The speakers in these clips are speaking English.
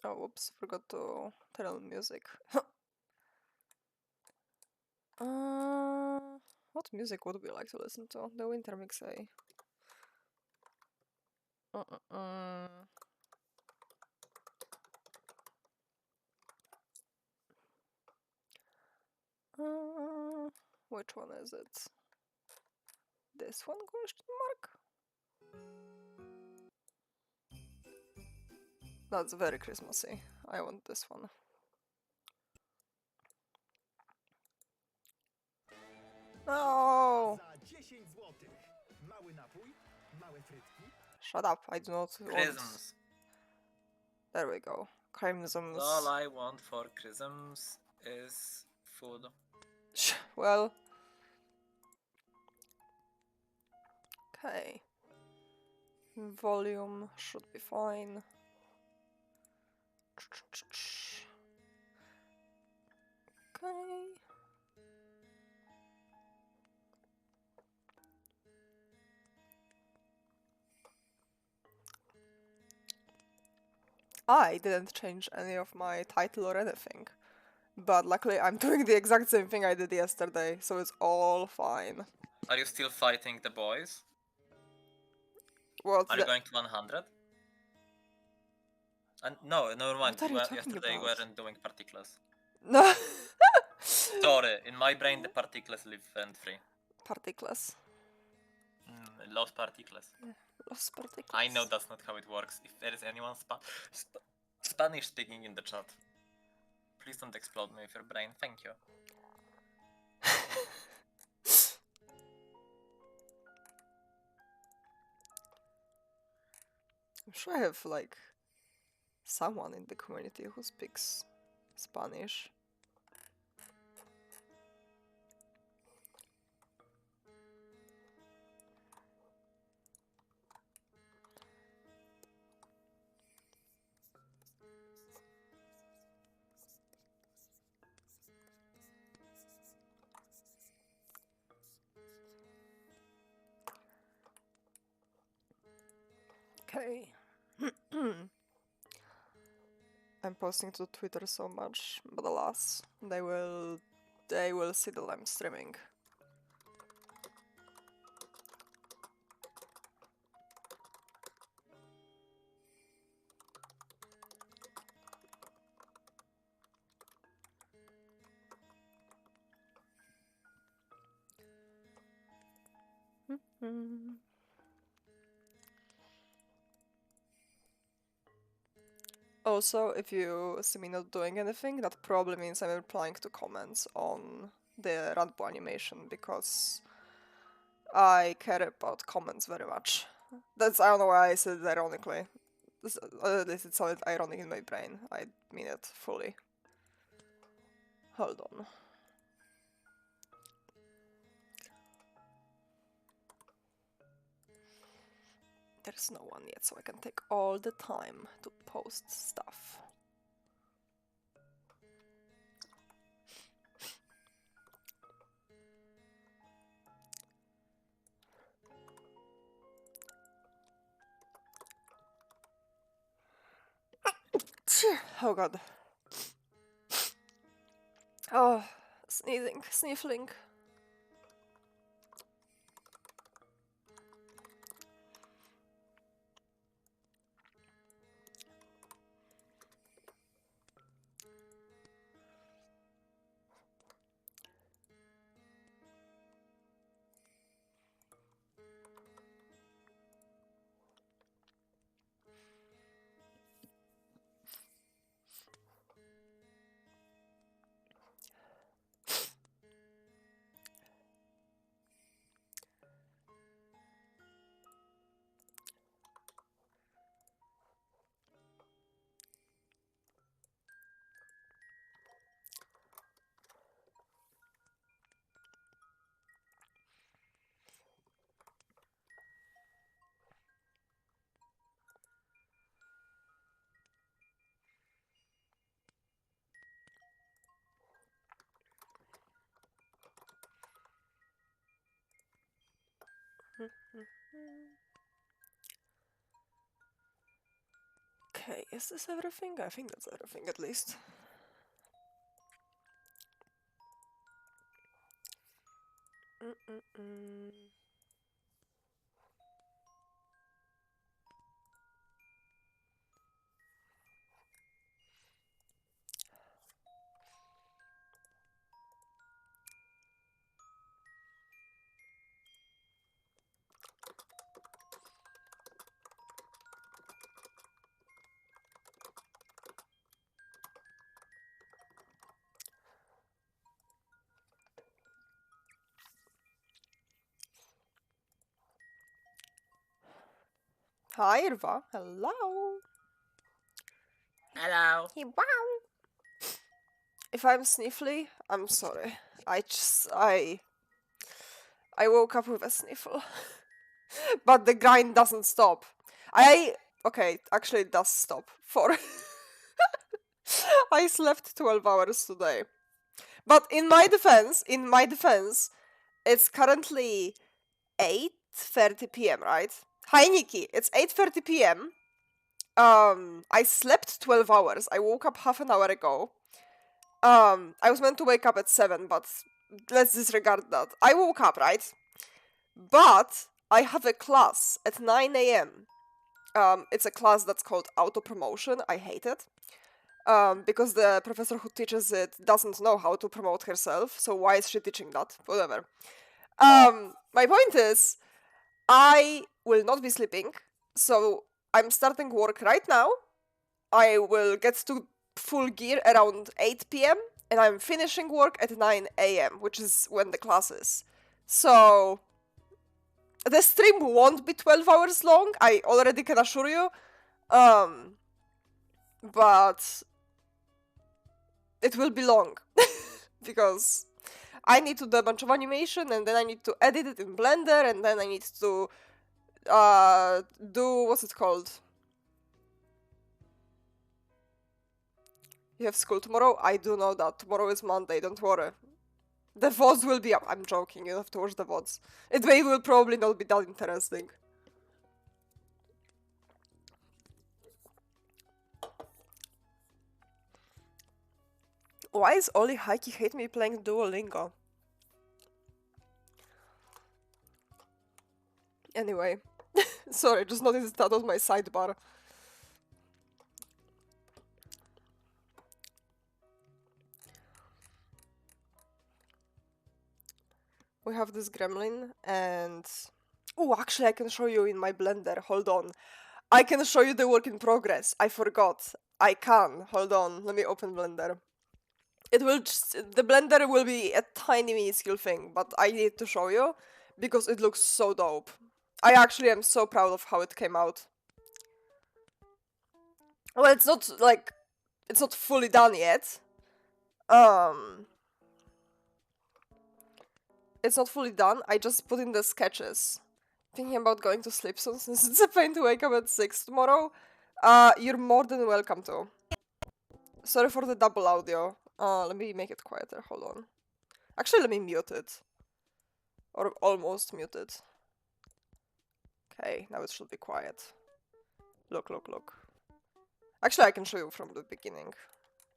Oh, whoops, forgot to turn on music. What music would we like to listen to? The winter mix, eh? Which one is it? This one, question mark? That's very Christmassy. I want this one. No! Shut up, I do not want... Christmas. There we go. Crimsons. All I want for Christmas is food. Well... Okay. Volume should be fine. Okay. I didn't change any of my title or anything. But luckily I'm doing the exact same thing I did yesterday, so it's all fine. Are you still fighting the boys? What? Are you going to 100? No, never mind. What are you talking Yesterday you about? weren't doing particles. No. Sorry, in my brain the particles live rent-free. Particles. Lost particles. Lost particles. I know that's not how it works. If there is anyone Spanish speaking in the chat, please don't explode me with your brain. Thank you. I'm sure I have like someone in the community who speaks Spanish. Okay. I'm posting to Twitter so much, but alas, they will see that I'm streaming. Also, if you see me not doing anything, that probably means I'm replying to comments on the Radbo animation, because I care about comments very much. I don't know why I said it ironically. At least it sounded ironic in my brain. I mean it fully. Hold on. There's no one yet, so I can take all the time to post stuff. Oh god. Oh, sneezing, sniffling. Okay, is this everything? I think that's everything at least. Hi, Irva. Hello. Hello. Hey, wow. If I'm sniffly, I'm sorry. I woke up with a sniffle. But the grind doesn't stop. Okay, actually it does stop. I slept 12 hours today. But in my defense, it's currently 8:30 p.m., right? Hi Nikki, it's 8:30 p.m. I slept 12 hours. I woke up half an hour ago. I was meant to wake up at 7, but let's disregard that. I woke up, right? But I have a class at 9 a.m. It's a class that's called auto promotion. I hate it. Because the professor who teaches it doesn't know how to promote herself, so why is she teaching that? Whatever. My point is, I will not be sleeping, so I'm starting work right now. I will get to full gear around 8 p.m., and I'm finishing work at 9 a.m., which is when the class is. So, the stream won't be 12 hours long, I already can assure you. But it will be long. Because I need to do a bunch of animation, and then I need to edit it in Blender, and then I need to do, what's it called? You have school tomorrow? I do know that. Tomorrow is Monday, don't worry. The VODs will be up. I'm joking, you have to watch the VODs. It will probably not be that interesting. Why is Oli Heike hate me playing Duolingo? Anyway. Sorry, just noticed that on my sidebar. We have this gremlin, and... Oh, actually, I can show you in my Blender. Hold on. I can show you the work in progress. I forgot. I can. Hold on. Let me open Blender. The Blender will be a tiny minuscule thing, but I need to show you because it looks so dope. I actually am so proud of how it came out. Well, it's not fully done yet. It's not fully done. I just put in the sketches. Thinking about going to sleep soon since it's a pain to wake up at 6 tomorrow. You're more than welcome to. Sorry for the double audio. Let me make it quieter. Hold on. Actually, let me mute it. Or almost mute it. Okay, now it should be quiet. Look, look, look. Actually, I can show you from the beginning.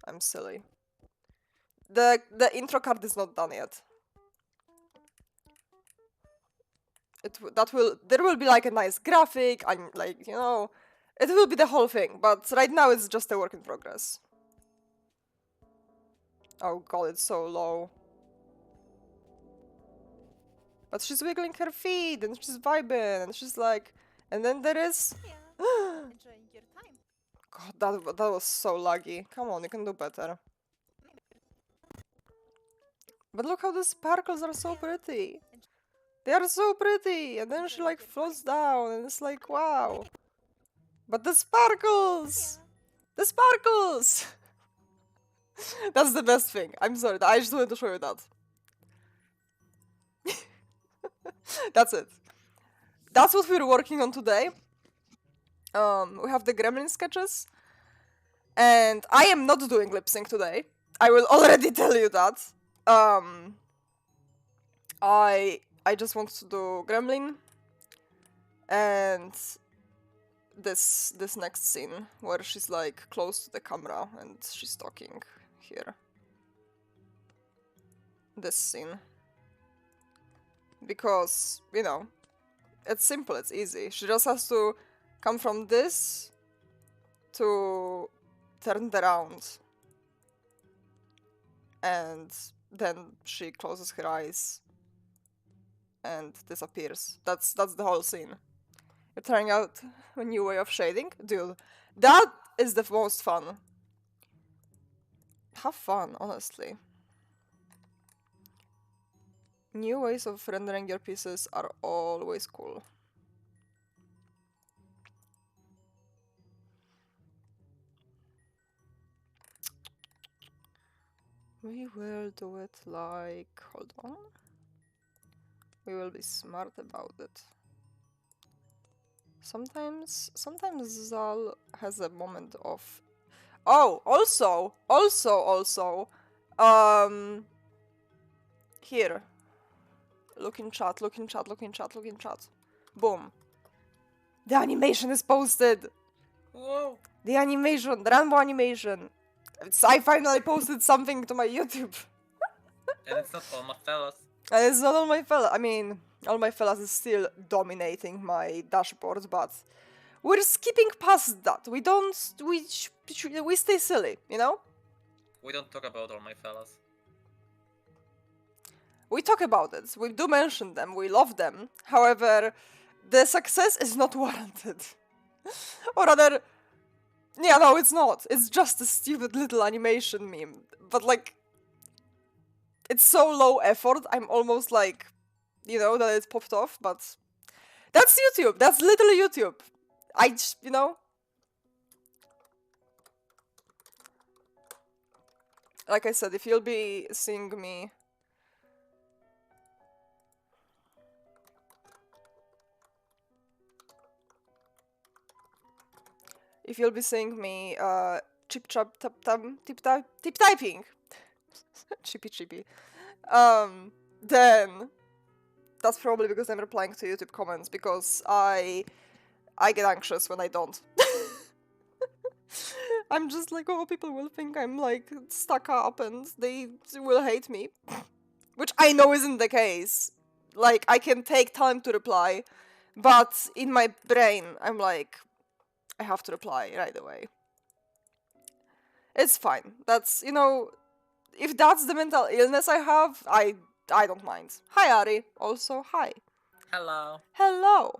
I'm silly. The intro card is not done yet. There will be like a nice graphic. I'm like, it will be the whole thing. But right now it's just a work in progress. Oh god, it's so low. But she's wiggling her feet and she's vibing and she's like, and then there is. Enjoying your time. God, that was so laggy. Come on, you can do better. But look how the sparkles are so pretty. They are so pretty, and then she like floats down, and it's like, wow. But the sparkles! The sparkles! That's the best thing. I'm sorry, I just wanted to show you that. That's it. That's what we're working on today. We have the gremlin sketches. And I am not doing lip sync today. I will already tell you that. I just want to do gremlin and this next scene where she's like close to the camera and she's talking here. This scene. Because, you know, it's simple, it's easy. She just has to come from this to turn it around. And then she closes her eyes and disappears. That's the whole scene. You're trying out a new way of shading? Dude, that is the most fun. Have fun, honestly. New ways of rendering your pieces are always cool. We will do it like... hold on. We will be smart about it. Sometimes Zal has a moment of... Oh, also, here. Look in chat. Boom. The animation is posted! Whoa! The animation, the rainbow animation. I finally posted something to my YouTube. And it's not all my fellas. And it's not all my fellas. I mean, all my fellas is still dominating my dashboard, but we're skipping past that. We don't. We stay silly, you know? We don't talk about all my fellas. We talk about it. We do mention them. We love them. However, the success is not warranted. Or rather, yeah, no, it's not. It's just a stupid little animation meme. But like, it's so low effort, I'm almost like, you know, that it's popped off, but that's YouTube. That's literally YouTube. I just, you know. Like I said, if you'll be seeing me... If you'll be seeing me, chip chop tap tam tip typing, chippy, then that's probably because I'm replying to YouTube comments, because I get anxious when I don't. I'm just like, oh, people will think I'm like stuck up and they will hate me, which I know isn't the case. Like, I can take time to reply, but in my brain, I'm like, I have to reply right away. It's fine. That's, you know, if that's the mental illness I have, I don't mind. Hi, Ari. Also, hi. Hello. Hello.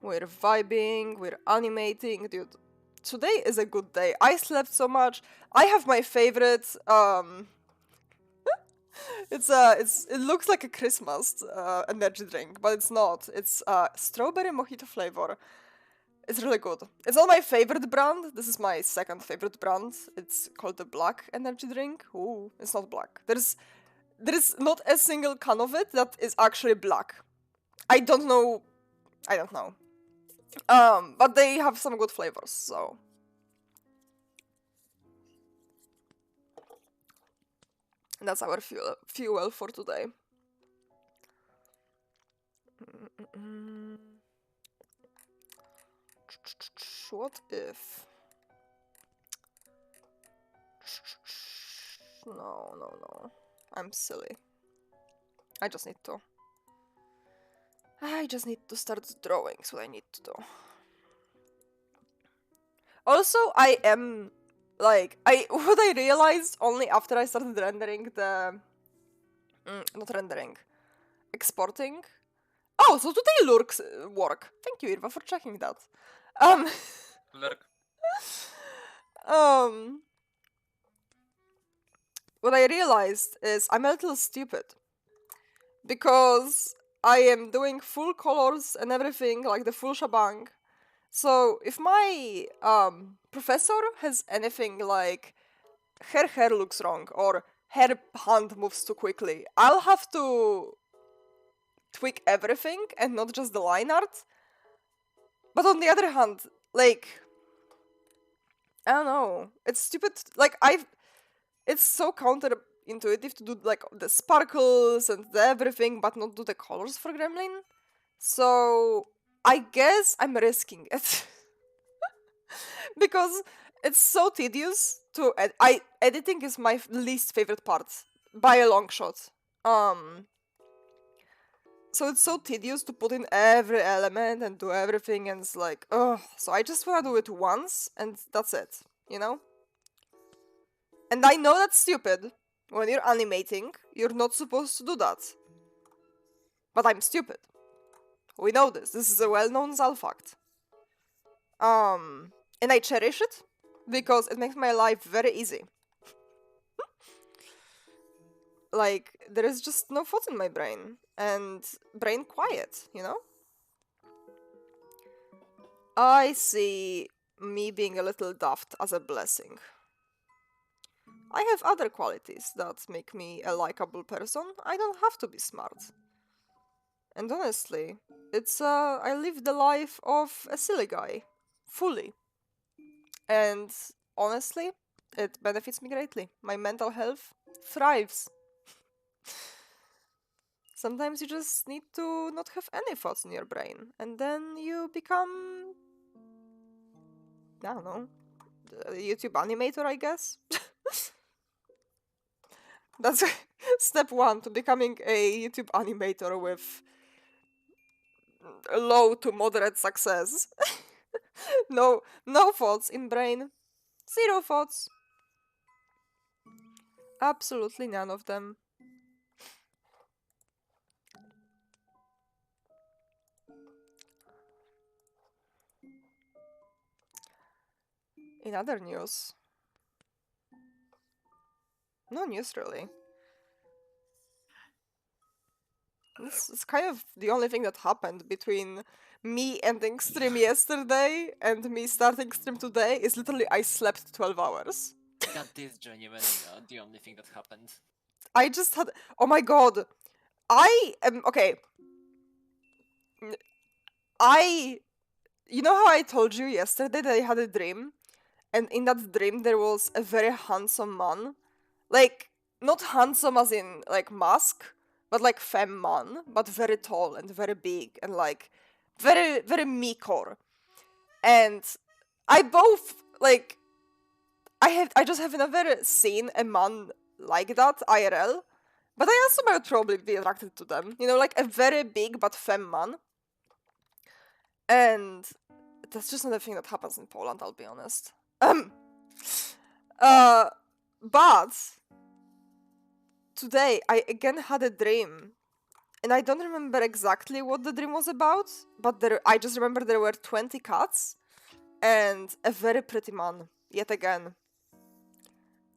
We're vibing, we're animating, dude. Today is a good day. I slept so much. I have my favorite, it looks like a Christmas energy drink, but it's not. It's strawberry mojito flavor. It's really good. It's not my favorite brand. This is my second favorite brand. It's called the Black energy drink. Ooh, it's not black. There is not a single can of it that is actually black. I don't know. But they have some good flavors, so. That's our fuel for today. What if? No. I'm silly. I just need to start drawing. That's what I need to do. Also, I am like what I realized only after I started rendering the not rendering, exporting. Oh, so today lurks work. Thank you, Irva, for checking that. Lurk. What I realized is I'm a little stupid. Because I am doing full colors and everything, like the full shebang. So if my professor has anything like her hair looks wrong or her hand moves too quickly, I'll have to tweak everything and not just the line art. But on the other hand, like, I don't know, it's stupid. Like, it's so counterintuitive to do like the sparkles and the everything, but not do the colors for Gremlin. So I guess I'm risking it. Because it's so tedious to editing is my least favorite part by a long shot. So it's so tedious to put in every element and do everything, and it's like, ugh. So I just wanna do it once, and that's it, you know? And I know that's stupid. When you're animating, you're not supposed to do that. But I'm stupid. We know this. This is a well-known Zal fact. And I cherish it because it makes my life very easy. Like, there is just no thought in my brain, and brain quiet, you know? I see me being a little daft as a blessing. I have other qualities that make me a likable person. I don't have to be smart. And honestly, I live the life of a silly guy. Fully. And honestly, it benefits me greatly. My mental health thrives. Sometimes you just need to not have any thoughts in your brain, and then you become, I don't know, a YouTube animator, I guess. That's step one to becoming a YouTube animator with low to moderate success. No thoughts in brain. Zero thoughts. Absolutely none of them. In other news, no news really. This is kind of the only thing that happened between me ending stream yesterday and me starting stream today is literally I slept 12 hours. That is genuinely the only thing that happened. I just had. Oh my god. I am. Okay. I. You know how I told you yesterday that I had a dream? And in that dream there was a very handsome man. Like, not handsome as in, like, mask, but like femme man, but very tall and very big and like very, very me-core. And I both, like, I just haven't ever seen a man like that IRL, but I assume I would probably be attracted to them. You know, like a very big but femme man. And that's just not a thing that happens in Poland, I'll be honest. But today I again had a dream, and I don't remember exactly what the dream was about, but I just remember there were 20 cats and a very pretty man, yet again.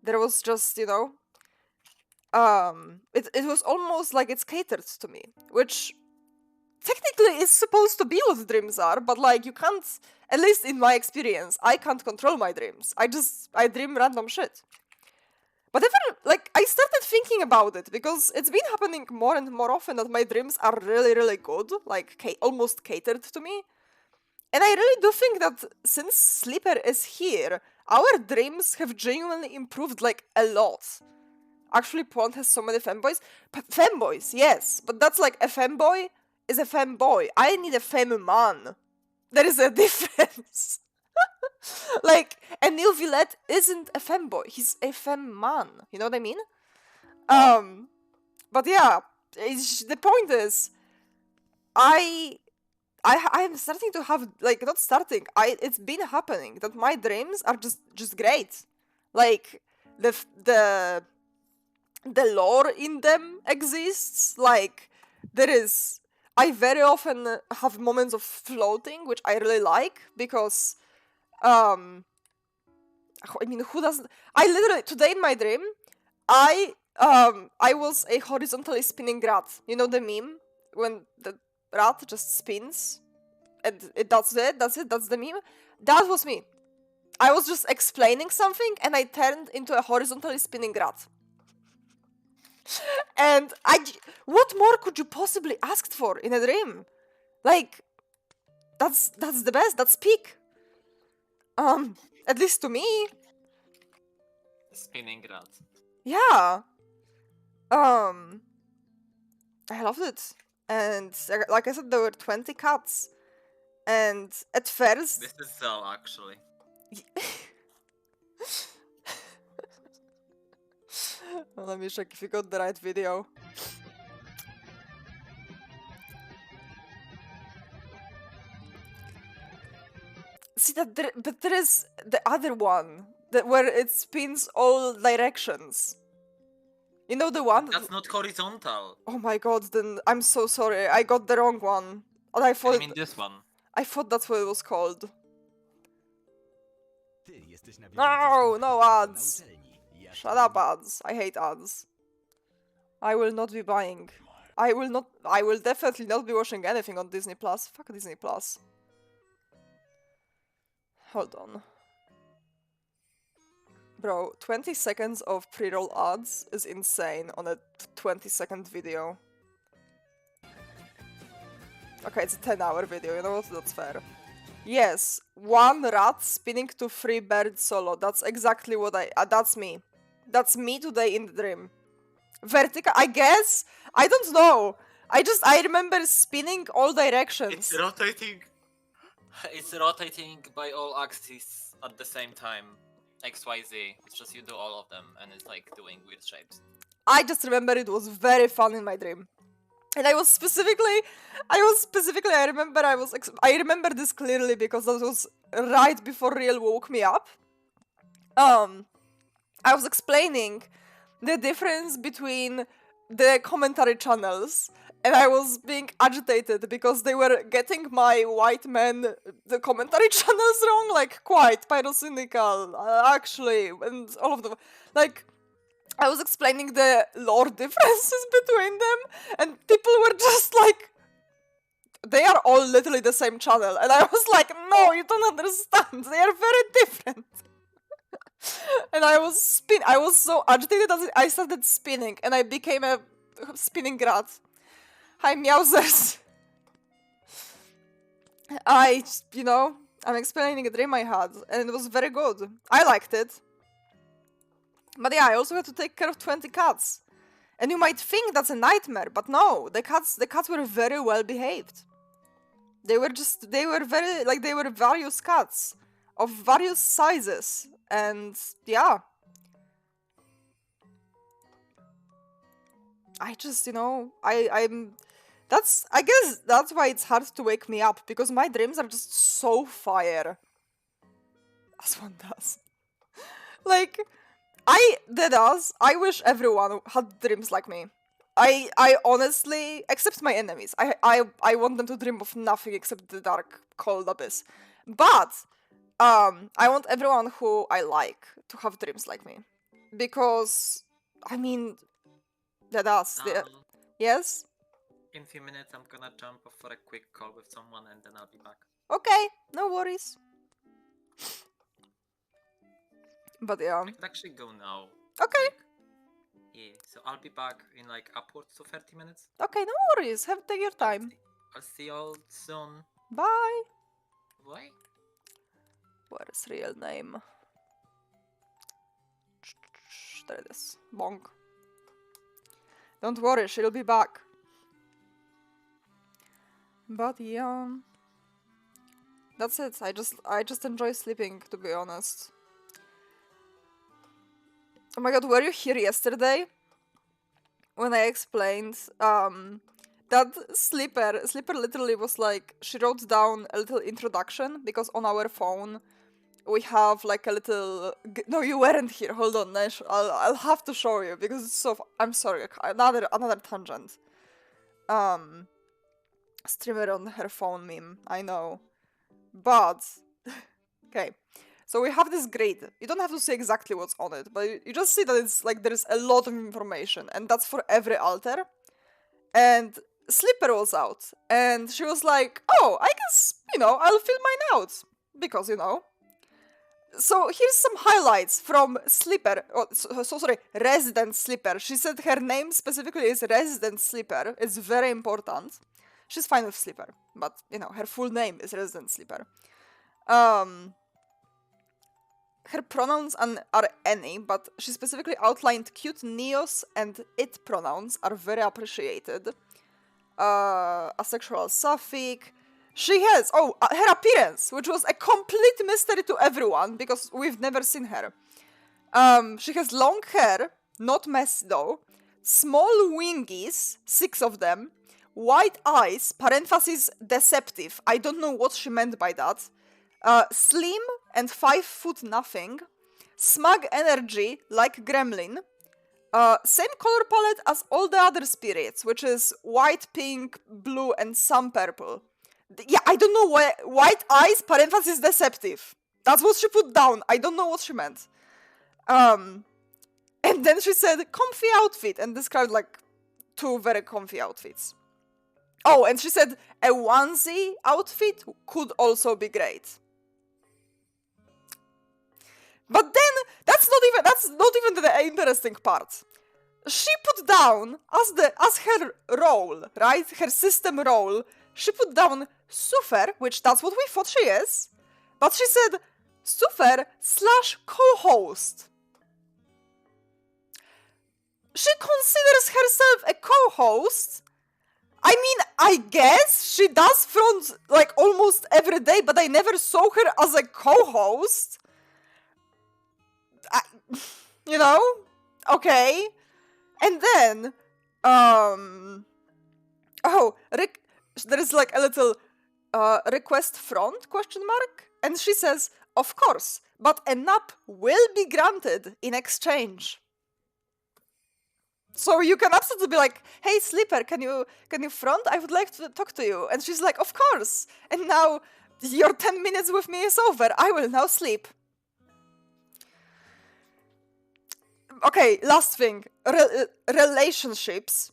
There was just, you know, it was almost like it's catered to me, which technically is supposed to be what dreams are, but like you can't, at least in my experience, I can't control my dreams. I dream random shit. But ever, like, I started thinking about it because it's been happening more and more often that my dreams are really, really good, like almost catered to me. And I really do think that since Sleeper is here, our dreams have genuinely improved like a lot. Actually, Poland has so many femboys. Femboys, yes, but that's like a femboy is a femboy. I need a femme man. There is a difference. Like, Emile Villette isn't a femboy. He's a femme man. You know what I mean? But yeah, the point is, I'm starting to have, like, not starting. It's been happening that my dreams are just great. Like, the lore in them exists. Like, there is. I very often have moments of floating, which I really like because, I mean, who doesn't? I literally today in my dream, I was a horizontally spinning rat. You know the meme when the rat just spins, and that's it. That's the meme. That was me. I was just explaining something, and I turned into a horizontally spinning rat. And what more could you possibly ask for in a dream? Like, that's the best. That's peak. At least to me. Spinning rat. Yeah. I loved it. And like I said, there were 20 cats. And at first, This is Zal, actually. well, let me check if you got the right video. See that but there is the other one that where it spins all directions. You know the one? That's not horizontal. Oh my god! Then I'm so sorry. I got the wrong one. And I I thought mean this one. I thought that's what it was called. Ty jesteś na No, bieżąco z no na ads. uczelni. Ja Shut to up, ads. I hate ads. I will not be buying. I will definitely not be watching anything on Disney Plus. Fuck Disney Plus. Hold on. Bro, 20 seconds of pre-roll ads is insane on a 20-second video. Okay, it's a 10-hour video, you know what? That's fair. Yes, one rat spinning to 3 birds solo. That's exactly what that's me. That's me today in the dream. Vertical, I guess? I don't know. I remember spinning all directions. It's rotating. It's rotating by all axes at the same time. XYZ. It's just you do all of them and it's like doing weird shapes. I just remember it was very fun in my dream. And I remember this clearly because that was right before Real woke me up. I was explaining the difference between the commentary channels, and I was being agitated because they were getting my white men, the commentary channels wrong, like quite pyrocynical, actually, and all of them. Like, I was explaining the lore differences between them, and people were just like, they are all literally the same channel, and I was like, no, you don't understand, they are very different. And I was so agitated that I started spinning, and I became a spinning rat. Hi, meowsers. I'm explaining a dream I had, and it was very good. I liked it. But yeah, I also had to take care of 20 cats. And you might think that's a nightmare, but no, the cats were very well behaved. They were various cats of various sizes, and yeah. I just, I guess that's why it's hard to wake me up, because my dreams are just so fire. As one does. Like, I wish everyone had dreams like me. I honestly, except my enemies, I want them to dream of nothing except the dark, cold abyss. But, I want everyone who I like to have dreams like me. Because, I mean, yes? In a few minutes I'm gonna jump off for a quick call with someone and then I'll be back. Okay, no worries. But yeah. I could actually go now. Okay. Like, yeah, so I'll be back in like upwards to 30 minutes. Okay, no worries. Take your time. I'll see y'all soon. Bye. Bye. Where's real name? There it is. Bonk. Don't worry, she'll be back. But yeah. That's it. I just enjoy sleeping, to be honest. Oh my god, were you here yesterday? When I explained that Slipper literally was like, she wrote down a little introduction, because on our phone we have like a little... No, you weren't here. Hold on, Nash. I'll have to show you, because it's so... I'm sorry, another tangent. Streamer on her phone meme, I know. But... okay. So we have this grid. You don't have to see exactly what's on it, but you just see that it's like there's a lot of information, and that's for every altar. And Slipper was out, and she was like, oh, I guess, I'll fill mine out. Because, So here's some highlights from Slipper. Oh, sorry, Resident Slipper. She said her name specifically is Resident Slipper. It's very important. She's fine with Slipper, but, her full name is Resident Slipper. Her pronouns are any, but she specifically outlined cute neos and it pronouns are very appreciated. Asexual suffix. She has, her appearance, which was a complete mystery to everyone because we've never seen her. She has long hair, not messy though, small wingies, 6 of them, white eyes, parenthesis deceptive, I don't know what she meant by that, slim and 5 foot nothing, smug energy like gremlin, same color palette as all the other spirits, which is white, pink, blue, and some purple. Yeah, I don't know why. White eyes, parenthesis deceptive. That's what she put down. I don't know what she meant. And then she said comfy outfit and described like 2 very comfy outfits. Oh, and she said a onesie outfit could also be great. But then that's not even the interesting part. She put down as her role, right? Her system role. She put down Suffer, which that's what we thought she is. But she said Suffer / co-host. She considers herself a co-host. I mean, I guess she does front like almost every day, but I never saw her as a co-host. You know? Okay. And then, there is like a little request front ? And she says, of course, but a nap will be granted in exchange. So you can absolutely be like, hey, sleeper, can you front? I would like to talk to you. And she's like, of course. And now your 10 minutes with me is over. I will now sleep. Okay, last thing. Relationships.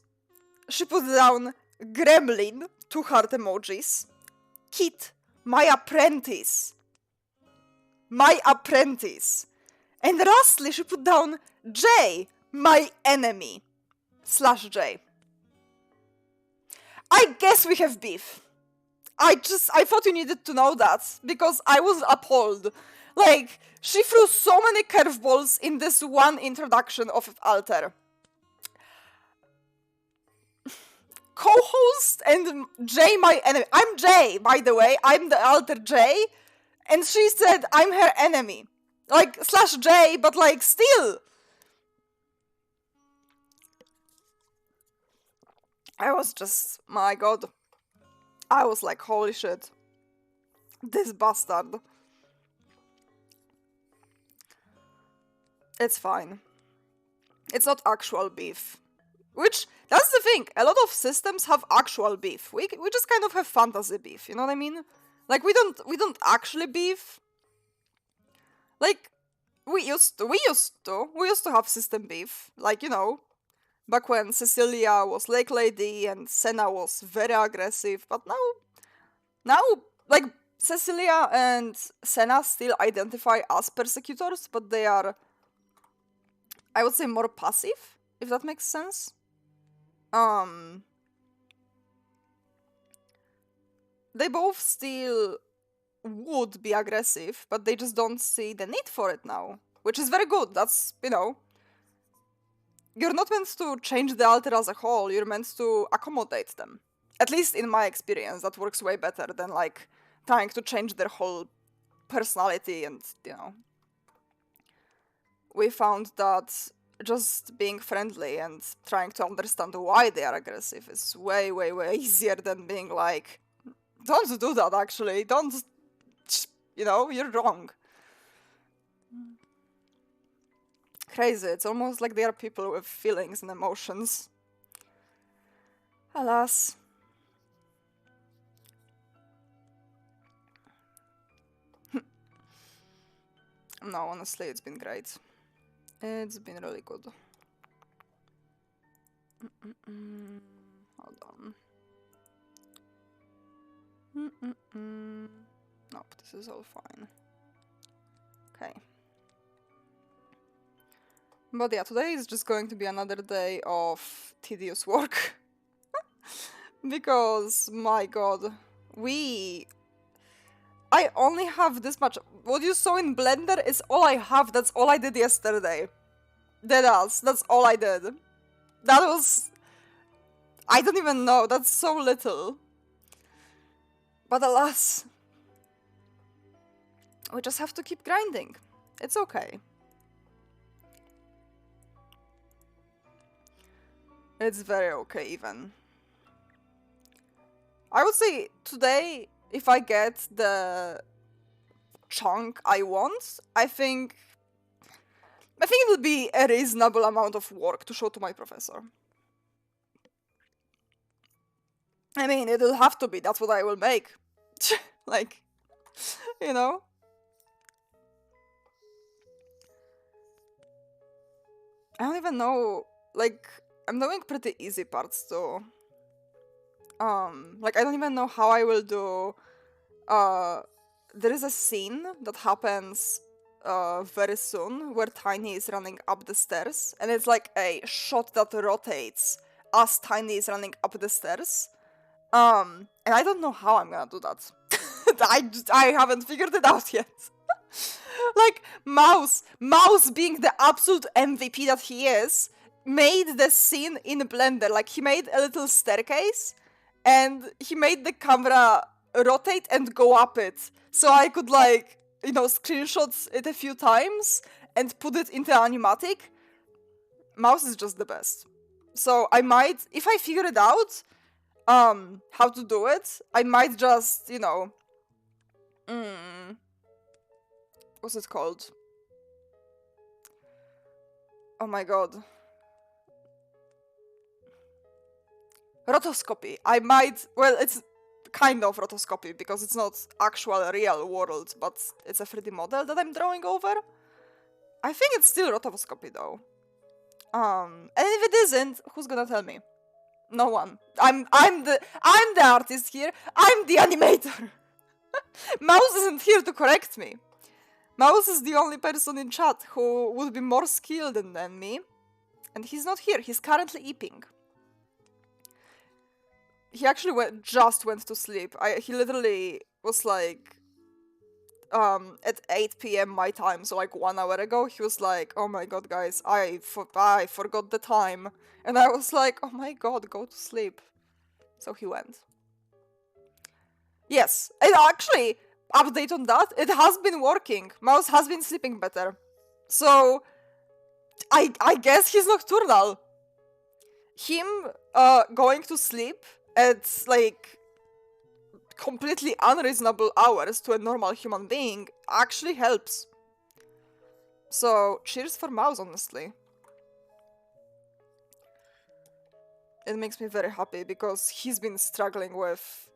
She put down gremlin, 2 heart emojis. Kit, my apprentice. My apprentice. And lastly, she put down Jay, my enemy. /J. I guess we have beef. I thought you needed to know that, because I was appalled. Like, she threw so many curveballs in this one introduction of Alter. Co-host and Jay, my enemy. I'm Jay, by the way. I'm the Alter Jay. And she said I'm her enemy. Like, /J, but like, still. I was just, my god. I was like, holy shit. This bastard. It's fine. It's not actual beef. Which, that's the thing. A lot of systems have actual beef. We just kind of have fantasy beef, you know what I mean? Like, we don't actually beef. Like, we used to have system beef. Like, you know, back when Cecilia was Lake Lady and Senna was very aggressive. But now, like, Cecilia and Senna still identify as persecutors, but they are, I would say, more passive, if that makes sense. They both still would be aggressive, but they just don't see the need for it now. Which is very good. That's, you know, you're not meant to change the alter as a whole, you're meant to accommodate them. At least in my experience, that works way better than, like, trying to change their whole personality and, you know. We found that just being friendly and trying to understand why they are aggressive is way, way, way easier than being like, don't do that, actually. Don't, you know, you're wrong. Crazy. It's almost like they are people with feelings and emotions. Alas. No, honestly, it's been great. It's been really good. Hold on. Nope, this is all fine. Okay. But yeah, today is just going to be another day of tedious work. Because, my god, I only have this much. What you saw in Blender is all I have. That's all I did yesterday. That's all I did. That was... I don't even know. That's so little. But alas, we just have to keep grinding. It's okay. It's very okay, even. I would say today, if I get the chunk I want, I think it would be a reasonable amount of work to show to my professor. I mean, it'll have to be. That's what I will make. Like, you know? I don't even know. Like, I'm doing pretty easy parts too. Like, I don't even know how I will do. There is a scene that happens very soon where Tiny is running up the stairs, and it's like a shot that rotates as Tiny is running up the stairs. And I don't know how I'm gonna do that. I haven't figured it out yet. Like, Mouse being the absolute MVP that he is, made the scene in Blender. Like, he made a little staircase, and he made the camera rotate and go up it. So I could, like, screenshot it a few times and put it into Animatic. Mouse is just the best. So I might, if I figure it out, how to do it, I might just, what's it called? Oh my god. Rotoscopy. I might, well, it's kind of rotoscopy because it's not actual real world, but it's a 3D model that I'm drawing over. I think it's still rotoscopy though. And if it isn't, who's gonna tell me? No one. I'm the artist here. I'm the animator. Mouse isn't here to correct me. Mouse is the only person in chat who would be more skilled than me. And he's not here. He's currently eeping. He actually just went to sleep. He literally was like, at 8 p.m. my time, so like 1 hour ago, he was like, oh my god, guys, I forgot the time. And I was like, oh my god, go to sleep. So he went. Yes, and actually, update on that, it has been working. Mouse has been sleeping better. So, I guess he's nocturnal. Him going to sleep at, like, completely unreasonable hours to a normal human being actually helps. So, cheers for Mouse, honestly. It makes me very happy because he's been struggling with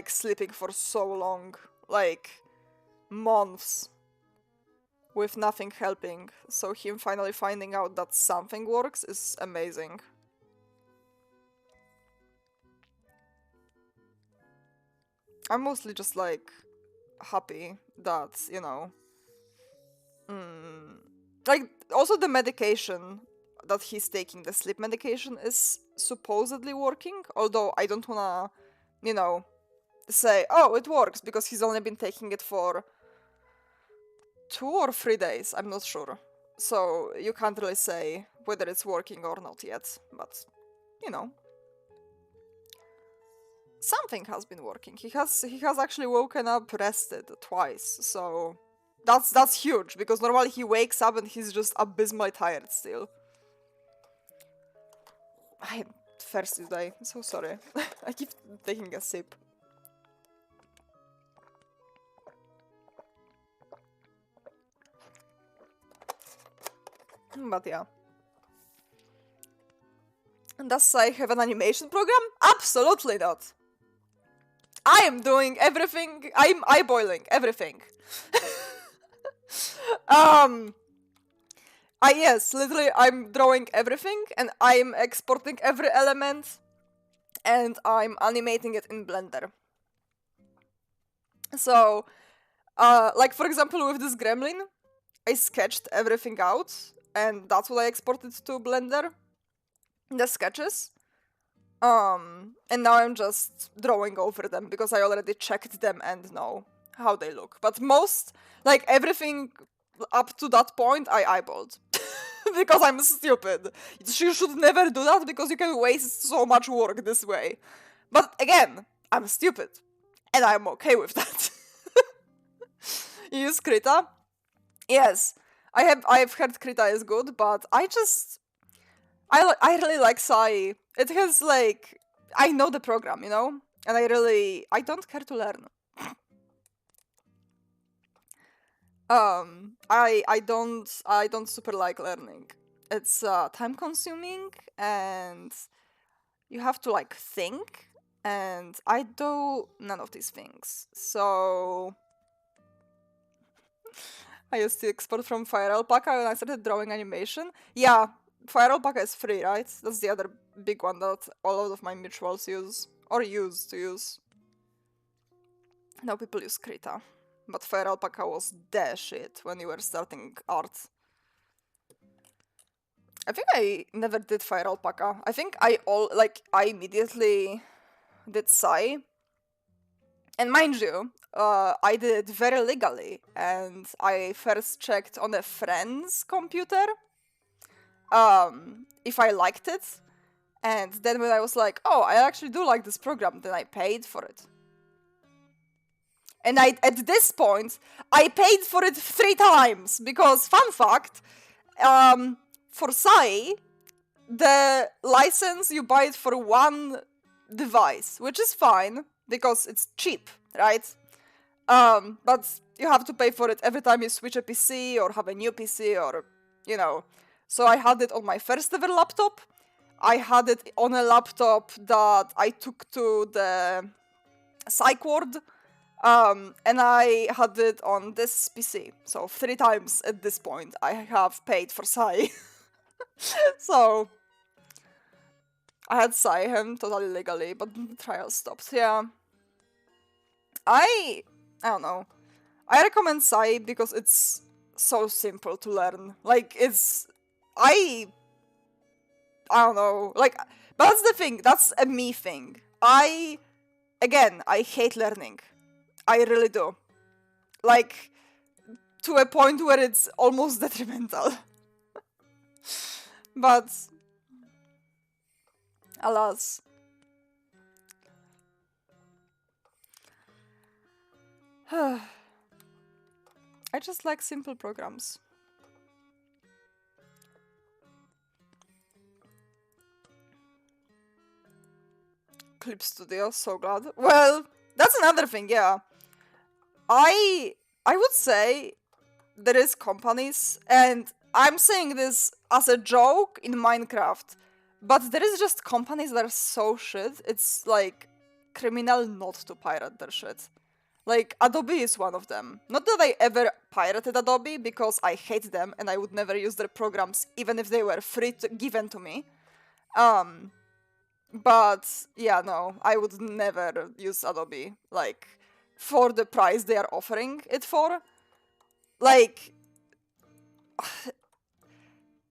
sleeping for so long, like months, with nothing helping. So him finally finding out that something works is amazing. I'm mostly just like happy that, like, also the medication that he's taking, the sleep medication, is supposedly working, although I don't wanna, say, oh, it works, because he's only been taking it for 2 or 3 days, I'm not sure. So you can't really say whether it's working or not yet, but, something has been working. He has actually woken up rested twice, so that's huge, because normally he wakes up and he's just abysmally tired still. I'm thirsty today, so sorry. I keep taking a sip. But yeah. And does I have an animation program? Absolutely not! I am doing everything. I'm eyeballing everything. Yes, literally, I'm drawing everything, and I'm exporting every element, and I'm animating it in Blender. So, like, for example, with this gremlin, I sketched everything out, and that's what I exported to Blender, the sketches. And now I'm just drawing over them, because I already checked them and know how they look. But most, like, everything up to that point, I eyeballed. Because I'm stupid. You should never do that, because you can waste so much work this way. But again, I'm stupid. And I'm okay with that. You use Krita? Yes. I've heard Krita is good, but I really like Sai. It has like I know the program, you know? And I don't care to learn. I don't super like learning. It's time consuming and you have to like think, and I do none of these things. So I used to export from Fire Alpaca when I started drawing animation. Yeah, Fire Alpaca is free, right? That's the other big one that all of my mutuals use or used to use. Now people use Krita. But Fire Alpaca was the shit when you were starting art. I think I never did Fire Alpaca. I think I immediately did Sai. And mind you, I did it very legally, and I first checked on a friend's computer if I liked it, and then when I was like, oh, I actually do like this program, then I paid for it. And at this point, I paid for it 3 times, because, fun fact, for Sai, the license, you buy it for 1 device, which is fine, because it's cheap, right? But you have to pay for it every time you switch a PC or have a new PC or, you know. So I had it on my first ever laptop. I had it on a laptop that I took to the psych ward. And I had it on this PC. So 3 times at this point I have paid for Sai. So I had Sai him totally legally, but the trial stopped. Yeah. I don't know. I recommend Sai because it's so simple to learn. Like, I don't know. Like, but that's the thing. That's a me thing. I hate learning. I really do. Like, to a point where it's almost detrimental. But, alas. I just like simple programs. Clip Studio, so glad. Well, that's another thing, yeah. I would say there is companies, and I'm saying this as a joke in Minecraft, but there is just companies that are so shit, it's like criminal not to pirate their shit. Like, Adobe is one of them. Not that I ever pirated Adobe, because I hate them and I would never use their programs even if they were given to me. But yeah, no, I would never use Adobe, like, for the price they are offering it for. Like,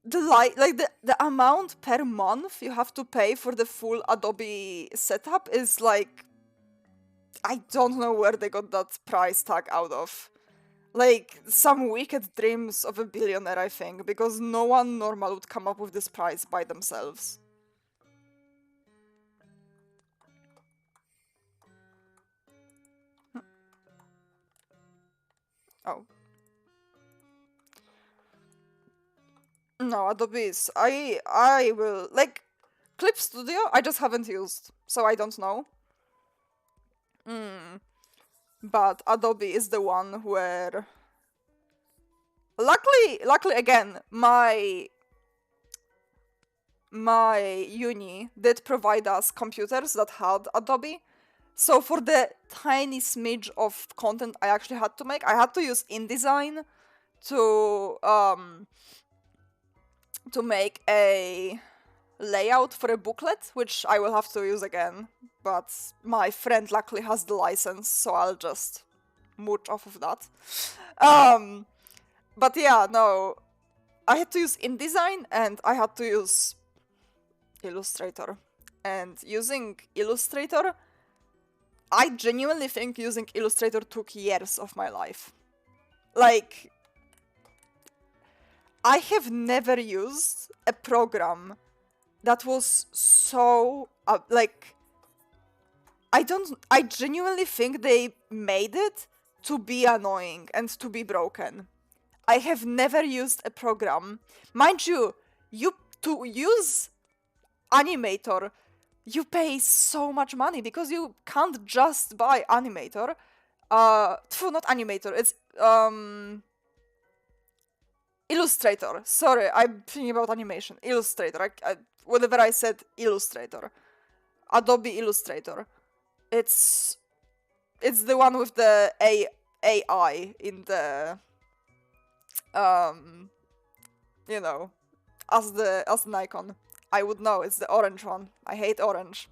the amount per month you have to pay for the full Adobe setup is like, I don't know where they got that price tag out of. Like, some wicked dreams of a billionaire, I think, because no one normal would come up with this price by themselves. Oh. No, Adobe is... I will... Like, Clip Studio, I just haven't used, so I don't know. But Adobe is the one where... Luckily, again, my uni did provide us computers that had Adobe. So for the tiny smidge of content I actually had to make, I had to use InDesign to make a layout for a booklet, which I will have to use again. But my friend luckily has the license, so I'll just mooch off of that. But yeah, no, I had to use InDesign and I had to use Illustrator. And using Illustrator, I genuinely think using Illustrator took years of my life. Like, I have never used a program that was so, like, I genuinely think they made it to be annoying and to be broken. I have never used a program. Mind you, to use Animator, you pay so much money because you can't just buy Animator. Not Animator, it's Illustrator. Sorry, I'm thinking about animation. Illustrator. Whenever I said Illustrator, Adobe Illustrator. It's the one with the AI in the you know, as an icon. I would know, it's the orange one. I hate orange.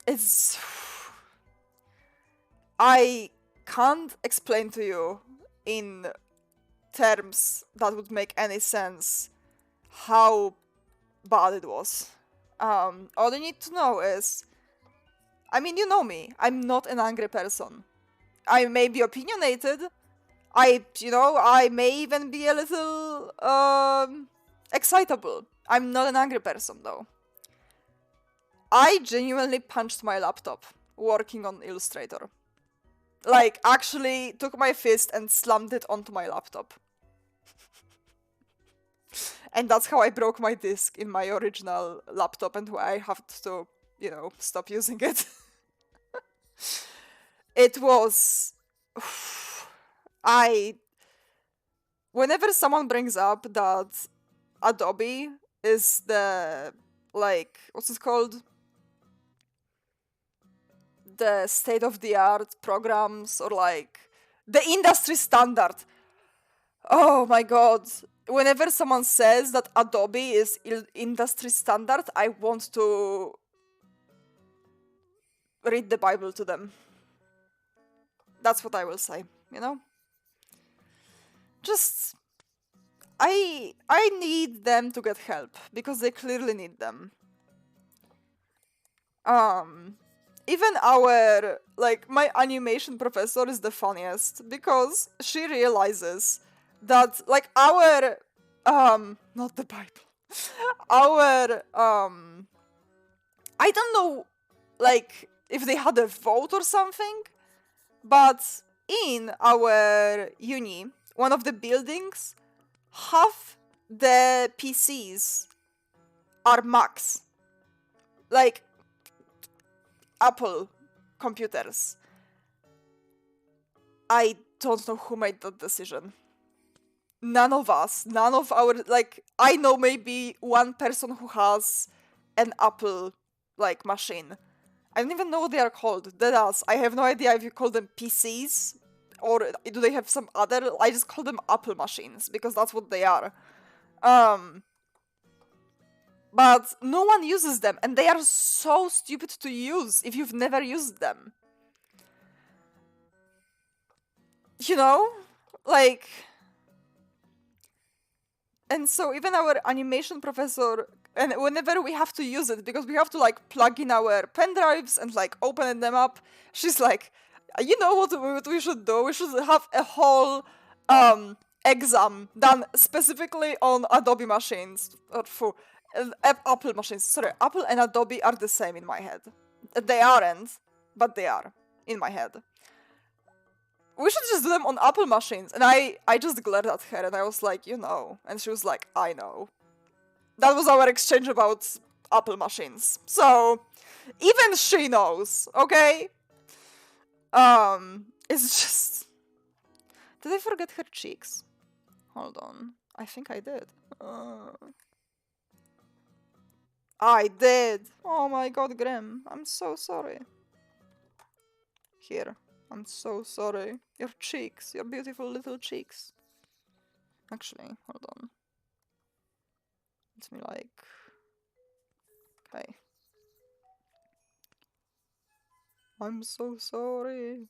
It's I can't explain to you in terms that would make any sense how bad it was. All you need to know is, I mean, you know me, I'm not an angry person. I may be opinionated, I may even be a little, excitable. I'm not an angry person, though. I genuinely punched my laptop working on Illustrator. Like, actually took my fist and slammed it onto my laptop. And that's how I broke my disk in my original laptop and why I have to, stop using it. It was... Whenever someone brings up that Adobe is the, what's it called? The state-of-the-art programs, or the industry standard. Oh my god. Whenever someone says that Adobe is industry standard, I want to read the Bible to them. That's what I will say, Just... I need them to get help, because they clearly need them. Even my animation professor is the funniest, because she realizes that, not the Bible, I don't know, if they had a vote or something, but in our uni, one of the buildings, half the PCs are Macs. Apple computers. I don't know who made that decision. None of us. None of our... I know maybe one person who has an Apple, machine. I don't even know what they are called. Deadass. I have no idea if you call them PCs, or do they have some other... I just call them Apple machines, because that's what they are. But no one uses them, and they are so stupid to use if you've never used them. And so even our animation professor, and whenever we have to use it, because we have to plug in our pen drives and open them up, she's like, you know what we should do? We should have a whole exam done specifically on Adobe machines, or Apple machines. Sorry, Apple and Adobe are the same in my head. They aren't, but they are in my head. We should just do them on Apple machines. And I just glared at her and I was like, And she was like, I know. That was our exchange about Apple machines. So, even she knows, okay? It's just... Did I forget her cheeks? Hold on. I think I did. I did! Oh my god, Grim. I'm so sorry. Here. I'm so sorry. Your cheeks. Your beautiful little cheeks. Actually, hold on. It's me Okay. I'm so sorry.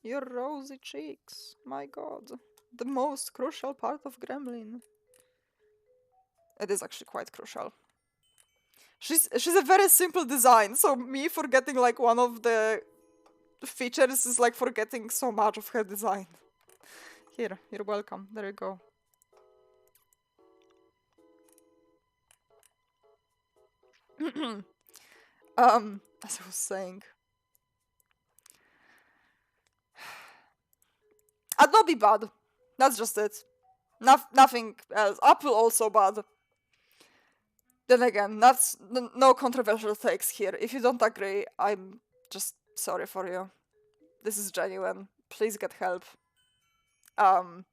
Your rosy cheeks. My god. The most crucial part of Gremlin. It is actually quite crucial. She's a very simple design, so me forgetting one of the features is forgetting so much of her design. Here, you're welcome. There you go. As I was saying, Adobe bad. That's just it. Nothing else. Apple also bad. Then again, no controversial takes here. If you don't agree, I'm just sorry for you. This is genuine. Please get help. I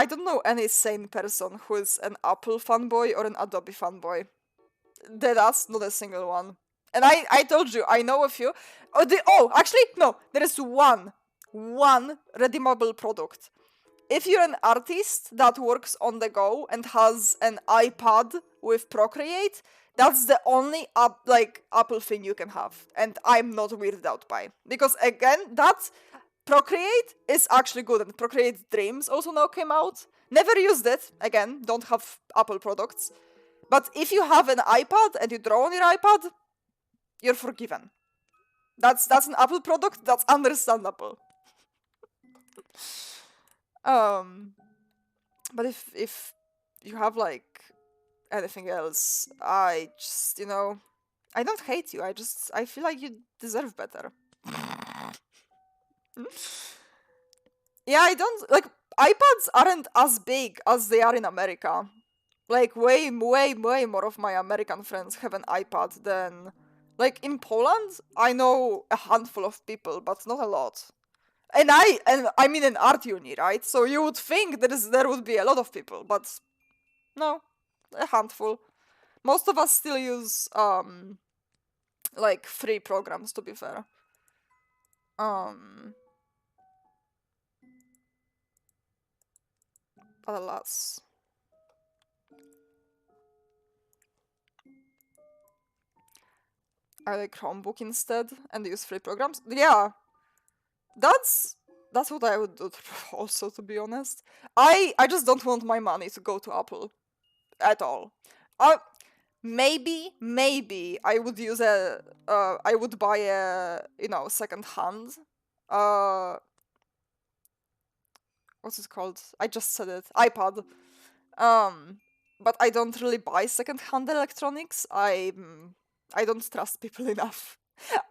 don't know any sane person who is an Apple fanboy or an Adobe fanboy. That's not a single one. And I told you, I know a few. Actually, no. There is one redeemable product. If you're an artist that works on the go and has an iPad with Procreate, that's the only Apple thing you can have. And I'm not weirded out by. Because again, that Procreate is actually good, and Procreate Dreams also now came out. Never used it. Again, don't have Apple products. But if you have an iPad and you draw on your iPad, you're forgiven. That's an Apple product. That's understandable. But if you have like anything else, I just I don't hate you. I feel like you deserve better. Yeah, I don't like iPads aren't as big as they are in America. Like way more of my American friends have an iPad than like in Poland. I know a handful of people, but not a lot. And I mean an art uni, right? So you would think there would be a lot of people, but no, a handful. Most of us still use like free programs, to be fair. But alas. I like Chromebook instead and use free programs. Yeah, that's what I would do also, to be honest. I just don't want my money to go to Apple at all. Maybe I would use I would buy a second hand what's it called? I just said it. iPad. But I don't really buy second-hand electronics. I don't trust people enough.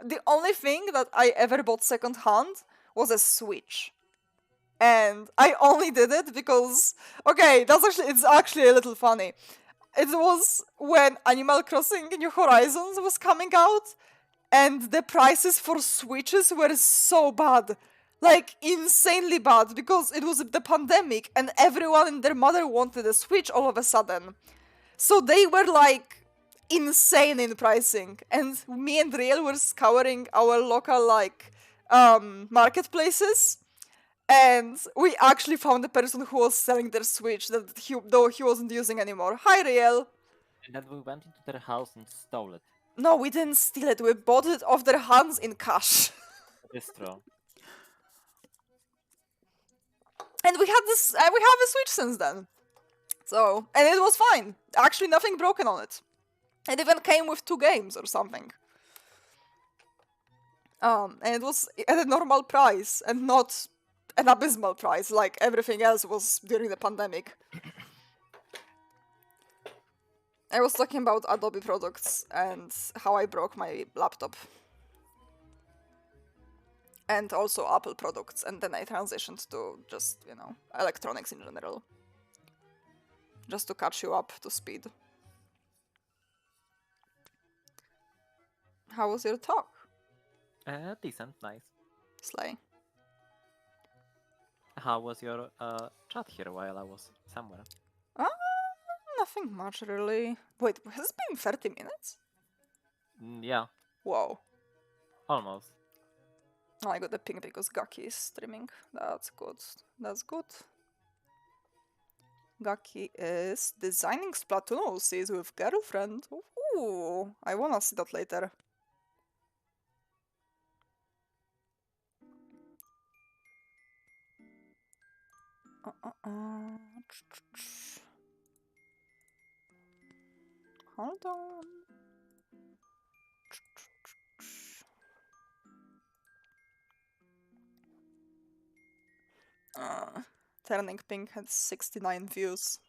The only thing that I ever bought second-hand was a Switch. And I only did it because it's actually a little funny. It was when Animal Crossing New Horizons was coming out, and the prices for Switches were so bad. Like, insanely bad, because it was the pandemic and everyone and their mother wanted a Switch all of a sudden. So they were like insane in pricing, and me and Riel were scouring our local marketplaces, and we actually found the person who was selling their Switch though he wasn't using anymore. Hi, Riel. And then we went into their house and stole it. No, we didn't steal it. We bought it off their hands in cash. That is true. And we have a Switch since then. So, and it was fine. Actually, nothing broken on it. It even came with 2 games or something. And it was at a normal price and not an abysmal price like everything else was during the pandemic. I was talking about Adobe products and how I broke my laptop. And also Apple products, and then I transitioned to just, electronics in general. Just to catch you up to speed. How was your talk? Decent, nice. Slay. How was your chat here while I was somewhere? Nothing much, really. Wait, has it been 30 minutes? Yeah, Whoa. almost. Oh, I got the ping because Gaki is streaming. That's good. That's good. Gaki is designing Splatoon OCs with girlfriend. Ooh, I wanna see that later. Hold on. Turning Pink had 69 views.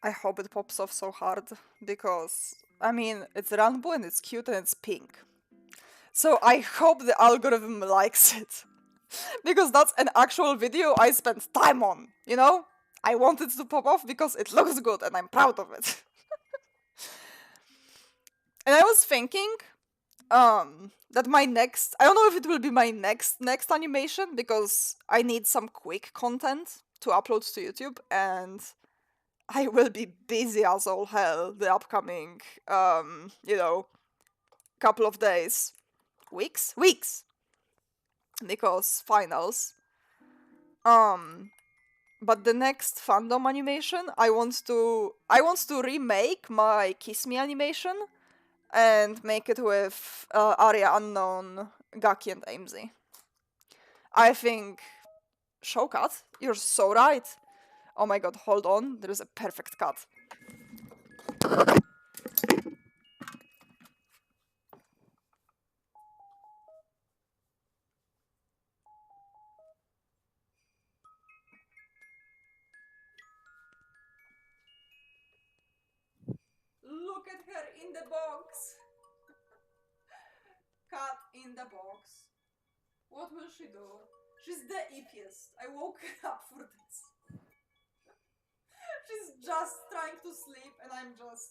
I hope it pops off so hard because, I mean, it's rainbow and it's cute and it's pink. So I hope the algorithm likes it. Because that's an actual video I spent time on, you know? I want it to pop off because it looks good and I'm proud of it. And I was thinking, that my next, I don't know if it will be my next animation because I need some quick content to upload to YouTube and I will be busy as all hell the upcoming, couple of days. Weeks? Because finals. But the next fandom animation, I want to remake my Kiss Me animation and make it with Aria Unknown, Gaki, and AMZ. I think show cut. You're so right. Oh my god, hold on. There is a perfect cut. Look at her in the box. Cat in the box. What will she do? She's the eepiest. I woke her up for this. She's just trying to sleep and I'm just...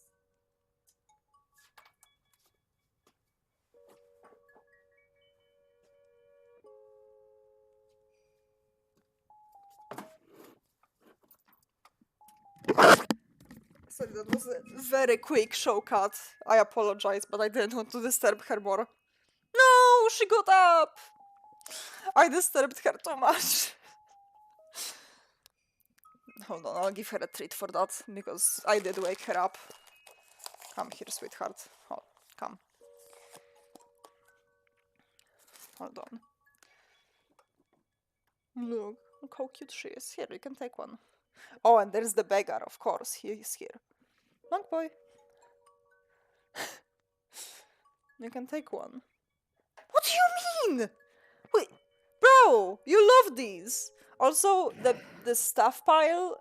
Sorry, that was a very quick show cut. I apologize, but I didn't want to disturb her more. No, she got up! I disturbed her too much. Hold on, I'll give her a treat for that, because I did wake her up. Come here, sweetheart. Come. Hold on. Look how cute she is. Here, you can take one. Oh, and there's the beggar, of course. He is here. Long boy. You can take one. What do you mean? Wait, bro, you love these. Also, the stuff pile,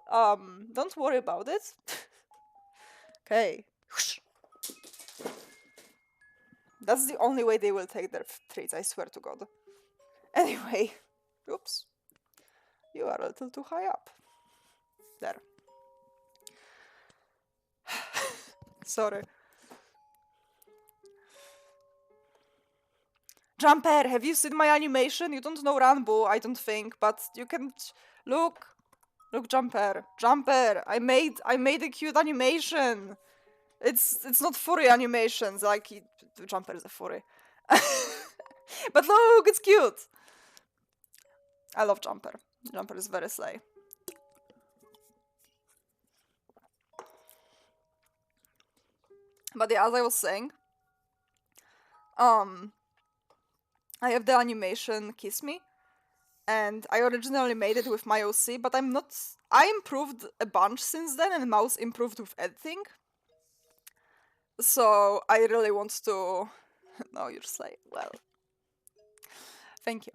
don't worry about it. Okay. That's the only way they will take their treats, I swear to God. Anyway, oops. You are a little too high up. There. Sorry. Jumper, have you seen my animation? You don't know Rambo, I don't think, but you can look. Look, Jumper. Jumper, I made a cute animation. It's not furry animations, like Jumper is a furry. But look, it's cute. I love Jumper. Jumper is very slay. But yeah, as I was saying, I have the animation Kiss Me, and I originally made it with my OC, but I improved a bunch since then, and Mouse improved with editing. So I really want to... No, you're slay. Well, thank you.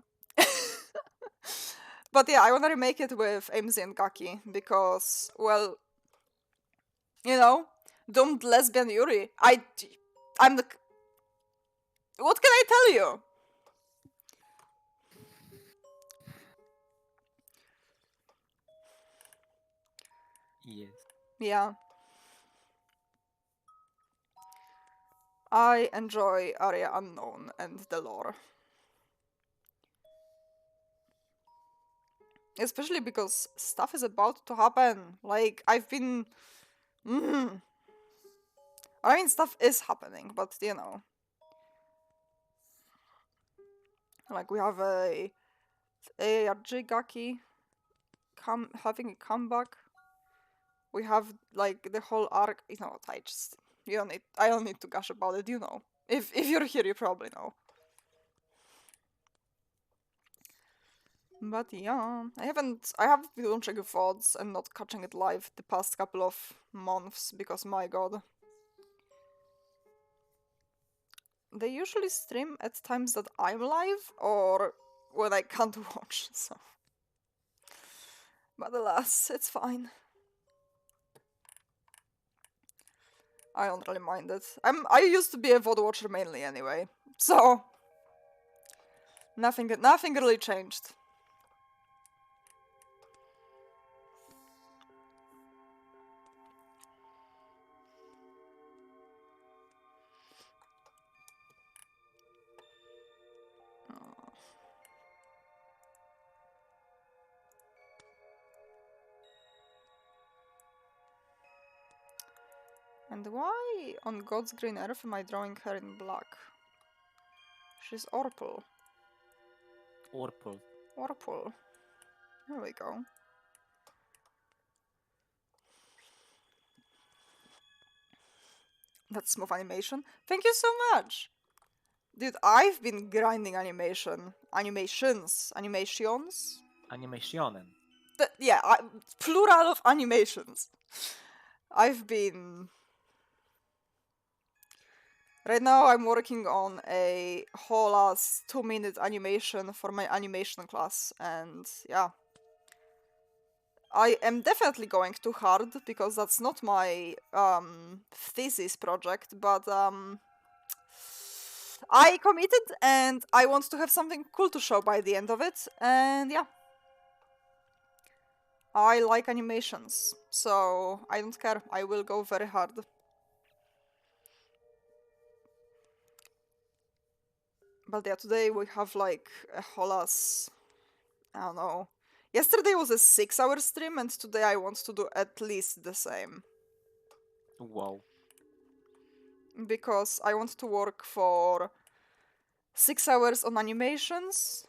But yeah, I want to remake it with AMZ and Gaki, because, well, you know, doomed lesbian Yuri. I'm the... What can I tell you? Yes. Yeah. I enjoy Area Unknown and the lore. Especially because stuff is about to happen. Like, I've been... I mean, stuff is happening, but, you know. Like, we have a ARG Gaki having a comeback. We have, like, the whole arc... You know what, I don't need to gush about it, you know. If you're here, you probably know. But yeah, I have been watching VODs and not catching it live the past couple of months because my god. They usually stream at times that I'm live or when I can't watch, so. But alas, it's fine. I don't really mind it. I used to be a VOD watcher mainly anyway, so nothing really changed. And why on God's green earth am I drawing her in black? She's Orpal. Orpal. Orpal. There we go. That's smooth animation. Thank you so much! Dude, I've been grinding animations. Animationen. Yeah, plural of animations. I've been... Right now I'm working on a whole ass 2-minute animation for my animation class, and yeah. I am definitely going too hard, because that's not my thesis project, but I committed and I want to have something cool to show by the end of it, and yeah. I like animations, so I don't care, I will go very hard. But yeah, today we have like a whole ass... I don't know. Yesterday was a 6-hour stream, and today I want to do at least the same. Wow. Because I want to work for 6 hours on animations,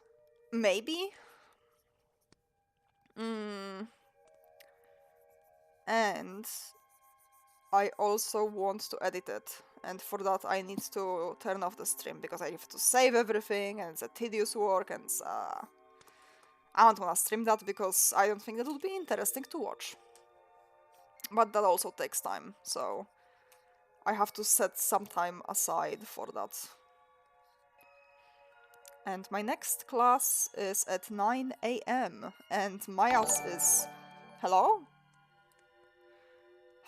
maybe. And I also want to edit it, and for that I need to turn off the stream because I have to save everything, and it's a tedious work, and I don't want to stream that because I don't think that would be interesting to watch. But that also takes time, so I have to set some time aside for that. And my next class is at 9 AM, and Maya's is... Hello?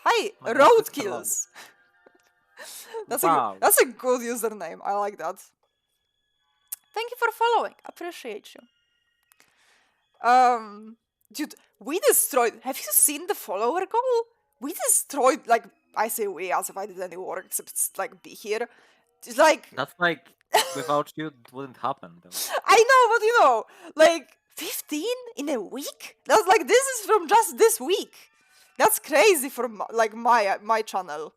Hi, My name is Roadkills! Wow. That's a good username, I like that. Thank you for following, appreciate you. Dude, we destroyed... Have you seen the follower goal? We destroyed, like, I say we as if I did any work except, like, be here. It's like... That's like, without you, it wouldn't happen, though. I know, but you know, like, 15 in a week? That's like, this is from just this week. That's crazy for, like, my channel.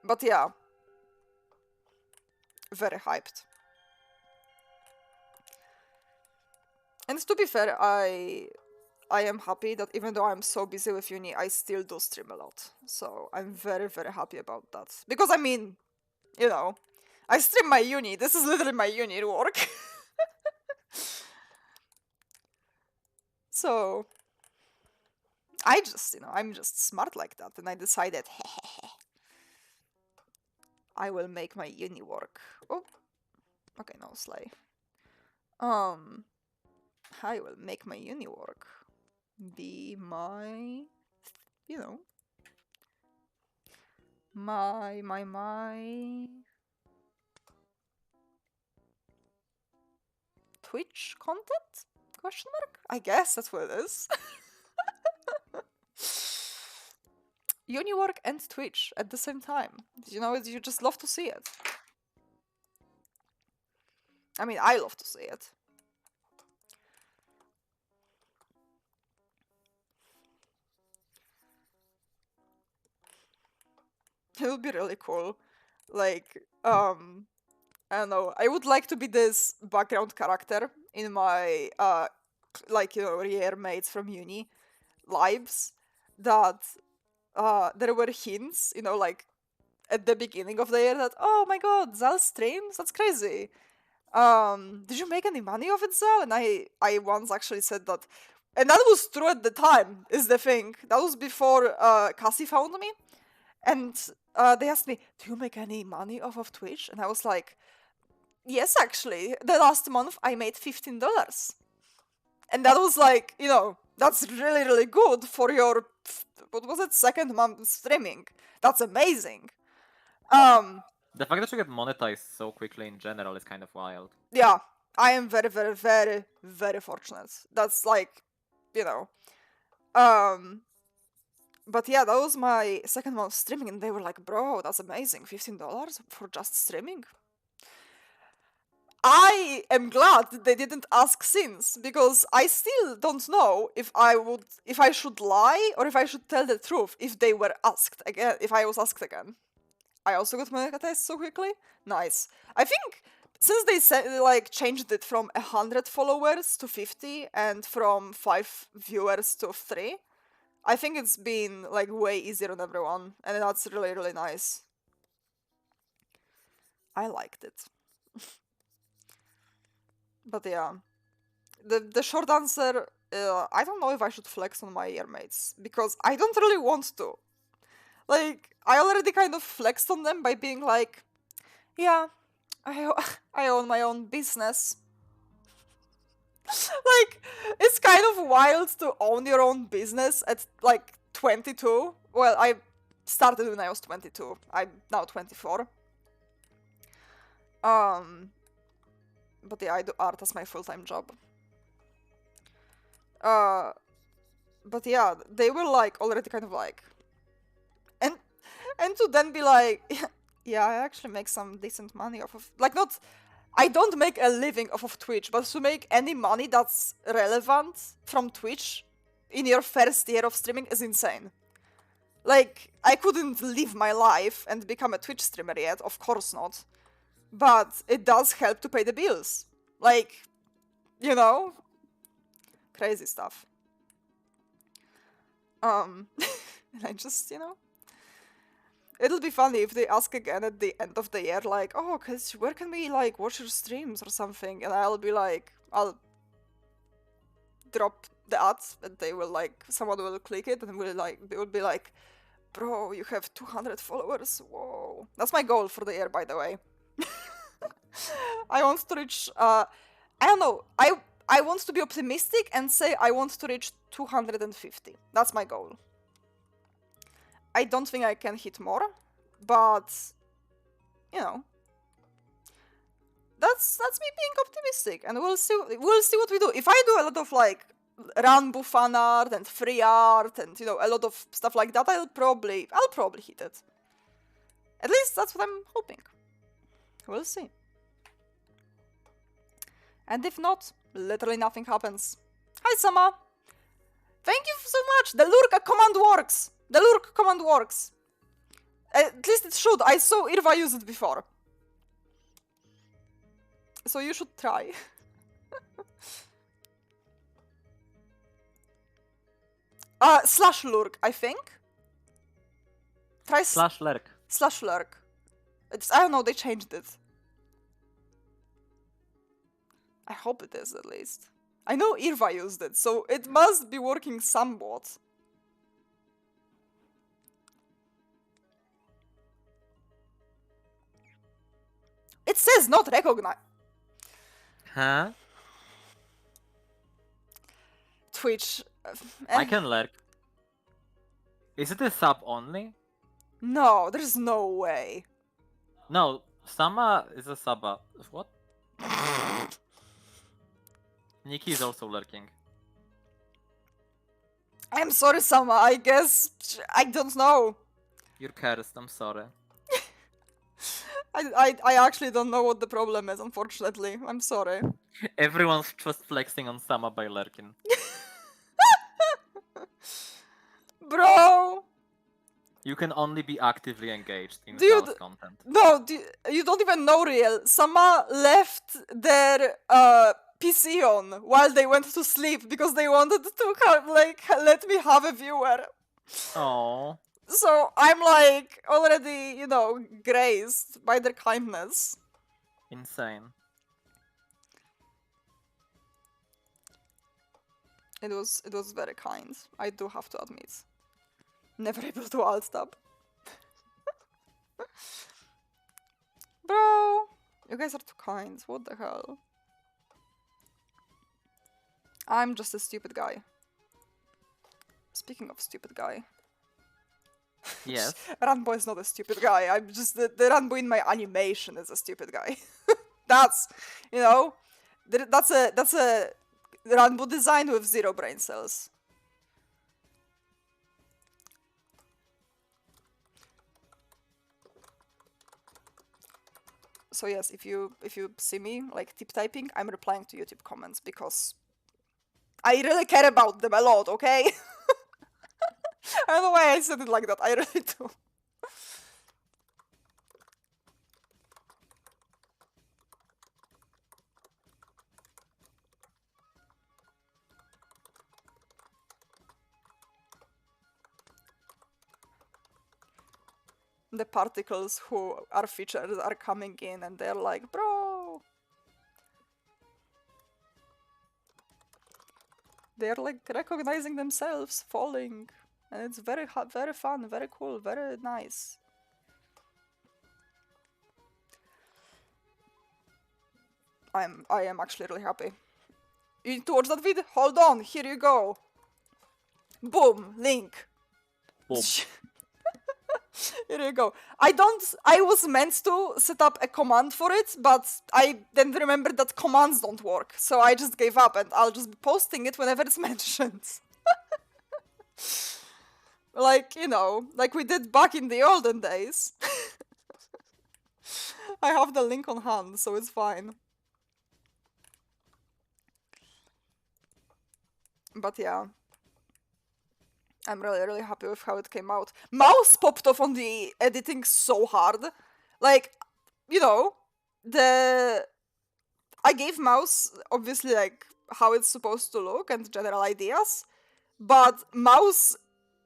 But yeah. Very hyped. And to be fair, I am happy that even though I'm so busy with uni, I still do stream a lot. So I'm very, very happy about that. Because I mean, you know, I stream my uni. This is literally my uni work. So I just, you know, I'm just smart like that, and I decided, I will make my uni work. Oh, okay, no, slay. I will make my uni work be my, you know, my Twitch content? Question mark? I guess that's what it is. Uni work and Twitch at the same time. You know, you just love to see it. I mean, I love to see it. It would be really cool. Like, I don't know, I would like to be this background character in my, like, you know, rare mates from uni lives, that there were hints, you know, like, at the beginning of the year that, oh my god, Zal streams? That's crazy. Did you make any money off it, Zal? And I once actually said that. And that was true at the time, is the thing. That was before Cassie found me. And they asked me, do you make any money off of Twitch? And I was like, yes, actually. The last month I made $15. And that was like, you know, that's really, really good for your what was it, second month streaming. That's amazing. The fact that you get monetized so quickly in general is kind of wild. Yeah, I am very, very, very, very fortunate. That's like, you know. But yeah, that was my second month streaming, and they were like, bro, that's amazing. $15 for just streaming? I am glad that they didn't ask since, because I still don't know if I should lie or if I should tell the truth if they were asked again, if I was asked again. I also got monetized so quickly. Nice. I think since they changed it from 100 followers to 50 and from 5 viewers to 3, I think it's been like way easier on everyone, and that's really, really nice. I liked it. But yeah, the short answer, I don't know if I should flex on my earmates, because I don't really want to. Like, I already kind of flexed on them by being like, yeah, I own my own business. Like, it's kind of wild to own your own business at like 22. Well, I started when I was 22. I'm now 24. But yeah, I do art as my full-time job. But yeah, they were like already kind of like, and to then be like, yeah, I actually make some decent money off of, like, not, I don't make a living off of Twitch, but to make any money that's relevant from Twitch in your first year of streaming is insane. Like, I couldn't live my life and become a Twitch streamer yet, of course not. But it does help to pay the bills. Like, you know? Crazy stuff. And I just, you know? It'll be funny if they ask again at the end of the year, like, oh, where can we, like, watch your streams or something? And I'll be like, I'll drop the ads, and they will, like, someone will click it, and they will be like, bro, you have 200 followers, whoa. That's my goal for the year, by the way. I want to reach, I don't know, I want to be optimistic and say I want to reach 250. That's my goal. I don't think I can hit more, but you know, that's me being optimistic, and we'll see what we do. If I do a lot of like Ranbu fan art and free art and you know a lot of stuff like that, I'll probably hit it. At least that's what I'm hoping. We'll see. And if not, literally nothing happens. Hi Sama! Thank you so much! The Lurk command works! The Lurk command works! At least it should. I saw Irva use it before. So you should try. Slash Lurk, I think. Try Slash lurk. Slash Lurk. I don't know, they changed it. I hope it is, at least. I know Irva used it, so it must be working somewhat. It says not recognized. Huh? Twitch. I can lurk. Is it a sub only? No, there's no way. No, Sama is a sub. What? Nikki is also lurking. I'm sorry, Sama. I guess I don't know. You're cursed, I'm sorry. I actually don't know what the problem is, unfortunately. I'm sorry. Everyone's just flexing on Sama by lurking. Bro! You can only be actively engaged in Dude, Sal's content. No, you don't even know real. Sama left their PC on while they went to sleep because they wanted to let me have a viewer. Oh. So I'm like already, you know, graced by their kindness. Insane. It was very kind. I do have to admit. Never able to alt tab. Bro, you guys are too kind. What the hell? I'm just a stupid guy. Speaking of stupid guy. Yes. Rambo is not a stupid guy. I'm just the Rambo in my animation is a stupid guy. That's, you know, that's a Rambo design with 0 brain cells. So yes, if you see me like tip typing, I'm replying to YouTube comments because I really care about them a lot. Okay. I don't know why I said it like that. I really do. The particles who are featured are coming in and they're like, bro. They're like recognizing themselves falling. And it's very very fun, very cool, very nice. I am actually really happy. You need to watch that video? Hold on, here you go. Boom, link. Boom. Here you go. I was meant to set up a command for it, but I then remembered that commands don't work. So I just gave up and I'll just be posting it whenever it's mentioned. Like, you know, like we did back in the olden days. I have the link on hand, so it's fine. But yeah. I'm really happy with how it came out. Mouse popped off on the editing so hard. Like, you know, I gave Mouse, obviously, like, how it's supposed to look and general ideas. But Mouse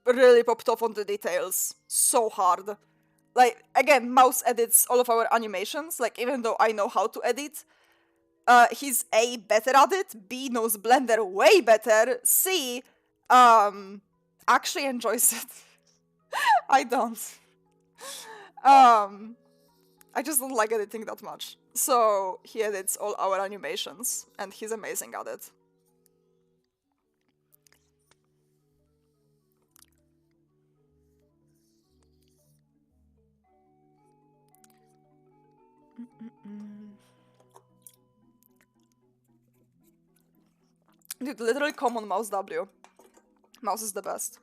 really popped off on the details so hard. Like, again, Mouse edits all of our animations. Like, even though I know how to edit, he's A, better at it, B, knows Blender way better, C, actually enjoys it. I don't. I just don't like editing that much. So he edits all our animations, and he's amazing at it. Dude, literally common Mouse W. Mouse is the best.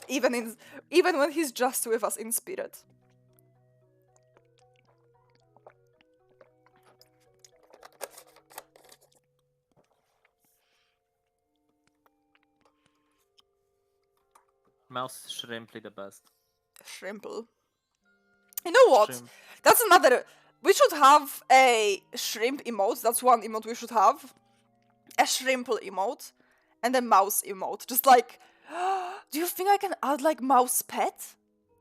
Even when he's just with us in spirit. Mouse Shrimply the best. Shrimple. You know what? Shrimp. That's another. We should have a shrimp emote. That's one emote we should have. A shrimple emote. And a mouse emote. Just like, do you think I can add like mouse pet?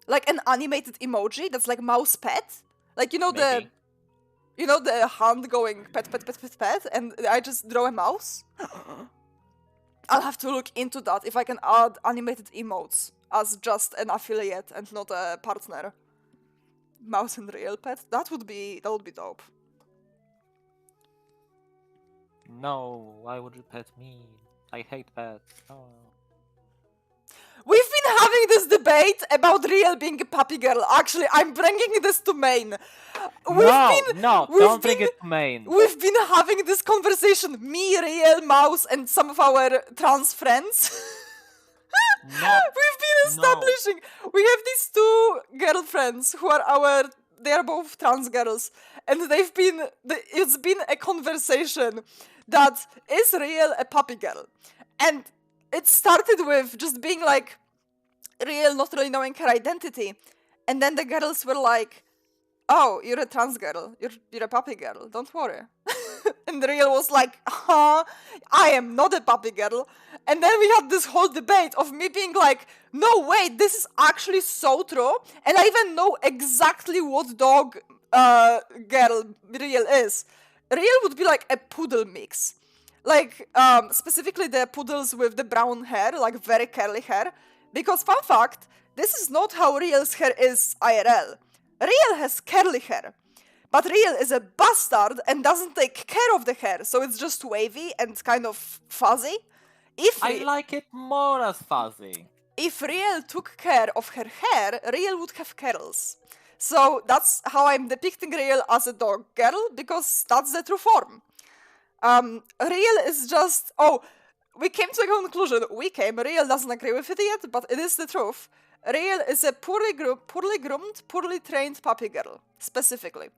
Like an animated emoji that's like mouse pet? Like, you know, Maybe. the hand going pet, pet, pet, pet, pet, and I just draw a mouse? I'll have to look into that if I can add animated emotes as just an affiliate and not a partner. Mouse and real pet? That would be dope. No, why would you pet me? I hate pets. Oh. We've been having this debate about Real being a puppy girl. Actually, I'm bringing this to main. Don't bring it to main. We've been having this conversation, me, Real, Mouse, and some of our trans friends. No. We've been establishing. We have these two girlfriends who are they are both trans girls, and it's been a conversation that is Real a puppy girl, and it started with just being like Real not really knowing her identity, and then the girls were like, "Oh, you're a trans girl. You're a puppy girl. Don't worry." And Real was like, I am not a puppy girl. And then we had this whole debate of me being like, no, wait, this is actually so true. And I even know exactly what dog girl Real is. Real would be like a poodle mix. Like, specifically the poodles with the brown hair, like very curly hair. Because, fun fact, this is not how Real's hair is IRL. Real has curly hair. But Real is a bastard and doesn't take care of the hair, so it's just wavy and kind of fuzzy. I like it more as fuzzy. if Riel took care of her hair, Riel would have curls. So that's how I'm depicting Riel as a dog girl, because that's the true form. Riel is just... Oh, we came to a conclusion. Riel doesn't agree with it yet, but it is the truth. Riel is a poorly groomed, poorly trained puppy girl, specifically.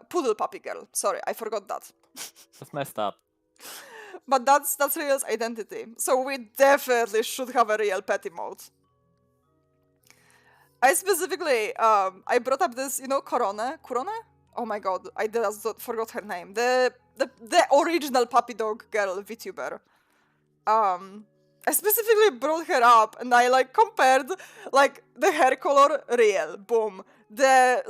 Poodle puppy girl. Sorry, I forgot that. That's messed up. But that's Riel's identity. So we definitely should have a Riel petty mode. I specifically, I brought up this, Corona? Oh my god, I forgot her name. The original puppy dog girl VTuber. I specifically brought her up and I compared the hair color, Riel, boom. The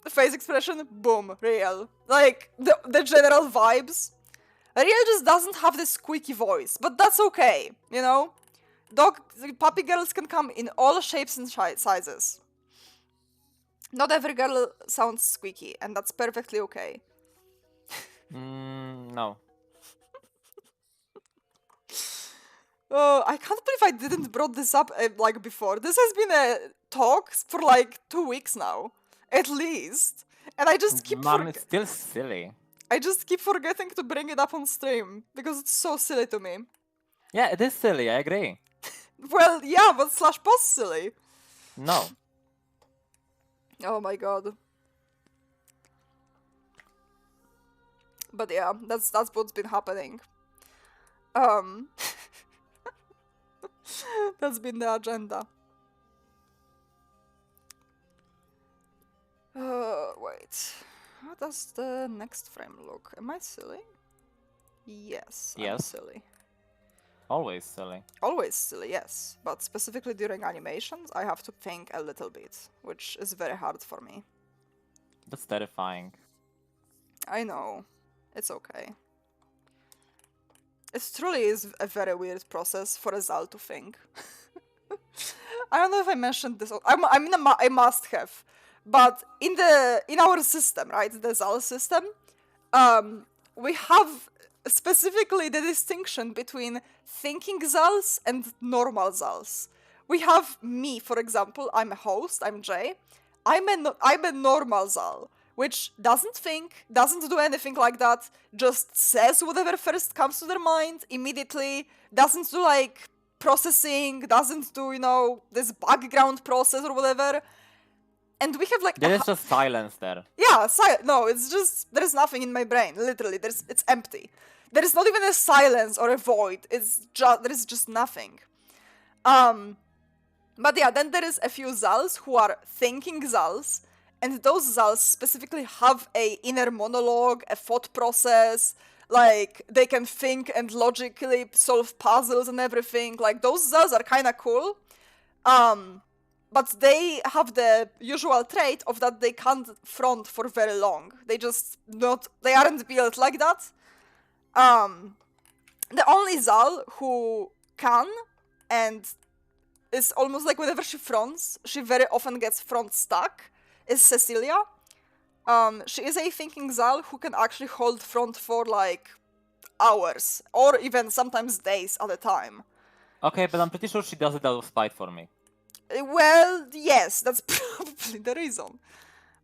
face expression, boom, Riel. The general vibes. Riel just doesn't have this squeaky voice, but that's okay, Puppy girls can come in all shapes and sizes. Not every girl sounds squeaky, and that's perfectly okay. No. Oh, I can't believe I didn't brought this up before. This has been a talk for 2 weeks now, at least, and I just keep It's still silly. I just keep forgetting to bring it up on stream because it's so silly to me. Yeah, it is silly, I agree. Well, yeah, but / post silly. No. Oh my god. But yeah, that's what's been happening. That's been the agenda. Wait. How does the next frame look? Am I silly? Yes, I'm Yes. silly. Always silly. Always silly, yes. But specifically during animations, I have to think a little bit, which is very hard for me. That's terrifying. I know. It's okay. It truly is a very weird process for a Zal to think. I don't know if I mentioned this. I must have. But in our system, right, the Zal system, we have specifically the distinction between thinking Zals and normal Zals. We have me, for example. I'm a host. I'm Jay. I'm a normal Zal, which doesn't think, doesn't do anything like that, just says whatever first comes to their mind immediately, doesn't do processing, doesn't do, this background process or whatever. And we have There is just silence there. Yeah, no, it's just, there's nothing in my brain, literally, it's empty. There is not even a silence or a void, there is just nothing. But yeah, then there is a few Zals who are thinking Zals, and those Zals specifically have a inner monologue, a thought process, they can think and logically solve puzzles and everything. Those Zals are kinda cool. But they have the usual trait of that they can't front for very long. They aren't built like that. The only Zal who can, and is almost whenever she fronts, she very often gets front stuck, is Cecilia. She is a thinking Zal who can actually hold front for hours, or even sometimes days at a time. Okay, but I'm pretty sure she does it out of spite for me. Well, yes, that's probably the reason.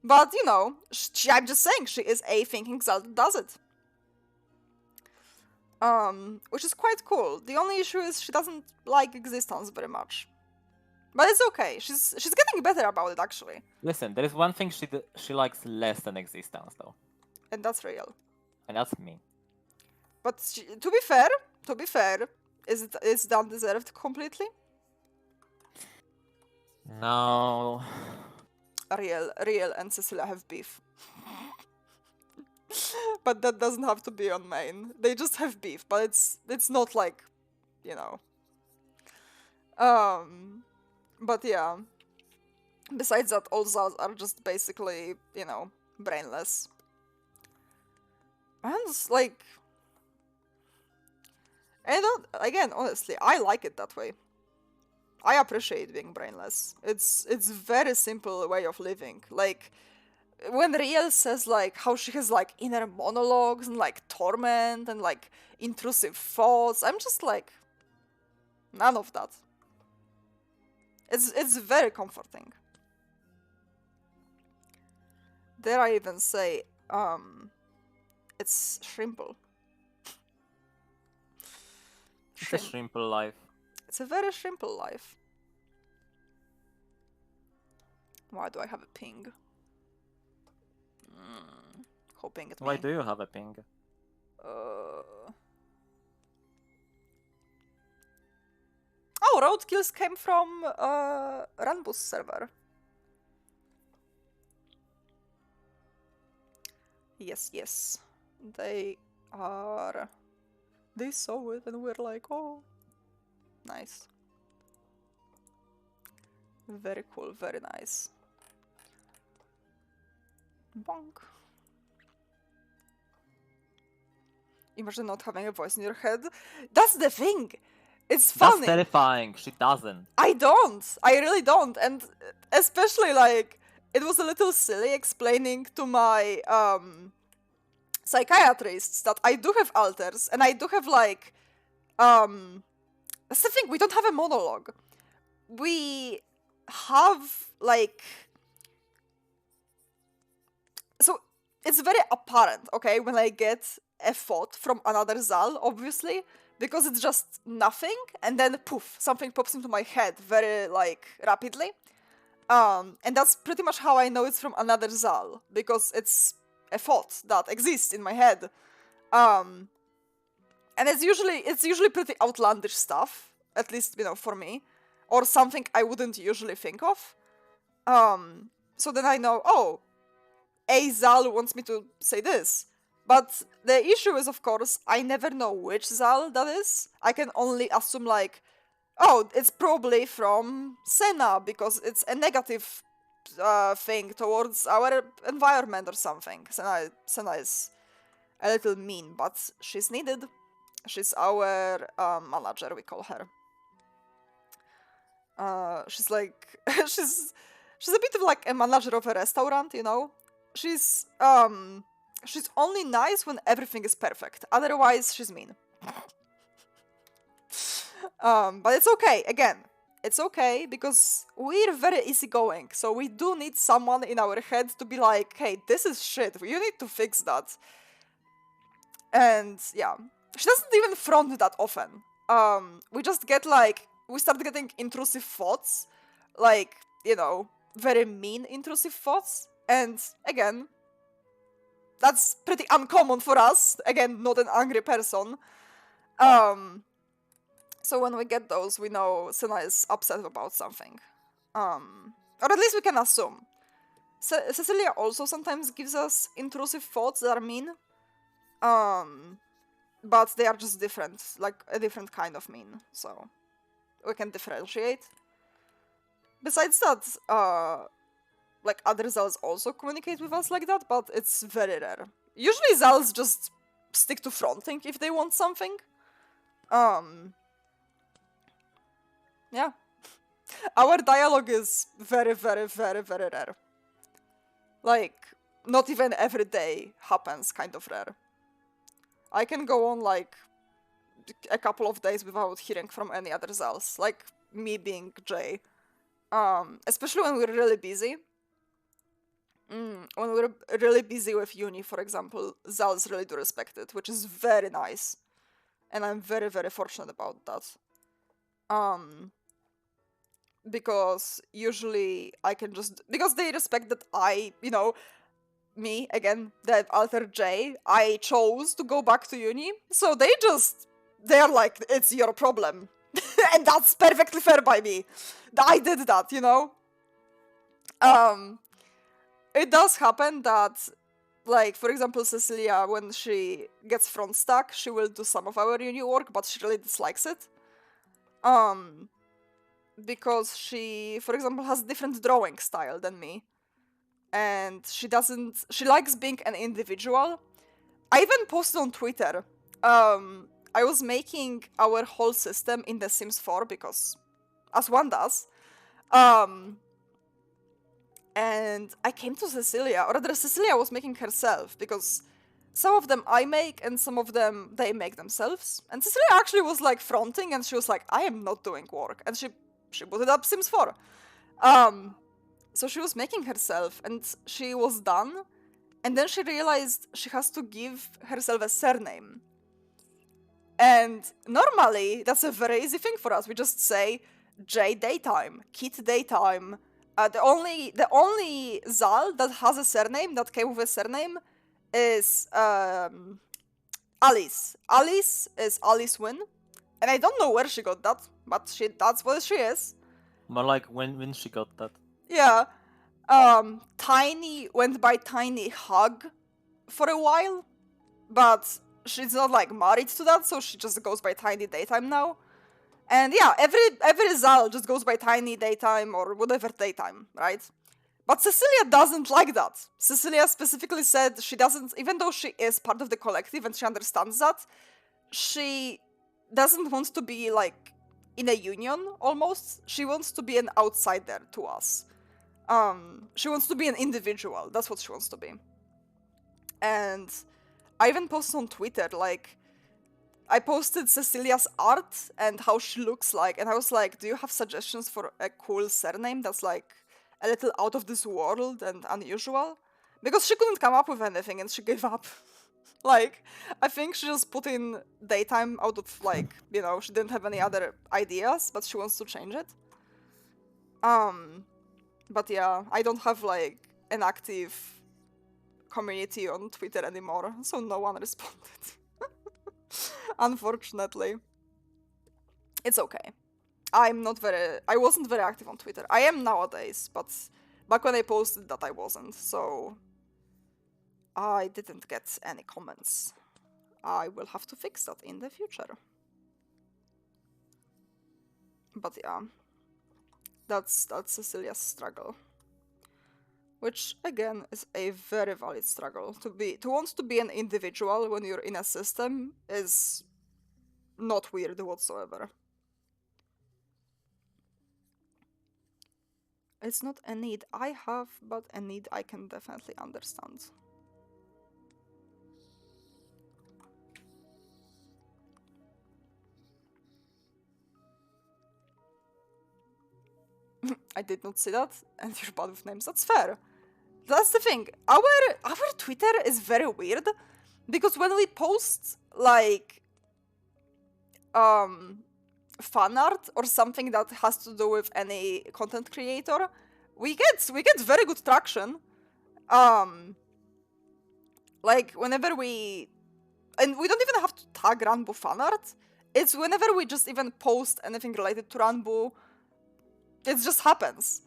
But, I'm just saying, she is a thinking Zal that does it. Which is quite cool. The only issue is she doesn't like existence very much. But it's okay. She's getting better about it, actually. Listen, there is one thing she likes less than existence, though. And that's real. And that's me. But to be fair, is that undeserved completely? No. Riel and Cecilia have beef. But that doesn't have to be on main. They just have beef, but it's not But yeah. Besides that, all Zals are just basically, brainless. And honestly, I like it that way. I appreciate being brainless. It's very simple way of living. When Riel says how she has inner monologues and torment and intrusive thoughts, I'm just none of that. It's very comforting. Dare I even say, it's shrimple. It's a shrimple life. It's a very shrimple life. Why do I have a ping? Hoping at me. Why do you have a ping? Oh, roadkills came from Ranbus server. Yes, yes. They are... They saw it and we're like, oh. Nice. Very cool, very nice. Bonk. Imagine not having a voice in your head. That's the thing! It's funny! That's terrifying. She doesn't. I don't! I really don't! And especially, like, it was a little silly explaining to my, psychiatrists that I do have alters, and I do have, like, that's the thing, we don't have a monologue. We have, like... So, it's very apparent, okay, when I get a thought from another Zal, obviously, because it's just nothing, and then poof, something pops into my head very, like, rapidly. And that's pretty much how I know it's from another Zal, because it's a thought that exists in my head. And it's usually pretty outlandish stuff, at least, you know, for me, or something I wouldn't usually think of. So then I know, oh, a Zal wants me to say this. But the issue is, of course, I never know which Zal that is. I can only assume, like, oh, it's probably from Senna, because it's a negative thing towards our environment or something. Senna is a little mean, but she's needed. She's our manager, we call her. She's like... she's a bit of like a manager of a restaurant, you know? She's only nice when everything is perfect. Otherwise, she's mean. But it's okay. Again, it's okay because we're very easygoing. So we do need someone in our head to be like, hey, this is shit. You need to fix that. And yeah, she doesn't even front that often. We just get like, we start getting intrusive thoughts. Like, you know, very mean intrusive thoughts. And again, that's pretty uncommon for us. Again, not an angry person. So when we get those, we know Senna is upset about something. Or at least we can assume. Cecilia also sometimes gives us intrusive thoughts that are mean. But they are just different, like a different kind of mean. So we can differentiate. Besides that, like other Zals also communicate with us like that, but it's very rare. Usually Zals just stick to fronting if they want something. Yeah. Our dialogue is very, very, very, very rare. Like, not even every day happens, kind of rare. I can go on, like, a couple of days without hearing from any other Zals. Like, me being Jay. Especially when we're really busy. When we're really busy with uni, for example, Zals really do respect it, which is very nice. And I'm very, very fortunate about that. Because usually I can just... Because they respect that I, you know, me, again, that alter J, I chose to go back to uni, so they're like, it's your problem. And that's perfectly fair by me. I did that, you know? It does happen that, like, for example, Cecilia, when she gets front stack, she will do some of our uni work, but she really dislikes it. Because she, for example, has different drawing style than me. And she likes being an individual. I even posted on Twitter. I was making our whole system in The Sims 4 because, as one does. And I came to Cecilia, or rather Cecilia was making herself, because some of them I make and some of them they make themselves. And Cecilia actually was like fronting and she was like, I am not doing work. And she she booted up Sims 4. So she was making herself, and she was done, and then she realized she has to give herself a surname. And normally, that's a very easy thing for us. We just say J Daytime, Kit Daytime. The only Zal that has a surname, that came with a surname, is Alice. Alice is Alice Wynn. And I don't know where she got that, but that's what she is. More like when she got that. Yeah. Tiny went by Tiny Hug for a while, but she's not like married to that, so she just goes by Tiny Daytime now. And yeah, every Zal just goes by Tiny Daytime or whatever Daytime, right? But Cecilia doesn't like that. Cecilia specifically said she doesn't, even though she is part of the collective and she understands that, she doesn't want to be like in a union almost. She wants to be an outsider to us. She wants to be an individual. That's what she wants to be. And I even posted on Twitter, like, I posted Cecilia's art and how she looks like, and I was like, do you have suggestions for a cool surname that's like a little out of this world and unusual? Because she couldn't come up with anything and she gave up. Like, I think she just put in Daytime out of, like, you know, she didn't have any other ideas, but she wants to change it. But yeah, I don't have, like, an active community on Twitter anymore, so no one responded. Unfortunately. It's okay. I wasn't very active on Twitter. I am nowadays, but back when I posted that I wasn't, so I didn't get any comments. I will have to fix that in the future. But yeah, that's Cecilia's struggle. Which again is a very valid struggle. To want to be an individual when you're in a system is not weird whatsoever. It's not a need I have, but a need I can definitely understand. I did not see that, and you're bad with names. That's fair. That's the thing. Our Twitter is very weird because when we post like fan art or something that has to do with any content creator, we get very good traction. Like whenever we don't even have to tag Ranbu fan art. It's whenever we just even post anything related to Ranbu, it just happens.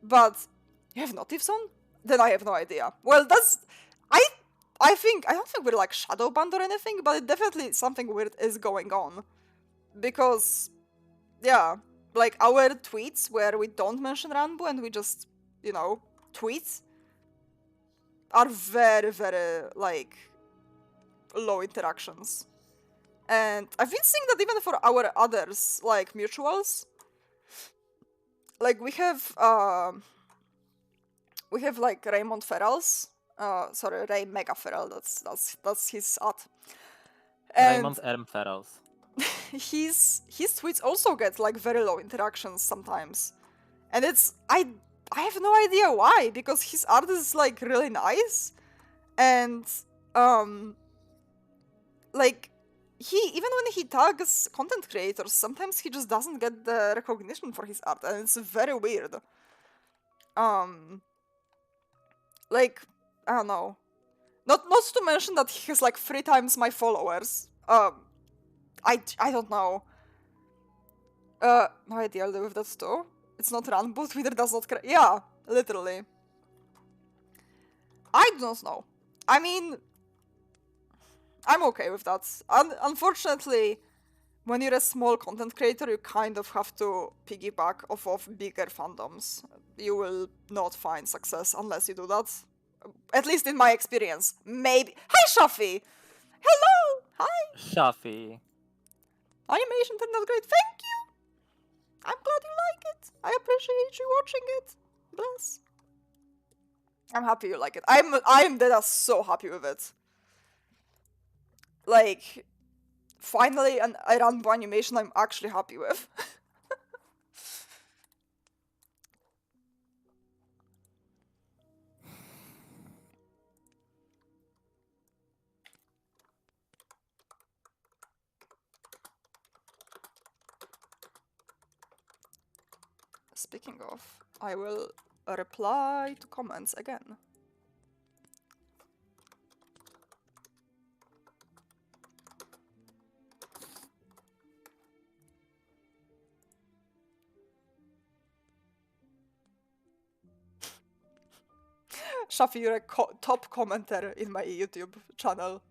But you have notifs on? Then I have no idea. Well, that's I don't think we're like shadow banned or anything, but it definitely something weird is going on. Because yeah, like our tweets where we don't mention Ranbu and we just, you know, tweet are very, very like low interactions. And I've been seeing that even for our others, like mutuals. Like we have like Raymond Ferrell's, sorry, Ray Mega Ferrell. That's his art. And Raymond M. Ferrells. his tweets also get like very low interactions sometimes, and I have no idea why, because his art is like really nice, and like even when he tags content creators, sometimes he just doesn't get the recognition for his art, and it's very weird. Like, I don't know. Not to mention that he has like 3 times my followers. I don't know. No idea, I'll live with that too. It's not Ranbu, Twitter does not yeah, literally. I don't know. I mean, I'm okay with that. Unfortunately, when you're a small content creator, you kind of have to piggyback off of bigger fandoms. You will not find success unless you do that. At least in my experience. Maybe. Hi, Shafi! Hello! Hi! Shafi. Animation turned out great. Thank you! I'm glad you like it. I appreciate you watching it. Bless. I'm happy you like it. I'm so happy with it. Like, finally a Ranbu animation I'm actually happy with. speaking of, I will reply to comments again. Shafi, you're a top commenter in my YouTube channel.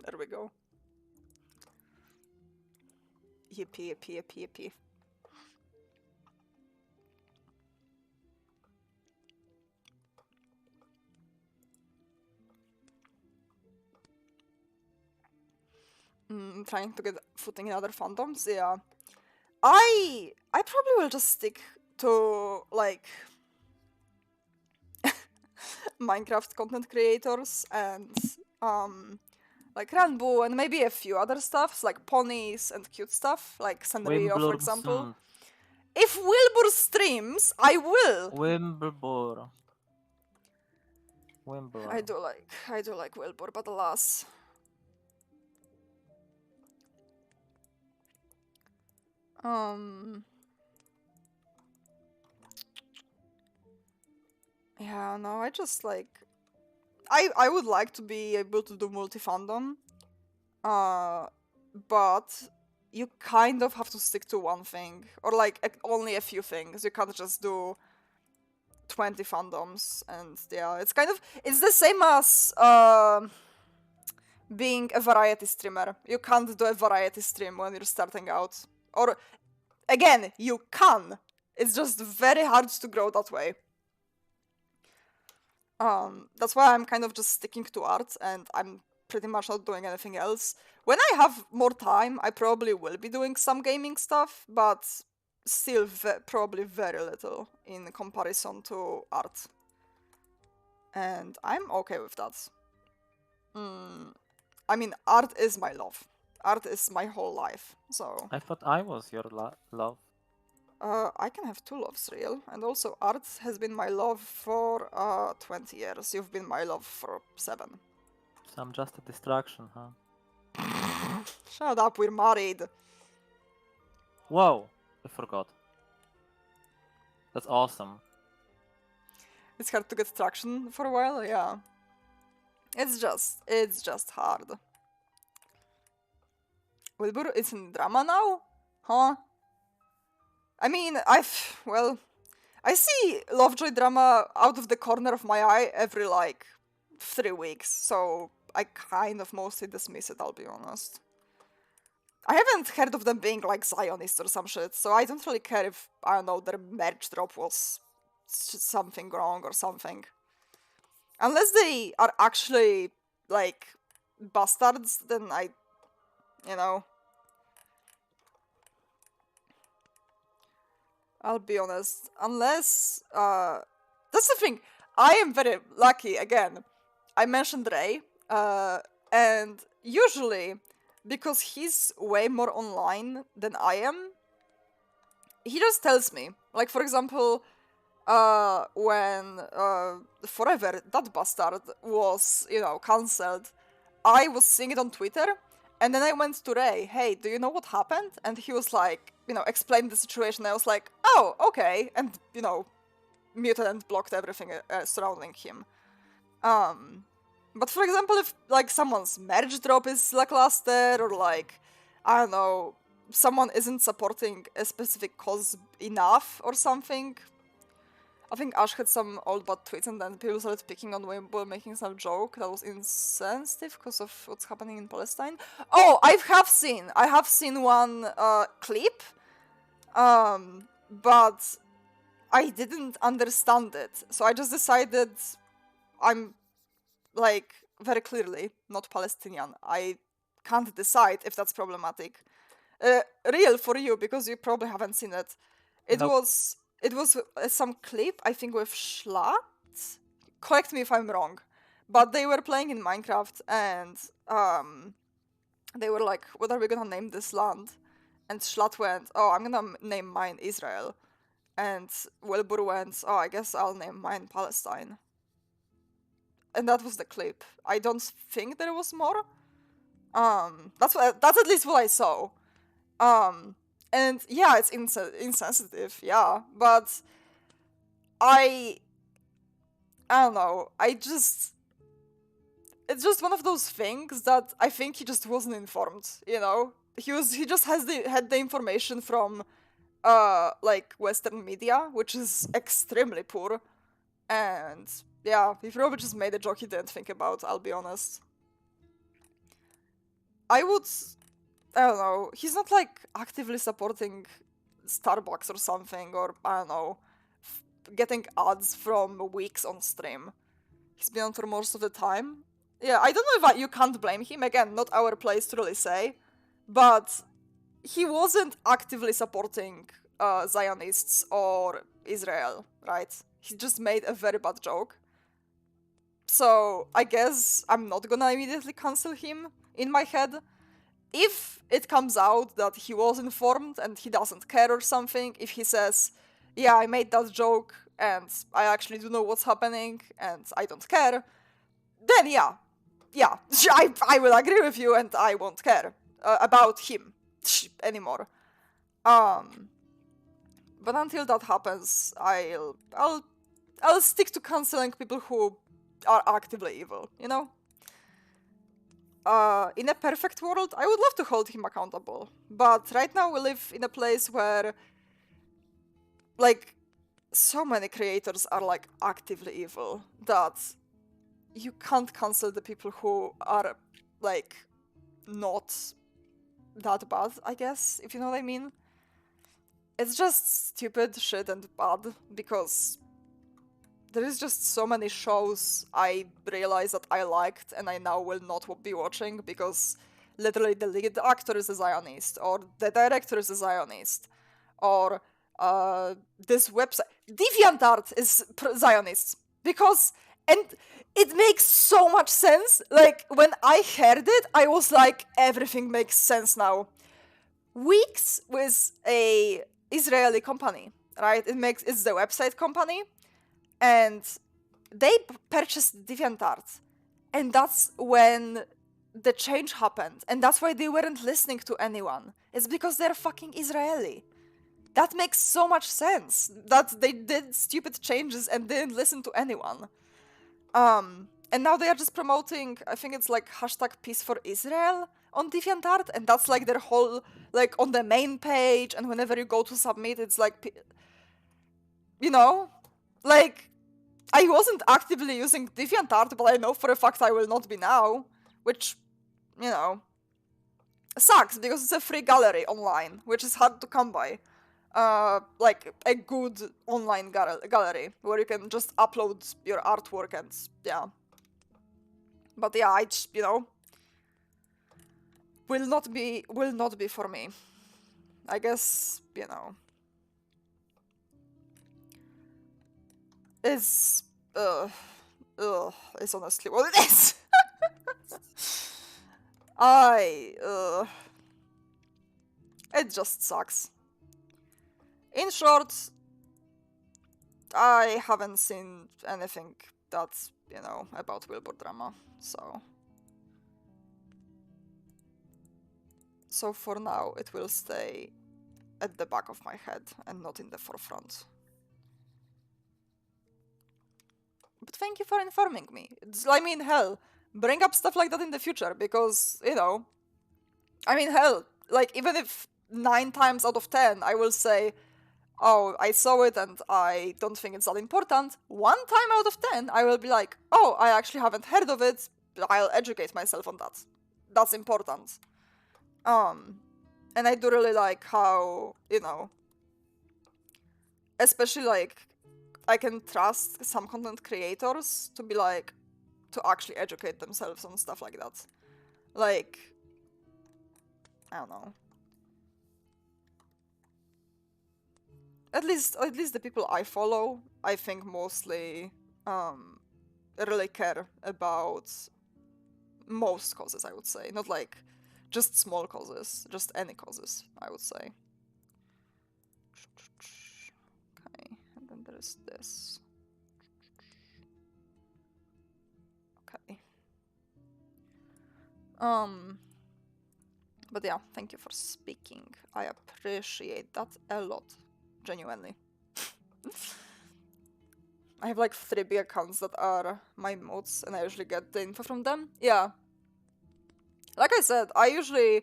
There we go. Yippee, yippee, yippee, yippee. Trying to get footing in other fandoms, yeah. I probably will just stick to like Minecraft content creators and like Ranbu and maybe a few other stuffs like ponies and cute stuff like Sanrio, for example. If Wilbur streams, I will. Wilbur. I do like Wilbur, but alas. Yeah, no, I just like I would like to be able to do multi-fandom. But you kind of have to stick to one thing or like only a few things. You can't just do 20 fandoms and yeah, it's the same as being a variety streamer. You can't do a variety stream when you're starting out. Or again, you can. It's just very hard to grow that way. That's why I'm kind of just sticking to art and I'm pretty much not doing anything else. When I have more time, I probably will be doing some gaming stuff, but still probably very little in comparison to art. And I'm okay with that. I mean, art is my love. Art is my whole life, so... I thought I was your love. I can have two loves, real. And also, art has been my love for 20 years. You've been my love for 7. So I'm just a distraction, huh? Shut up, we're married. Whoa, I forgot. That's awesome. It's hard to get traction for a while, yeah. It's just hard. Wilbur is in drama now? Huh? I mean, I see Lovejoy drama out of the corner of my eye every, like, 3 weeks, so I kind of mostly dismiss it, I'll be honest. I haven't heard of them being, like, Zionist or some shit, so I don't really care if, I don't know, their merch drop was something wrong or something. Unless they are actually, like, bastards, then you know... I'll be honest. Unless, that's the thing. I am very lucky, again. I mentioned Ray, and usually, because he's way more online than I am, he just tells me. Like, for example, when Forever, that bastard, was, cancelled, I was seeing it on Twitter, and then I went to Ray, hey, do you know what happened? And he was like, explained the situation. I was like, oh, okay, and, muted and blocked everything surrounding him. But for example, if, like, someone's merge drop is lackluster, or, like, I don't know, someone isn't supporting a specific cause enough or something. I think Ash had some old bad tweets and then people started picking on Wimble, making some joke that was insensitive because of what's happening in Palestine. Oh, I have seen one clip, but I didn't understand it. So I just decided I'm, like, very clearly not Palestinian. I can't decide if that's problematic. Real for you, because you probably haven't seen it. Nope. It was some clip, I think, with Schlatt. Correct me if I'm wrong. But they were playing in Minecraft, and they were like, what are we gonna name this land? And Schlatt went, oh, I'm gonna name mine Israel. And Wilbur went, "Oh, I guess I'll name mine Palestine." And that was the clip. I don't think there was more. That's at least what I saw. And yeah, it's insensitive, yeah, but I don't know. It's just one of those things that I think he just wasn't informed. He just had the information from like Western media, which is extremely poor, and yeah, he probably just made a joke he didn't think about. I'll be honest. I don't know. He's not like actively supporting Starbucks or something, or I don't know, getting ads from weeks on stream. He's been on for most of the time. Yeah, I don't know if you can't blame him. Again, not our place to really say, but he wasn't actively supporting Zionists or Israel, right? He just made a very bad joke. So I guess I'm not gonna immediately cancel him in my head. If it comes out that he was informed and he doesn't care or something, if he says, yeah, I made that joke and I actually do know what's happening and I don't care, then yeah, I will agree with you and I won't care about him anymore. But until that happens, I'll stick to canceling people who are actively evil, you know? In a perfect world, I would love to hold him accountable. But right now we live in a place where, like, so many creators are, like, actively evil that you can't cancel the people who are, like, not that bad, I guess, if you know what I mean. It's just stupid shit and bad because there is just so many shows I realized that I liked and I now will not be watching because literally the lead actor is a Zionist, or the director is a Zionist, or this website DeviantArt is Zionist, because and it makes so much sense. Like when I heard it, I was like, everything makes sense now. Wix was a Israeli company, right? It's the website company. And they purchased DeviantArt. And that's when the change happened. And that's why they weren't listening to anyone. It's because they're fucking Israeli. That makes so much sense. That they did stupid changes and didn't listen to anyone. And now they are just promoting, I think it's like hashtag Peace for Israel on DeviantArt. And that's like their whole, like on the main page. And whenever you go to submit, it's like, you know, like, I wasn't actively using DeviantArt, but I know for a fact I will not be now, which, you know, sucks because it's a free gallery online, which is hard to come by. Like a good online gallery where you can just upload your artwork and yeah. But yeah, I just, you know, will not be for me. I guess, you know. It's it's honestly what it is. It just sucks. In short, I haven't seen anything that's, you know, about Wilbur drama, so for now it will stay at the back of my head and not in the forefront. But thank you for informing me. I mean, hell, bring up stuff like that in the future, because, you know, I mean, hell, like, even if 9 times out of 10 I will say, oh, I saw it and I don't think it's that important, 1 time out of 10 I will be like, oh, I actually haven't heard of it, I'll educate myself on that. That's important. And I do really like how, you know, especially, like, I can trust some content creators to be like, to actually educate themselves on stuff like that. Like, I don't know. At least the people I follow, I think mostly really care about most causes, I would say. Not like just small causes, just any causes, I would say. is this? Okay. But yeah, thank you for speaking. I appreciate that a lot, genuinely. I have like 3 big accounts that are my mods, and I usually get the info from them. Yeah. Like I said, I usually,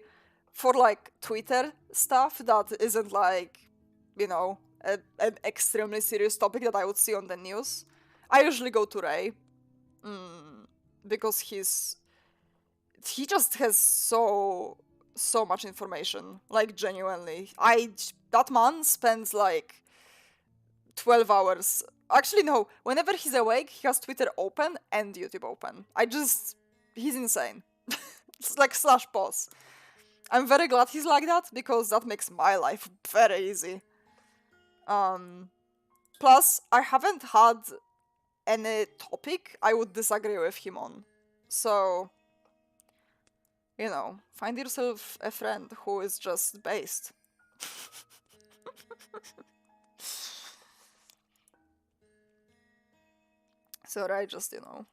for like Twitter stuff that isn't like, you know, an extremely serious topic that I would see on the news, I usually go to Ray. Because he just has so much information, like genuinely. That man spends like 12 hours. Actually, no. Whenever he's awake, he has Twitter open and YouTube open. He's insane. It's like slash boss. I'm very glad he's like that because that makes my life very easy. Plus, I haven't had any topic I would disagree with him on. So, you know, find yourself a friend who is just based. So I just, you know.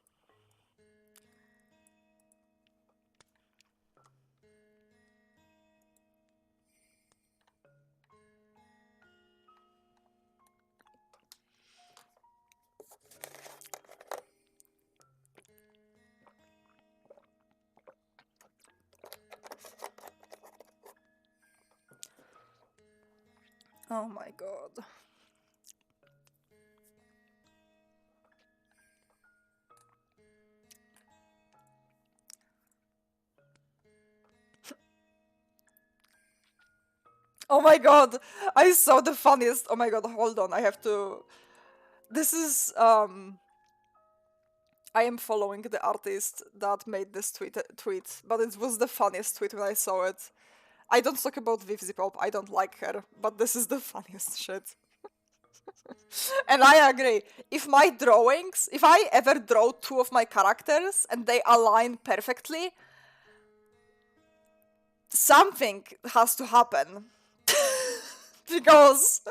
Oh my god. Oh my god, I saw the funniest. Oh my god, hold on, I have to. This is I am following the artist that made this tweet, but it was the funniest tweet when I saw it. I don't talk about Vivzy Pop, I don't like her, but this is the funniest shit. And I agree. If I ever draw 2 of my characters and they align perfectly, something has to happen. Because,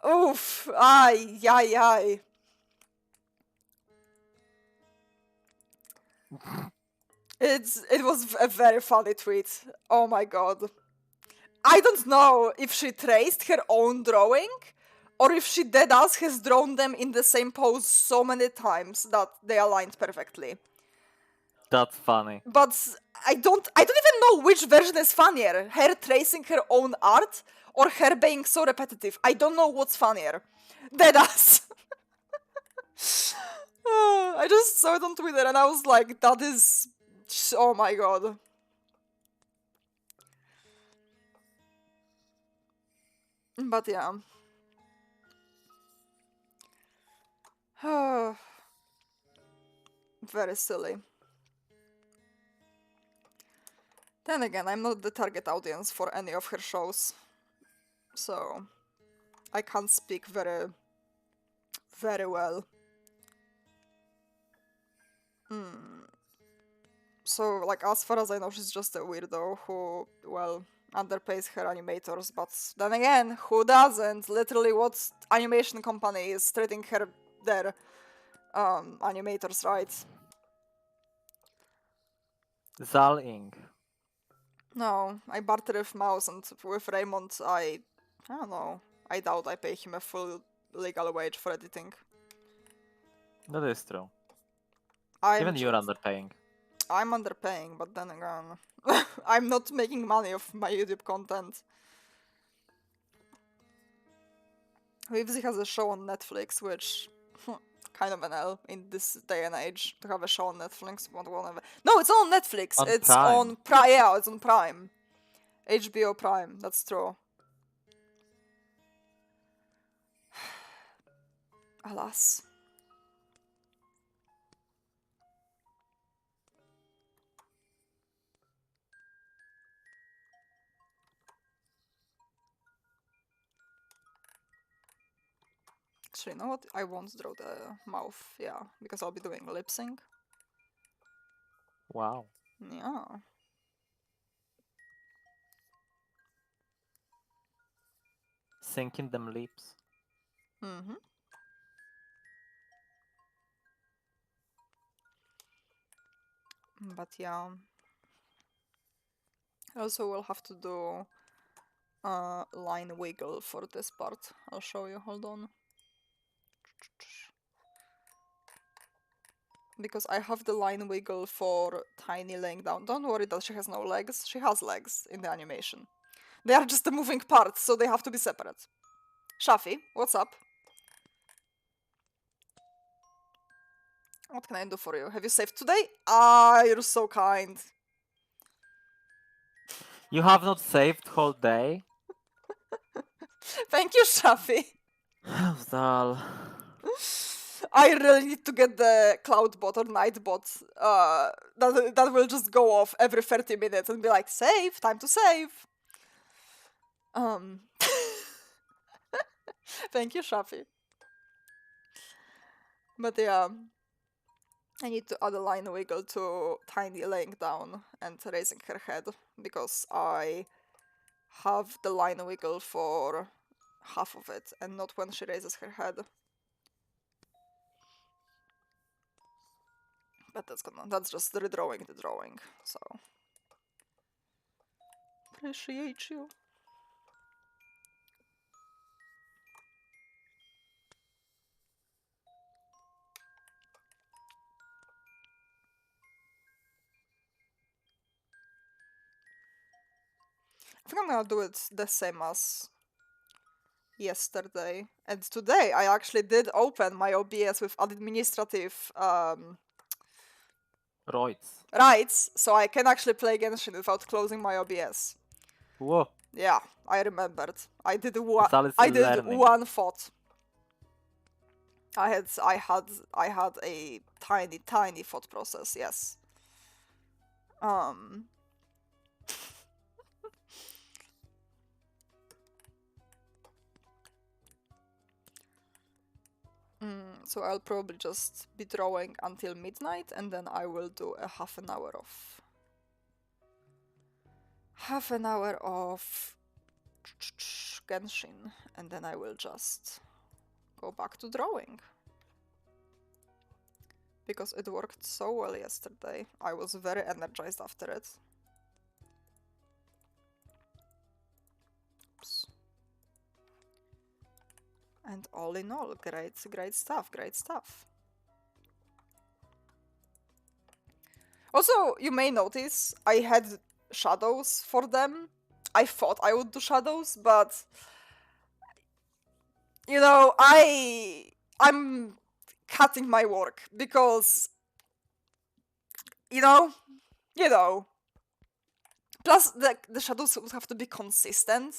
oof, ay, ay, ay. It was a very funny tweet. Oh my god. I don't know if she traced her own drawing or if she deadass has drawn them in the same pose so many times that they aligned perfectly. That's funny. But I don't even know which version is funnier. Her tracing her own art or her being so repetitive. I don't know what's funnier. Deadass. I just saw it on Twitter and I was like, that is... Oh my god. But yeah. Very silly. Then again, I'm not the target audience for any of her shows. So, I can't speak very well. So, like, as far as I know, she's just a weirdo who, well, underpays her animators. But then again, who doesn't? Literally, what animation company is treating her their animators right? Zal Ing. No, I barter with Mouse, and with Raymond, I don't know. I doubt I pay him a full legal wage for editing. That is true. I'm Even you're underpaying. I'm underpaying, but then again, I'm not making money off my YouTube content. Vivzy has a show on Netflix, which kind of an L in this day and age to have a show on Netflix. But whatever. No, it's not on Netflix. On It's Prime. on Prime. Yeah, it's on Prime. HBO Prime. That's true. Alas. Actually, you know what? I won't draw the mouth, yeah, because I'll be doing lip sync. Wow. Yeah. Sinking them lips. Mm-hmm. But yeah. Also, we'll have to do line wiggle for this part. I'll show you, hold on. Because I have the line wiggle for Tiny laying down. Don't worry that she has no legs. She has legs in the animation. They are just the moving parts, so they have to be separate. Shafi, what's up? What can I do for you? Have you saved today? Ah, you're so kind. You have not saved whole day? Thank you, Shafi. Zal. I really need to get the cloud bot or night bot that will just go off every 30 minutes and be like, save, time to save. Thank you, Shafi. But yeah, I need to add a line wiggle to Tiny laying down and raising her head because I have the line wiggle for half of it and not when she raises her head. But that's just redrawing the drawing, so appreciate you. I think I'm gonna do it the same as yesterday. And today I actually did open my OBS with administrative Roids. rights, so I can actually play Genshin without closing my OBS. Whoa. Yeah, I remembered. I did Zal is I did learning. one thought. I had a tiny thought process, yes. So I'll probably just be drawing until midnight and then I will do a half an hour of Genshin and then I will just go back to drawing. Because it worked so well yesterday. I was very energized after it. Oops. And all in all, great stuff, great stuff. Also, you may notice I had shadows for them. I thought I would do shadows, but you know, I'm cutting my work because you know. Plus the shadows would have to be consistent.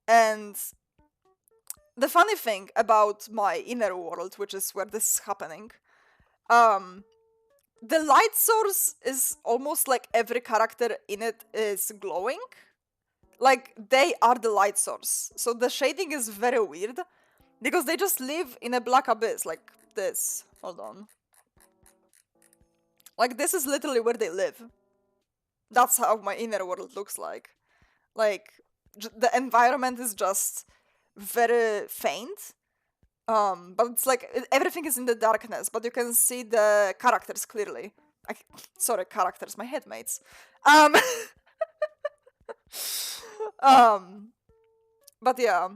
And the funny thing about my inner world, which is where this is happening, the light source is almost like every character in it is glowing. Like, they are the light source. So the shading is very weird, because they just live in a black abyss, like this. Hold on. Like, this is literally where they live. That's how my inner world looks like. Like, the environment is just very faint. But it's like everything is in the darkness, but you can see the characters clearly. Sorry, characters, my headmates. But yeah,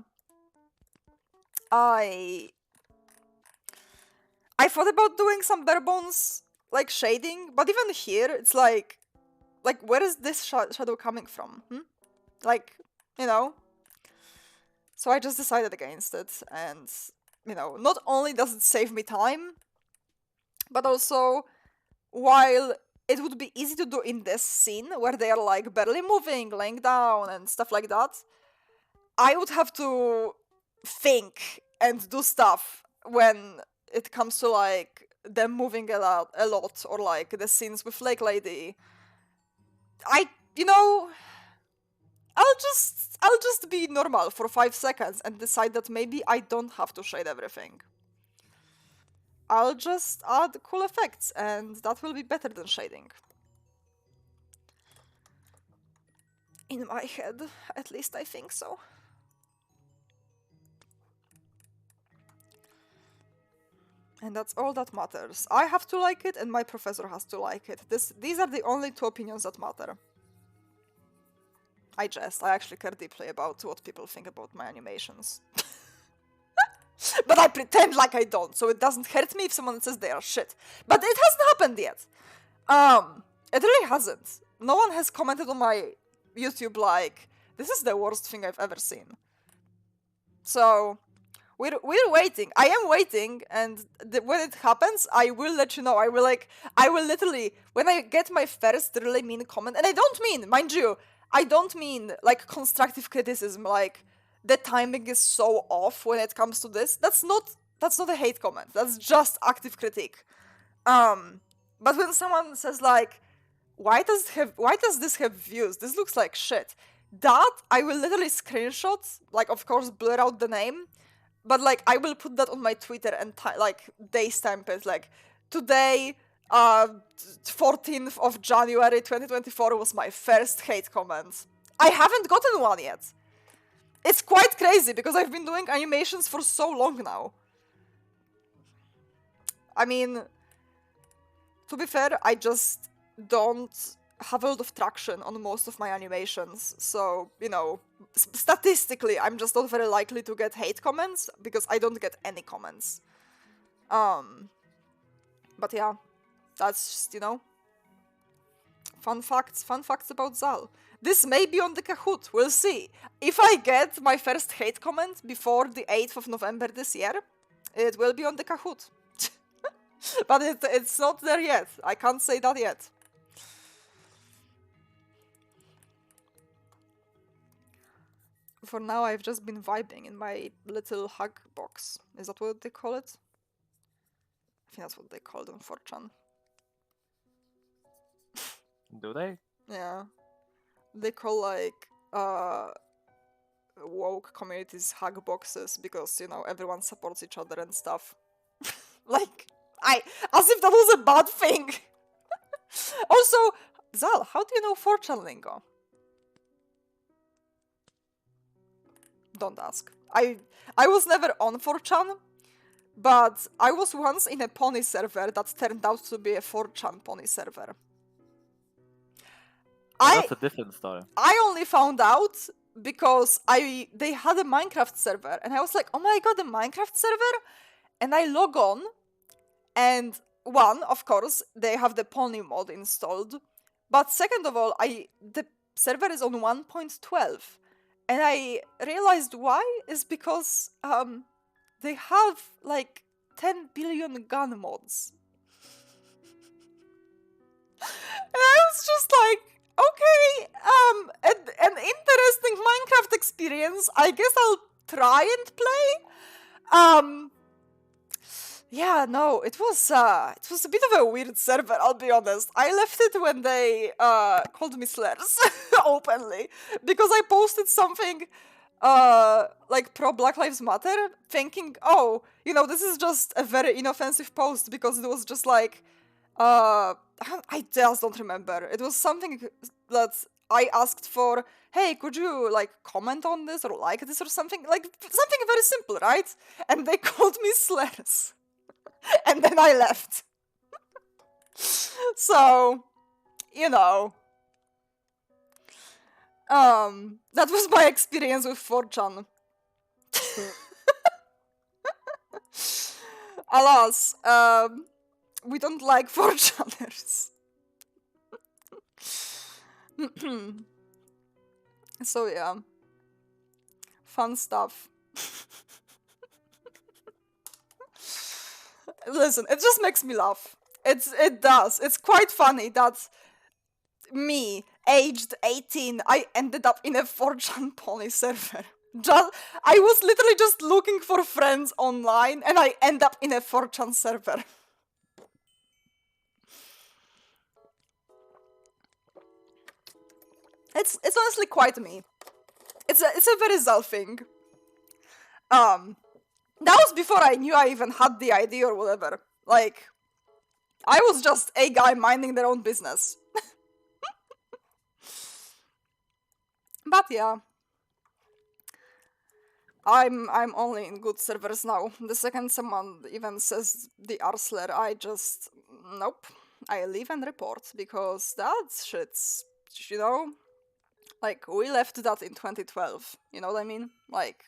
I thought about doing some bare bones like shading, but even here it's like where is this shadow coming from? Like, you know. So I just decided against it, and you know, not only does it save me time, but also, while it would be easy to do in this scene where they are like barely moving, laying down, and stuff like that, I would have to think and do stuff when it comes to like them moving a lot, or like the scenes with Lake Lady. You know, I'll just be normal for 5 seconds and decide that maybe I don't have to shade everything. I'll just add cool effects, and that will be better than shading. In my head, at least I think so. And that's all that matters. I have to like it, and my professor has to like it. These are the only two opinions that matter. I actually care deeply about what people think about my animations. But I pretend like I don't, so it doesn't hurt me if someone says they are shit. But it hasn't happened yet. It really hasn't. No one has commented on my YouTube like, this is the worst thing I've ever seen. So, we're waiting. I am waiting, and when it happens, I will let you know. I will literally, when I get my first really mean comment, and I don't mean, mind you, I don't mean like constructive criticism, like the timing is so off when it comes to this. That's not a hate comment. That's just active critique. But when someone says like, why does this have views? This looks like shit. That I will literally screenshot, like of course blur out the name, but like I will put that on my Twitter and like day stamp it like today, 14th of January 2024 was my first hate comment. I haven't gotten one yet. It's quite crazy because I've been doing animations for so long now. I mean, to be fair, I just don't have a lot of traction on most of my animations, so, you know, statistically, I'm just not very likely to get hate comments, because I don't get any comments. But yeah, that's just, you know, fun facts about Zal. This may be on the Kahoot, we'll see. If I get my first hate comment before the 8th of November this year, it will be on the Kahoot. But it's not there yet, I can't say that yet. For now, I've just been vibing in my little hug box. Is that what they call it? I think that's what they call it on 4chan. Do they? Yeah. They call, like, woke communities hug boxes because, you know, everyone supports each other and stuff. Like, as if that was a bad thing! Also, Zal, how do you know 4chan lingo? Don't ask. I was never on 4chan, but I was once in a pony server that turned out to be a 4chan pony server. That's a different story. I only found out because they had a Minecraft server, and I was like, oh my god, a Minecraft server? And I log on, and one, of course, they have the pony mod installed, but second of all, the server is on 1.12. And I realized why is because they have like 10 billion gun mods. And I was just like, okay, an interesting Minecraft experience. I guess I'll try and play. Yeah, no, it was a bit of a weird server, I'll be honest. I left it when they called me slurs openly because I posted something like pro Black Lives Matter, thinking, oh, you know, this is just a very inoffensive post because it was just like I just don't remember. It was something that I asked for, hey, could you like comment on this or like this or something, like something very simple, right? And they called me slurs. And then I left. So, you know. That was my experience with 4chan. Alas, we don't like 4chaners. So yeah. Fun stuff. Listen, it just makes me laugh. It does. It's quite funny that me, aged 18, I ended up in a 4chan pony server. I was literally just looking for friends online, and I end up in a 4chan server. It's honestly quite me. It's a very Zal thing. That was before I knew I even had the idea or whatever. Like, I was just a guy minding their own business. But yeah. I'm only in good servers now. The second someone even says the R slur, I just nope. I leave and report because that shit's, you know, like we left that in 2012. You know what I mean? Like,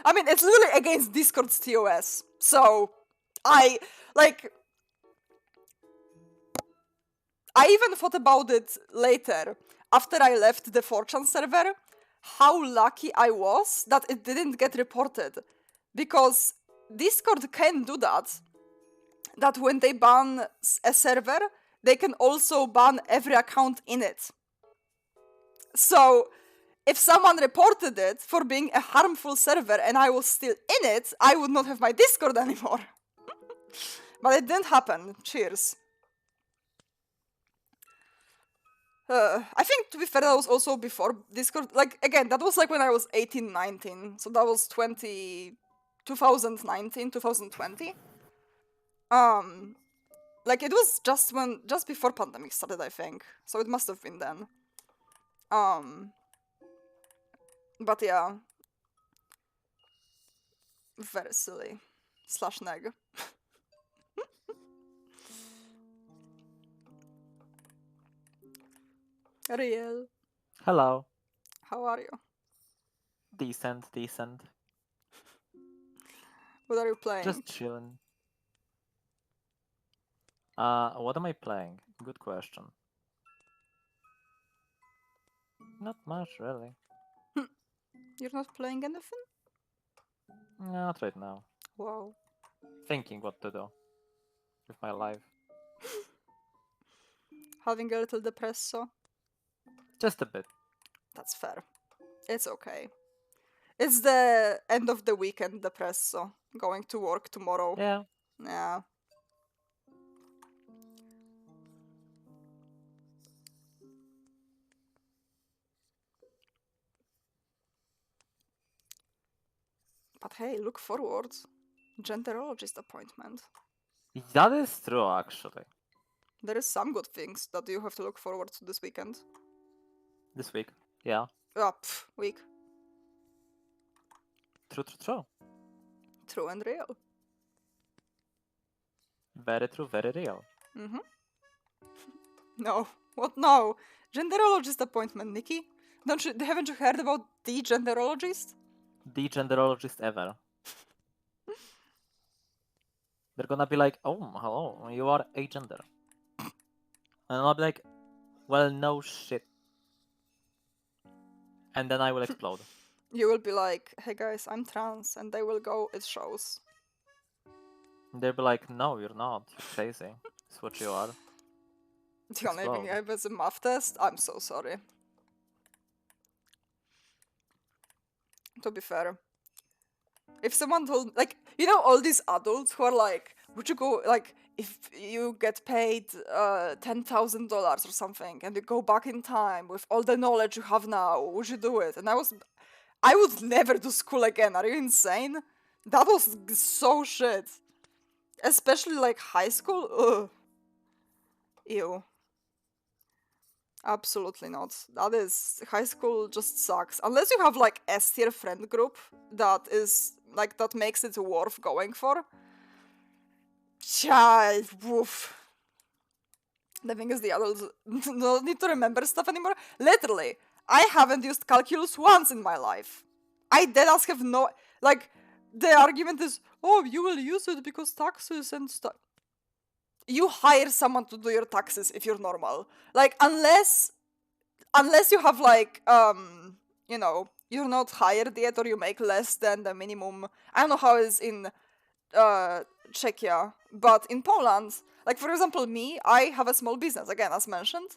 I mean it's literally against Discord's TOS. So I like. I even thought about it later after I left the 4chan server. How lucky I was that it didn't get reported, because Discord can do that. That when they ban a server, they can also ban every account in it. So, if someone reported it for being a harmful server and I was still in it, I would not have my Discord anymore. But it didn't happen. Cheers. I think, to be fair, that was also before Discord. Like, again, that was like when I was 18, 19. So that was 2019, 2020. Like, it was just before pandemic started, I think. So it must have been then. But yeah. Very silly. / neg. Real. Hello. How are you? Decent, decent. What are you playing? Just chilling. What am I playing? Good question. Not much, really. You're not playing anything? Not right now. Wow. Thinking what to do with my life. Having a little depresso? Just a bit. That's fair. It's okay. It's the end of the weekend depresso. Going to work tomorrow. Yeah. Yeah. But hey, look forward. Genderologist appointment. That is true, actually. There is some good things that you have to look forward to this weekend. This week. Yeah. Week. True. True and real. Very true, very real. Mm-hmm. No. What? No. Genderologist appointment, Nikki. Haven't you heard about the genderologist? The genderologist ever. They're gonna be like, oh, hello, you are a gender. And I'll be like, well, no shit. And then I will explode. You will be like, hey guys, I'm trans, and they will go, it shows. They'll be like, no, you're not. You're crazy. It's what you are. The only thing Explode. I have is a math test. I'm so sorry. To be fair. If someone told, like, you know, all these adults who are like, would you go, like, if you get paid $10,000 or something and you go back in time with all the knowledge you have now, would you do it? And I would never do school again. Are you insane? That was so shit. Especially like high school. Ugh. Ew. Absolutely not. That is, high school just sucks. Unless you have like S tier friend group that is like, that makes it worth going for. Woof. The thing is, the adults don't need to remember stuff anymore. Literally, I haven't used calculus once in my life. I deadass have no, like, the argument is, oh, you will use it because taxes and stuff. You hire someone to do your taxes if you're normal. Like, unless you have like, you know, you're not hired yet or you make less than the minimum. I don't know how it is in Czechia, but in Poland, like for example me, I have a small business, again as mentioned,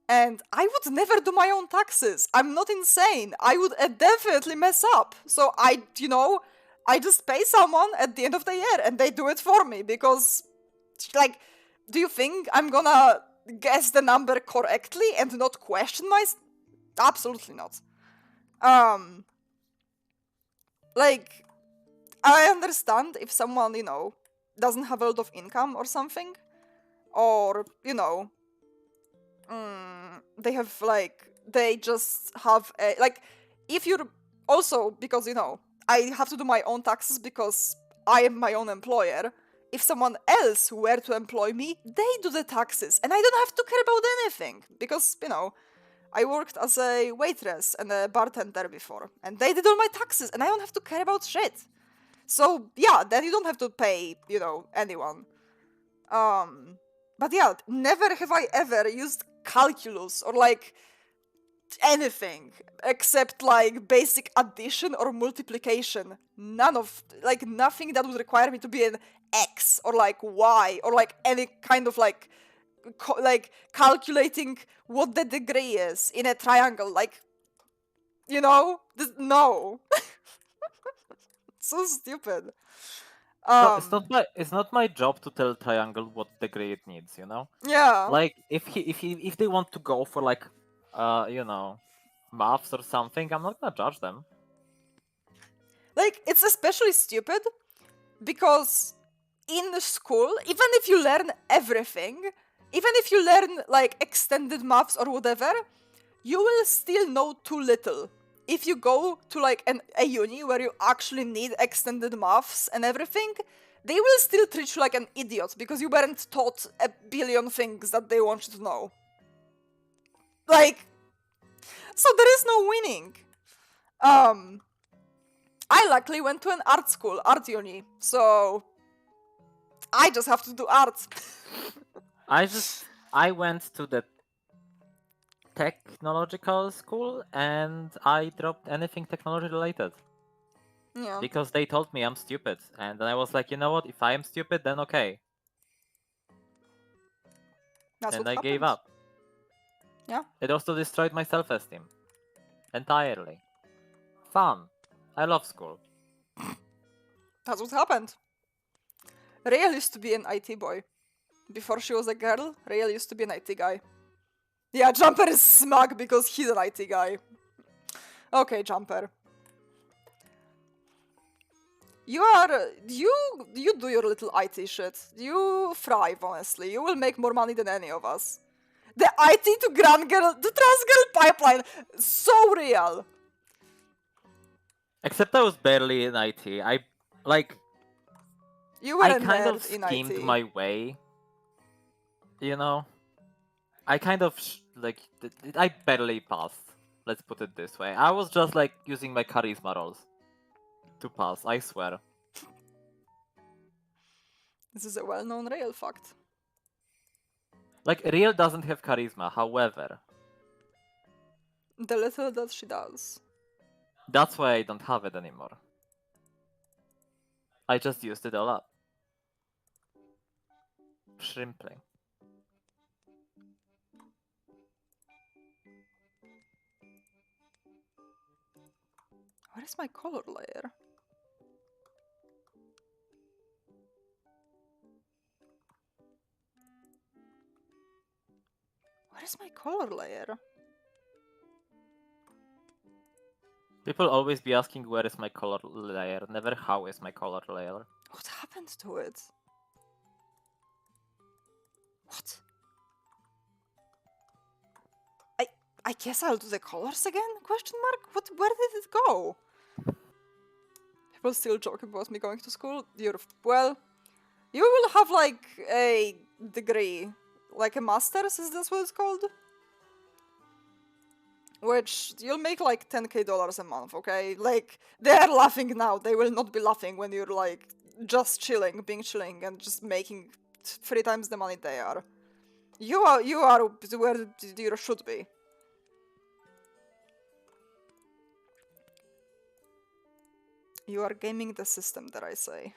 and I would never do my own taxes. I'm not insane. I would definitely mess up. So I just pay someone at the end of the year and they do it for me because, like, do you think I'm gonna guess the number correctly and not question Absolutely not. Like, I understand if someone, you know, doesn't have a lot of income or something, or, you know, they have, like, they just have a, like, if you're also because, you know, I have to do my own taxes because I am my own employer. If someone else were to employ me, they do the taxes, and I don't have to care about anything because, you know, I worked as a waitress and a bartender before, and they did all my taxes, and I don't have to care about shit. So yeah, then you don't have to pay, you know, anyone. But yeah, never have I ever used calculus or like anything except like basic addition or multiplication. None of like nothing that would require me to be an x or like y or like any kind of like like calculating what the degree is in a triangle. Like, you know, no, so stupid. No, it's not my job to tell Triangle what degree it needs, you know? Yeah. Like if they want to go for like you know, maths or something, I'm not gonna judge them. Like, it's especially stupid because in school, even if you learn everything, even if you learn like extended maths or whatever, you will still know too little. If you go to like a uni where you actually need extended maths and everything, they will still treat you like an idiot because you weren't taught a billion things that they want you to know. Like, so there is no winning. I luckily went to an art school, art uni, so I just have to do art. I went to the technological school and I dropped anything technology related Yeah, because they told me I'm stupid, and then I was like, you know what? If I am stupid, then okay, that's and what I gave happened. up. Yeah. It also destroyed my self-esteem entirely. Fun. I love school. That's what happened. Rael used to be an IT boy. Before she was a girl, Rael used to be an IT guy. Yeah, Jumper is smug because he's an IT guy. Okay, Jumper. You do your little IT shit. You thrive, honestly. You will make more money than any of us. The IT to trans girl pipeline, so real. Except I was barely in IT. You were I a kind of nerd in schemed IT. my way. You know, I kind of I barely passed. Let's put it this way. I was just like using my charisma rolls to pass. I swear. This is a well-known Rail fact. Like Real doesn't have charisma. However, The little that she does. that's why I don't have it anymore. I just used it all up. Shrimpling. Where is my color layer? Where is my color layer? People always be asking where is my color layer, never how is my color layer. What happened to it? What? I guess I'll do the colors again? Question mark? What? Where did it go? People still joke about me going to school. Well, you will have like a degree, like a master's. Is this what it's called? Which you'll make like $10K a month. Okay, like they're laughing now. They will not be laughing when you're like just chilling, chilling, and just making 3 times the money they are. You are where you should be. You are gaming the system, dare I say.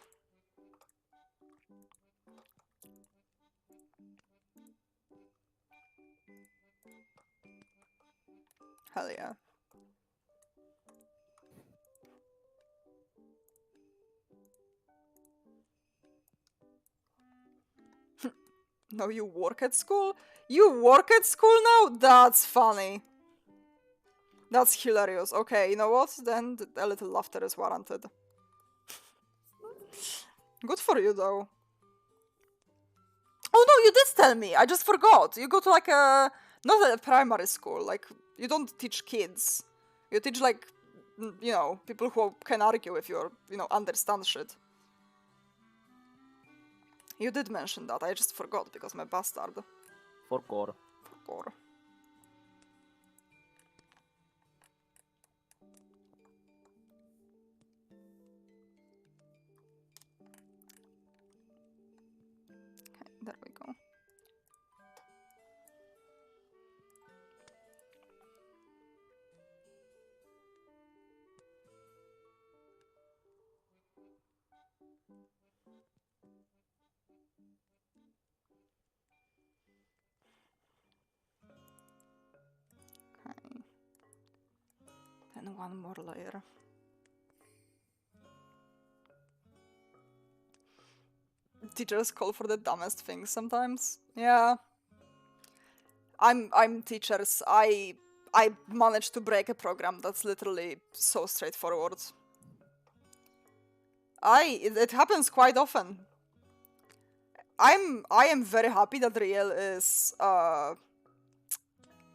Hell yeah. No, you work at school? You work at school now? That's funny. That's hilarious. Okay, you know what? Then a little laughter is warranted. Good for you, though. Oh no, you did tell me. I just forgot. You go to like not a primary school. Like, you don't teach kids. You teach like you know, people who can argue with you or, you know, understand shit. You did mention that, I just forgot because I'm a bastard. For gore. Gore. Okay, there we go. Okay. Then one more layer. Teachers call for the dumbest things sometimes. Yeah. I'm teachers. I managed to break a program that's literally so straightforward. It happens quite often. I am very happy that Riel is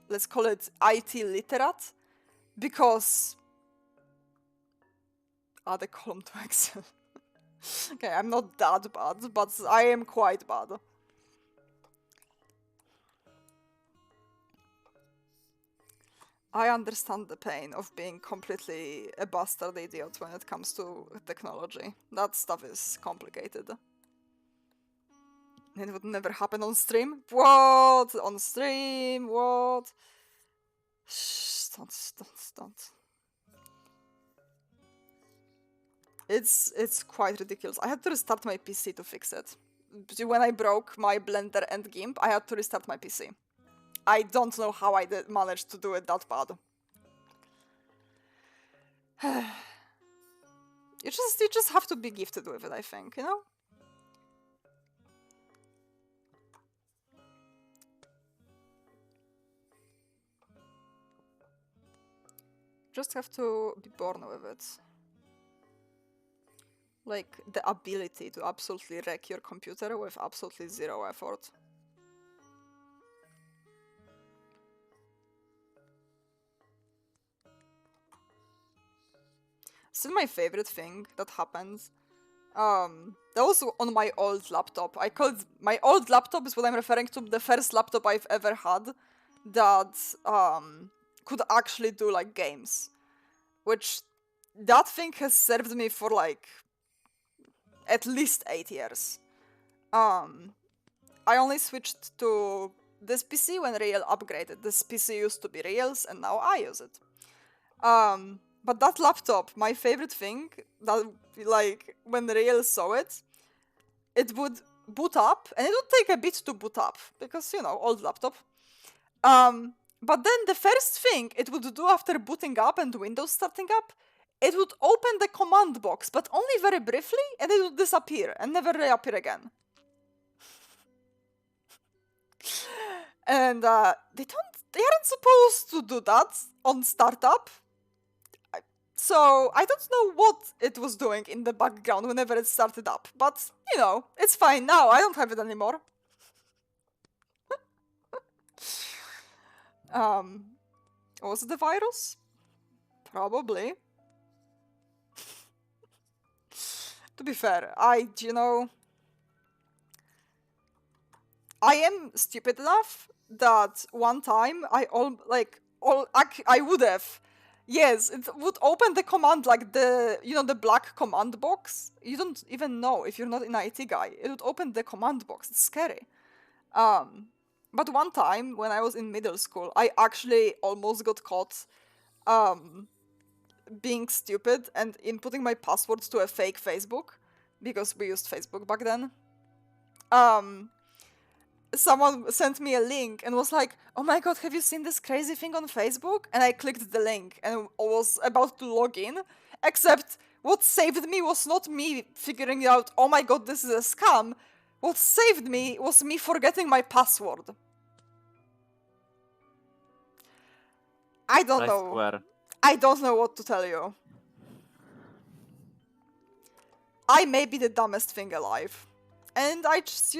let's call it IT literate, because add a column to Excel. Okay, I'm not that bad, but I am quite bad. I understand the pain of being completely a bastard idiot when it comes to technology. That stuff is complicated. It would never happen on stream? What? On stream? What? Shh, don't. It's quite ridiculous. I had to restart my PC to fix it. When I broke my Blender and GIMP, I had to restart my PC. I don't know how I managed to do it that bad. You just have to be gifted with it, I think, you know? Just have to be born with it. Like, the ability to absolutely wreck your computer with absolutely zero effort. Still my favorite thing that happened. That was on my old laptop. I called my old laptop is what I'm referring to, the first laptop I've ever had that could actually do like games. Which that thing has served me for like at least 8 years. I only switched to this PC when Real upgraded. This PC used to be Real's and now I use it. But that laptop, my favorite thing, that like when Real saw it, it would boot up and it would take a bit to boot up because, you know, old laptop. But then the first thing it would do after booting up and Windows starting up, it would open the command box, but only very briefly, and it would disappear and never reappear again. And they aren't supposed to do that on startup. So I don't know what it was doing in the background whenever it started up, but you know, it's fine now. I don't have it anymore. Was it the virus? Probably. To be fair, I am stupid enough that one time I would have. Yes, it would open the command like the black command box. You don't even know if you're not an IT guy. It would open the command box. It's scary. But one time when I was in middle school, I actually almost got caught being stupid and inputting my passwords to a fake Facebook because we used Facebook back then. Someone sent me a link and was like, "Oh my god, have you seen this crazy thing on Facebook?" And I clicked the link and was about to log in, except what saved me was not me figuring out, "Oh my god, this is a scam." What saved me was me forgetting my password. I don't know. Swear. I don't know what to tell you. I may be the dumbest thing alive. And I just,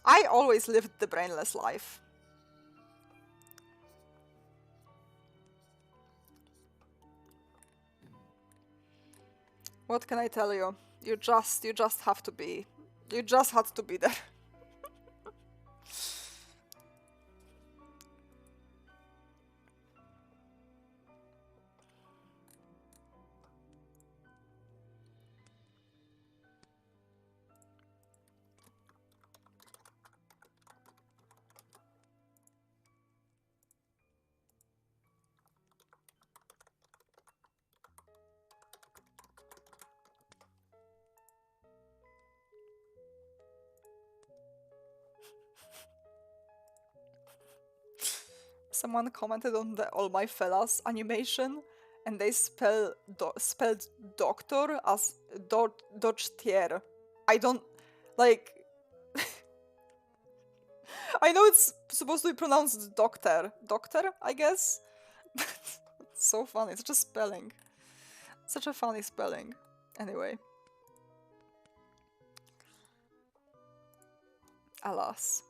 I always lived the brainless life. What can I tell you? You just have to be. You just had to be there. Someone commented on the All My Fellas animation, and they spelled doctor as Dodge-tier. I don't like. I know it's supposed to be pronounced doctor, I guess. It's so funny, such a spelling, such a funny spelling. Anyway, alas.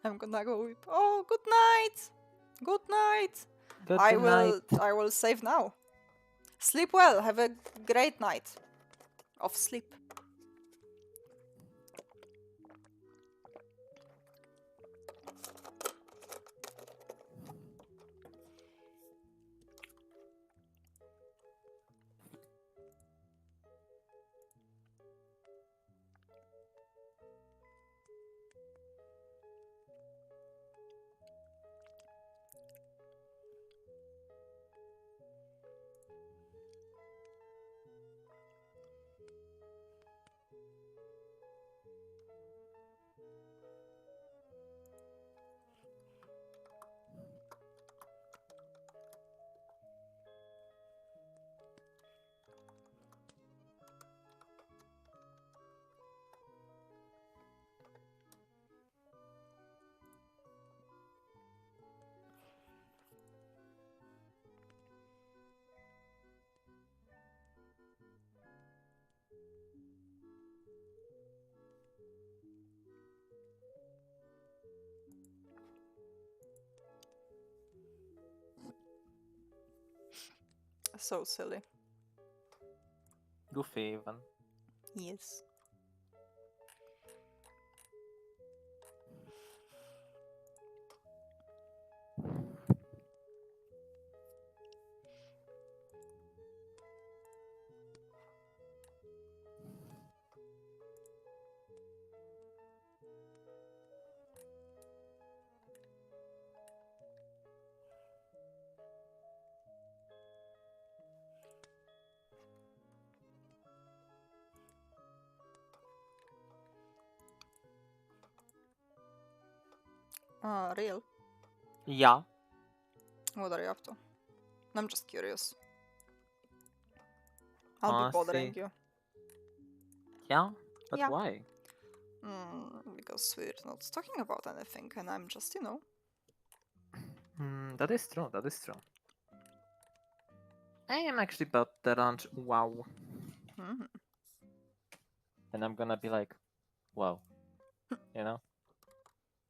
I'm gonna go with. Oh, good night. Good night. Good I night. will save now. Sleep well. Have a great night of sleep. So silly. Goofy even. Yes. Real. Yeah. What are you up to? I'm just curious. I'll be Honestly, bothering you. yeah? But Yeah. why? Because we're not talking about anything, and I'm just, you know. That is true, that is true. I am actually about the launch. Wow. Mhm. And I'm gonna be like, wow. You know?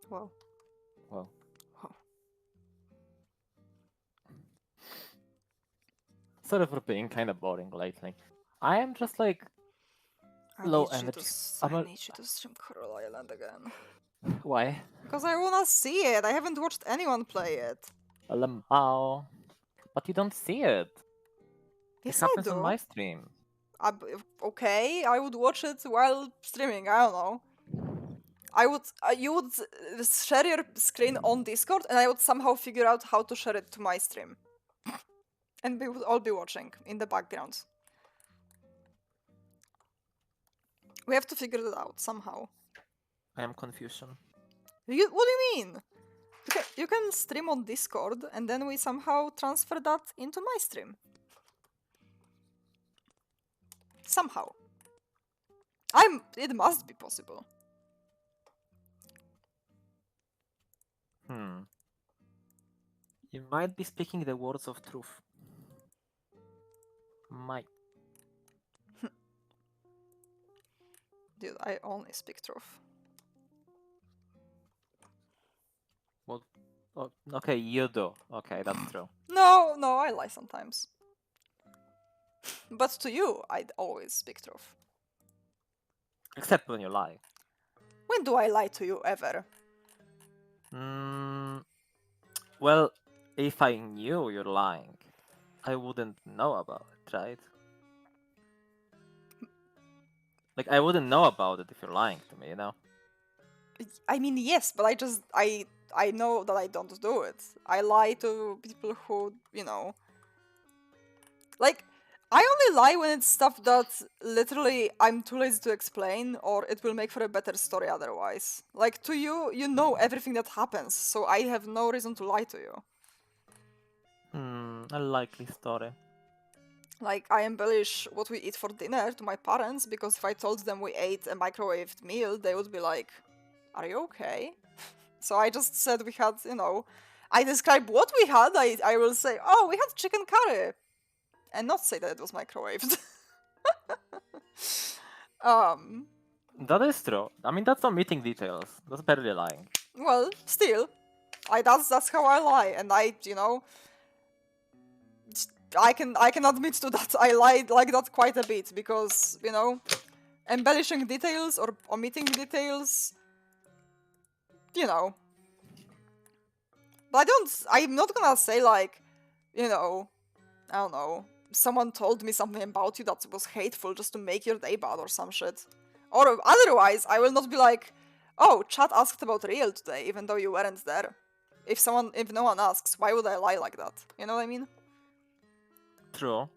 Well. Wow. Wow. Sorry for being kind of boring lately. I am just like I low need you energy. to I need you to stream Coral Island again. Why? Because I wanna see it. I haven't watched anyone play it. Lambao. But you don't see it. Yes, It I happens on do. my stream. Okay, I would watch it while streaming. I don't know. You would share your screen on Discord, and I would somehow figure out how to share it to my stream, and we would all be watching in the background. We have to figure that out somehow. I am confusion. What do you mean? You can stream on Discord, and then we somehow transfer that into my stream. Somehow. It must be possible. You might be speaking the words of truth. Might. Dude, I only speak truth. Well, okay, you do. Okay, that's true. No, I lie sometimes. But to you, I'd always speak truth. Except when you lie. When do I lie to you ever? Well, if I knew you're lying, I wouldn't know about it, right? Like, I wouldn't know about it if you're lying to me, you know? I mean, yes, but I know that I don't do it. I lie to people who, like, I only lie when it's stuff that literally I'm too lazy to explain, or it will make for a better story otherwise. Like, to you, you know everything that happens, so I have no reason to lie to you. A likely story. Like, I embellish what we eat for dinner to my parents, because if I told them we ate a microwaved meal, they would be like, are you okay? So I just said we had, I describe what we had, I will say, oh, we had chicken curry. And not say that it was microwaved. That is true. I mean, that's omitting details. That's barely lying. Well, still, that's how I lie, and I can admit to that. I lied like that quite a bit because embellishing details or omitting details, But I'm not gonna say like, I don't know, someone told me something about you that was hateful just to make your day bad or some shit. Or otherwise, I will not be like, oh, chat asked about real today, even though you weren't there. If no one asks, why would I lie like that? You know what I mean? True.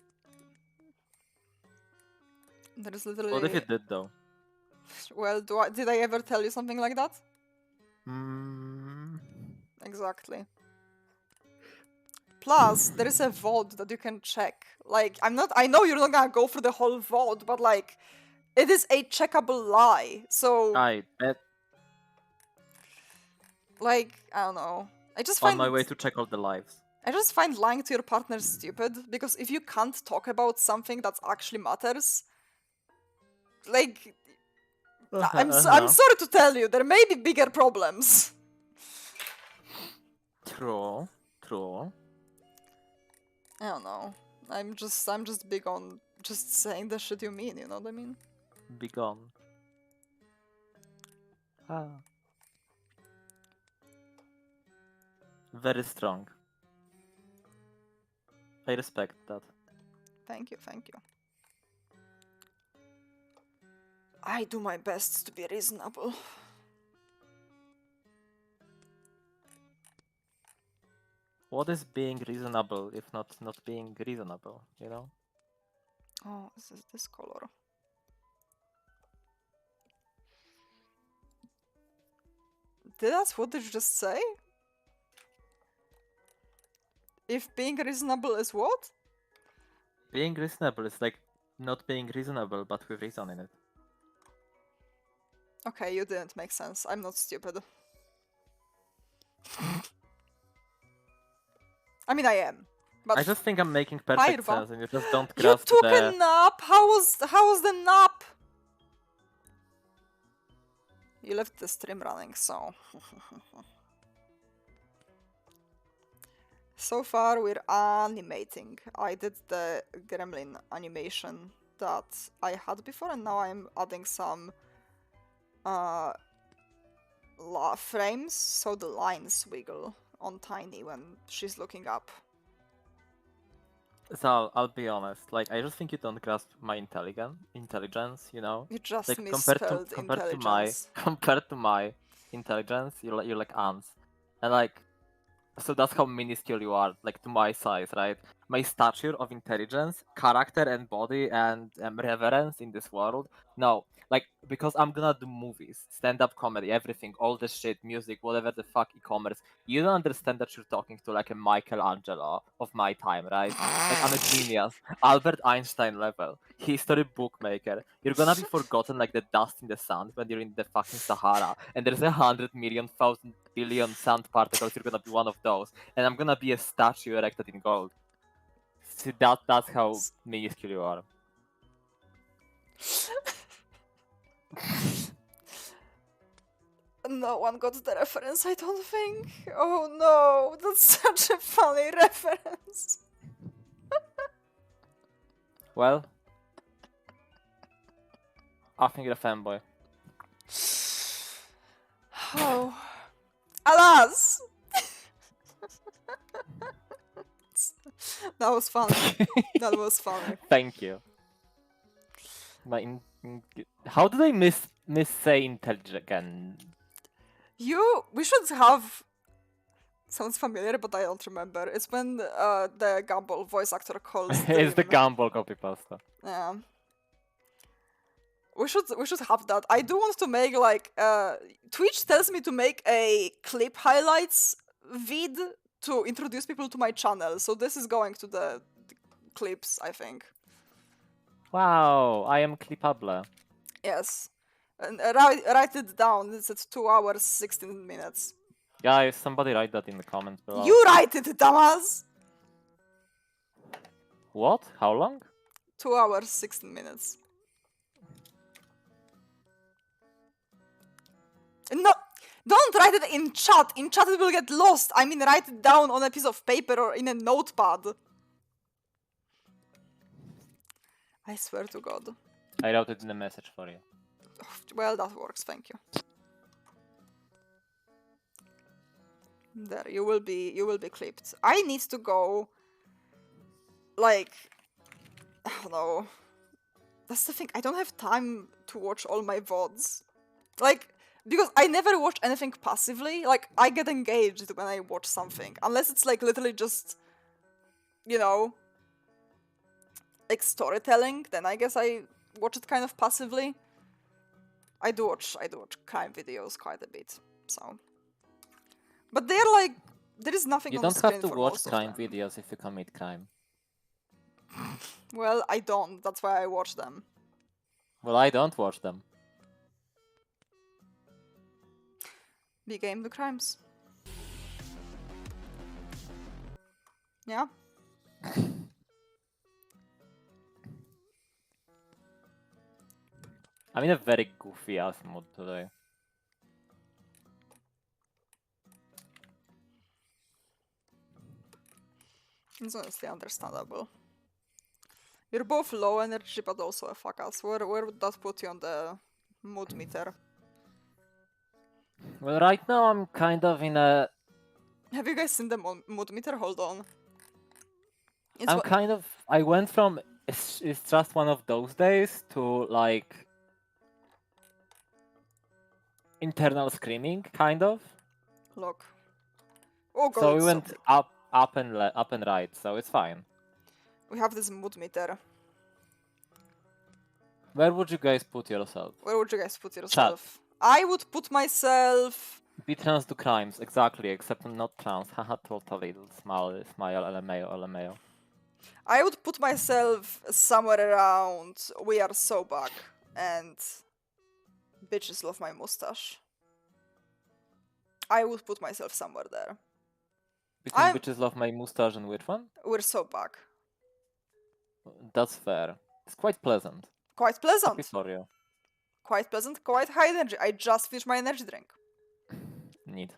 There's literally. What if it did, though? Well, did I ever tell you something like that? Exactly. Plus, there is a VOD that you can check. Like, I know you're not gonna go through the whole VOD, but like, it is a checkable lie. So, I bet. like, I don't know. On my way to check all the lives. I just find lying to your partner stupid, because if you can't talk about something that actually matters, like, I'm sorry to tell you, there may be bigger problems. True. I don't know. I'm just big on just saying the shit you mean, you know what I mean? Be gone. Very strong. I respect that. Thank you. I do my best to be reasonable. What is being reasonable if not being reasonable, you know? Oh, this is this color. What did you just say? If being reasonable is what? Being reasonable is like not being reasonable, but with reason in it. Okay, you didn't make sense. I'm not stupid. I mean, I am. But I just think I'm making perfect Fireba. sense, and you just don't You grasp took the... a nap? How was the nap? You left the stream running, so... So far, we're animating. I did the gremlin animation that I had before, and now I'm adding some frames so the lines wiggle on Tiny when she's looking up. So I'll be honest. Like I just think you don't grasp my intelligence. You know, You just like misspelled compared to my intelligence. compared to my intelligence, you're like ants, and like so that's how minuscule you are, like to my size, right? My stature of intelligence, character, and body and reverence in this world. No, like because I'm gonna do movies, stand-up comedy, everything, all this shit, music, whatever the fuck, e-commerce. You don't understand that you're talking to like a Michelangelo of my time, right? Like I'm a genius, Albert Einstein level, history bookmaker. You're gonna be forgotten like the dust in the sand when you're in the fucking Sahara, and there's 100,000,000,000,000 sand particles. You're gonna be one of those, and I'm gonna be a statue erected in gold. See, that's how minuscule you are. No one got the reference, I don't think. Oh no, that's such a funny reference. Well, I think you're a fanboy. Oh. Alas! That was funny. That was funny. Thank you. How did I miss say intelligent? We should have. Sounds familiar, but I don't remember. It's when the Gumball voice actor calls. It's the Dream. Gumball copy pasta. Yeah. We should have that. I do want to make like Twitch tells me to make a clip highlights vid to introduce people to my channel. So this is going to the clips, I think. Wow, I am clipable. Yes. And write it down. It's at 2 hours 16 minutes. Guys, somebody write that in the comments below. You write it, Damas. What? How long? 2 hours 16 minutes. No, don't write it in chat. In chat it will get lost. I mean, write it down on a piece of paper or in a notepad. I swear to God. I wrote it in a message for you. Well, that works. Thank you. There, you will be clipped. I need to go. Like, I don't know. That's the thing. I don't have time to watch all my VODs. Like, because I never watch anything passively. Like, I get engaged when I watch something. Unless it's like literally just, you know, like storytelling, then I guess I watch it kind of passively. I do watch crime videos quite a bit, so. But they're like, there is nothing You on don't the screen have to for watch most of crime them. videos if you commit crime. Well, I don't. That's why I watch them. Well, I don't watch them. Big game the crimes. Yeah. I'm in a very goofy ass mood today. It's honestly understandable. You're both low energy, but also a fuck ass. Where would that put you on the mood meter? Well, right now I'm kind of in a. Have you guys seen the mood meter? Hold on. It's I'm kind of. I went from it's just one of those days to like internal screaming, kind of. Look. Oh god, So we it's went big. up and right, so it's fine. We have this mood meter. Where would you guys put yourself? Where would you guys put yourself? I would put myself. Be trans to crimes, exactly, except I'm not trans. Haha, totally. Smile, LMAO, LMAO. I would put myself somewhere around We Are So Back and Bitches Love My Mustache. I would put myself somewhere there. Between I'm- Bitches Love My Mustache and which one? We're so back. That's fair. It's quite pleasant. Quite Happy pleasant. for you. Quite pleasant, quite high energy. I just finished my energy drink. Neat.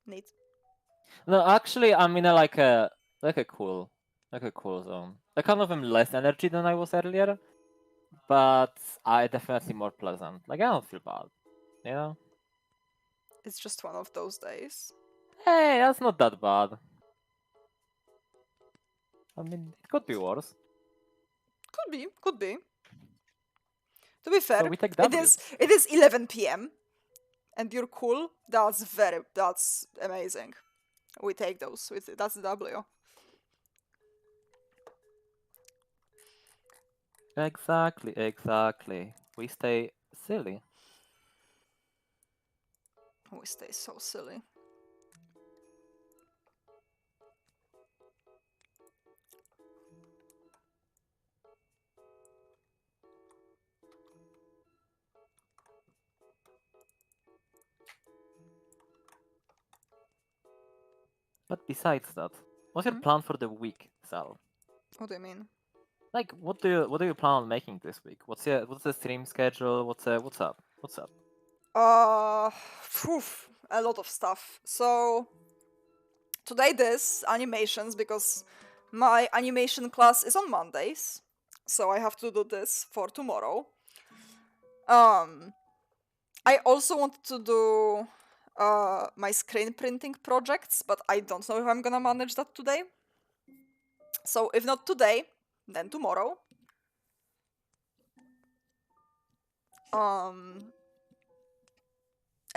Neat. No, actually, I'm in a like a cool zone. I kind of am less energy than I was earlier, but I definitely more pleasant. Like I don't feel bad, you know. It's just one of those days. Hey, that's not that bad. I mean, it could be worse. Could be. To be fair, So we take it W. is 11 p.m. and you're cool. That's amazing. We take those. That's the W. Exactly. We stay silly. We stay so silly. But besides that, what's your Hmm? plan for the week, Sal? What do you mean? Like, what do you plan on making this week? What's the stream schedule? What's up? What's up? Phew, a lot of stuff. So today this animations because my animation class is on Mondays, so I have to do this for tomorrow. I also wanted to do my screen printing projects, but I don't know if I'm gonna manage that today. So if not today, then tomorrow. And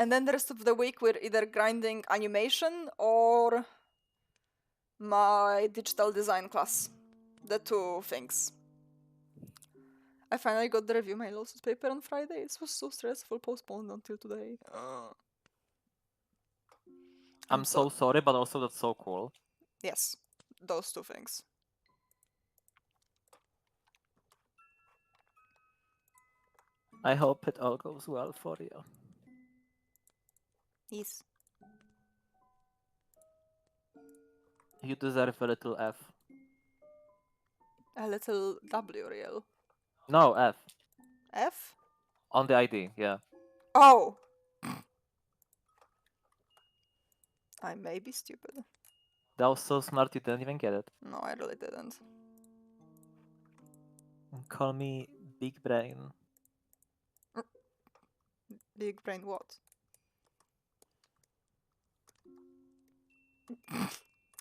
then the rest of the week we're either grinding animation or my digital design class. The two things. I finally got the review my lawsuit paper on Friday. It was so stressful, postponed until today. I'm so sorry, but also that's so cool. Yes, those two things. I hope it all goes well for you. Yes. You deserve a little F. A little W real. No, F. F? On the ID, yeah. Oh! I may be stupid. That was so smart you didn't even get it. No, I really didn't. Call me Big Brain. Big brain what?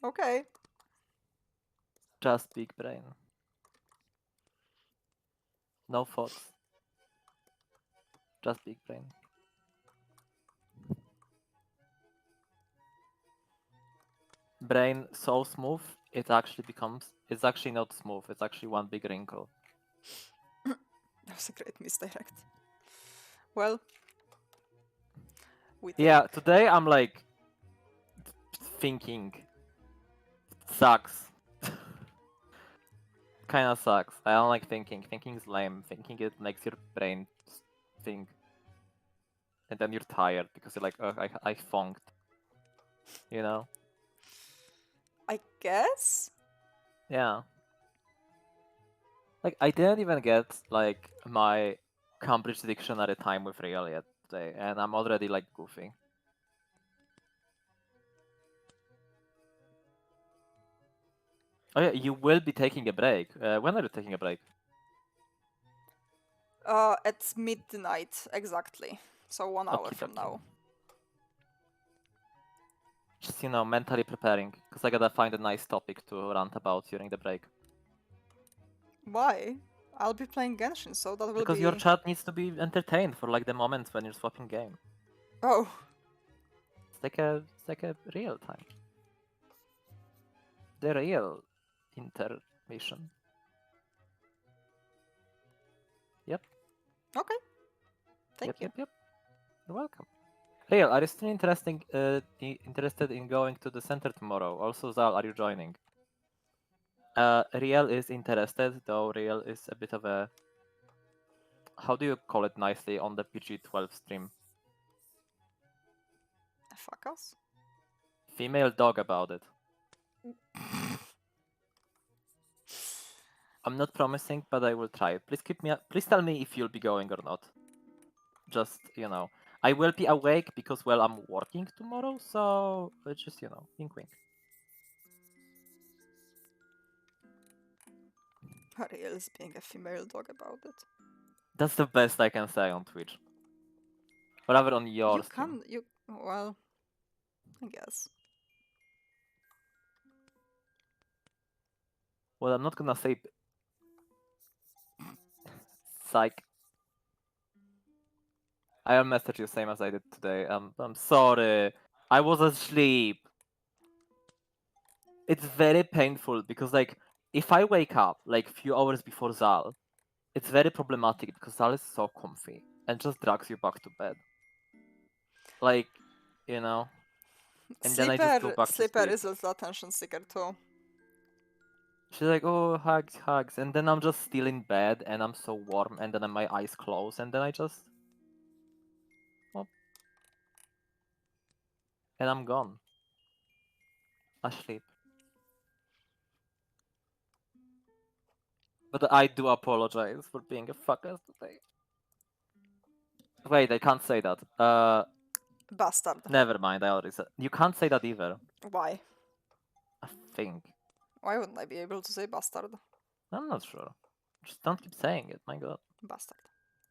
Okay. Just Big Brain. No thoughts. Just Big Brain. Brain so smooth, it's actually not smooth, it's actually one big wrinkle. That was a great misdirect. Well, we Yeah, take... today I'm like thinking. Sucks. Kinda sucks. I don't like thinking. Thinking is lame. Thinking it makes your brain think. And then you're tired because you're like, oh, I funked. You know? I guess? Yeah. Like, I didn't even get, like, my Cambridge Dictionary time with real yet today, and I'm already, like, goofy. Oh yeah, you will be taking a break. When are you taking a break? At midnight, exactly. So 1 hour from Okie-dokie. now. Just, mentally preparing, because I gotta find a nice topic to rant about during the break. Why? I'll be playing Genshin, so that will Because be... your chat needs to be entertained for, like, the moments when you're swapping game. Oh. It's like a real time. The real intermission. Yep. Okay. Thank you. Yep. You're welcome. Real, are you still interested in going to the center tomorrow? Also, Zal, are you joining? Real is interested, though Real is a bit of a... How do you call it nicely on the PG-12 stream? Fuck us. Female dog about it. I'm not promising, but I will try. Please tell me if you'll be going or not. Just, I will be awake because, well, I'm working tomorrow, so just, wink wink. Ariel is being a female dog about it. That's the best I can say on Twitch. Rather on your stream. Well, I guess. Well, I'm not gonna say. Psych. I'll message you same as I did today. I'm sorry. I was asleep. It's very painful because like if I wake up like few hours before Zal, it's very problematic because Zal is so comfy and just drags you back to bed. Like, you know. And then I just go back to Sleeper sleep. is a little attention seeker too. She's like, oh, hugs, hugs. And then I'm just still in bed and I'm so warm and then my eyes close and then I just. Oh, and I'm gone. Asleep. But I do apologize for being a fucker today. Wait, I can't say that. Bastard. Never mind, I already said. You can't say that either. Why? I think. Why wouldn't I be able to say bastard? I'm not sure. Just don't keep saying it, my god. Bastard.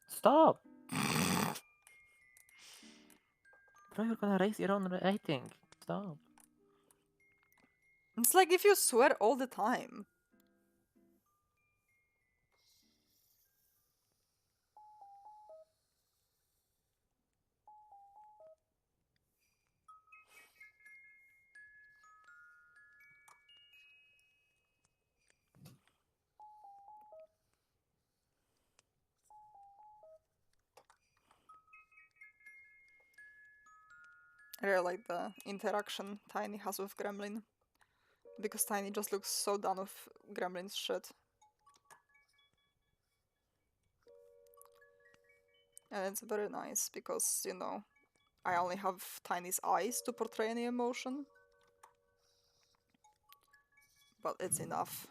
Stop! Bro, you're gonna raise your own rating. Stop. It's like if you swear all the time. I really like the interaction Tiny has with Gremlin. Because Tiny just looks so done with Gremlin's shit. And it's very nice because, you know, I only have Tiny's eyes to portray any emotion. But it's enough.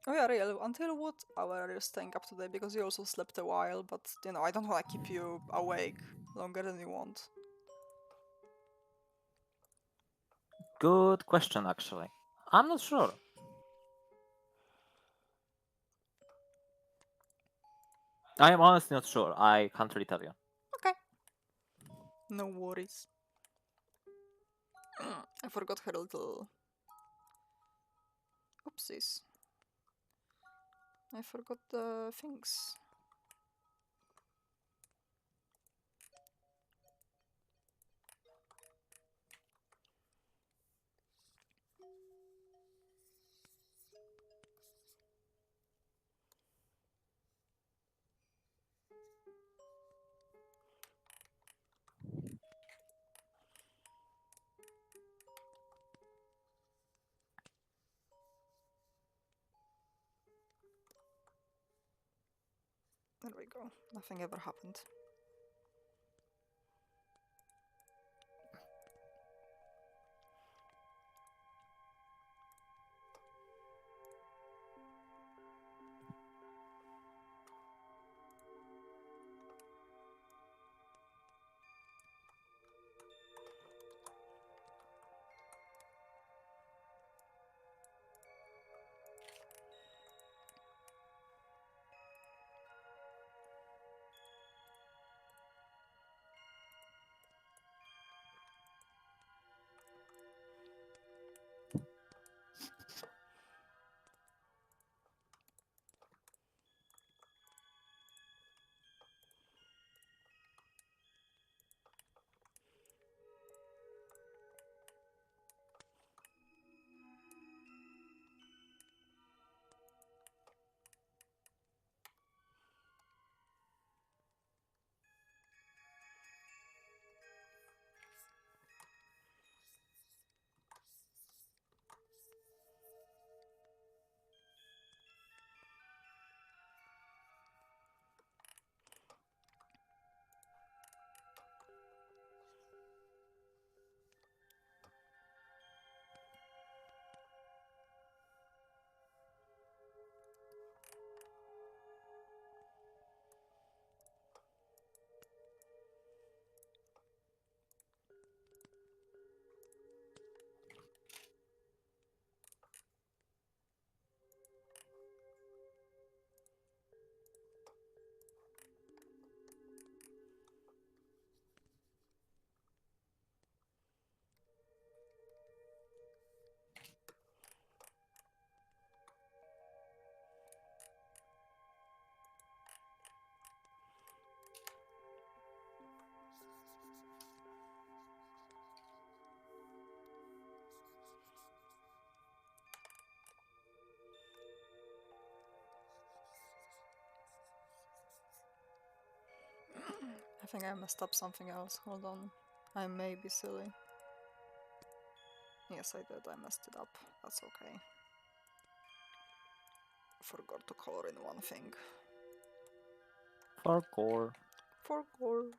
Oh yeah, real. Until what hour are you staying up today? Because you also slept a while, but you know, I don't want to keep you awake longer than you want. Good question, actually. I'm not sure. I am honestly not sure. I can't really tell you. Okay. No worries. I forgot her little... Oopsies. I forgot the things. There we go. Nothing ever happened. I think I messed up something else. Hold on. I may be silly. Yes, I did. I messed it up. That's okay. Forgot to color in one thing. Parkour. Forgot.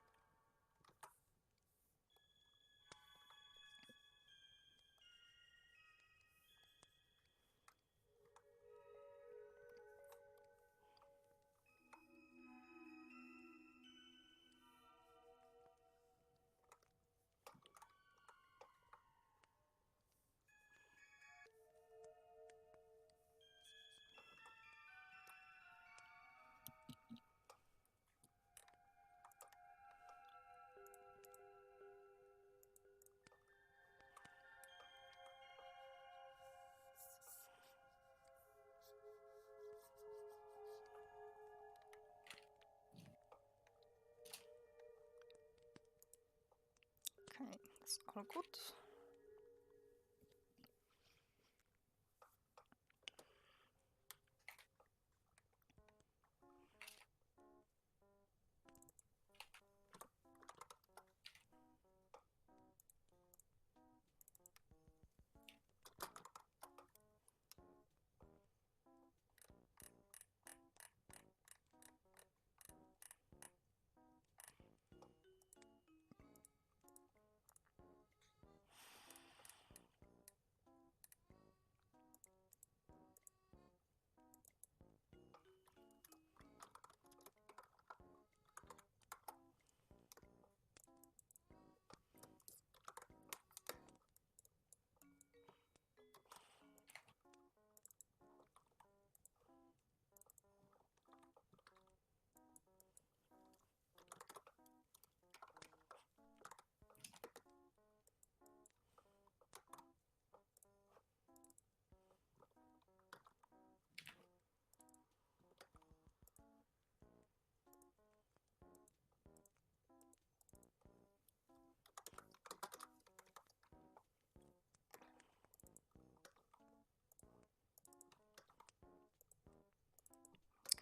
Okay, that's all good.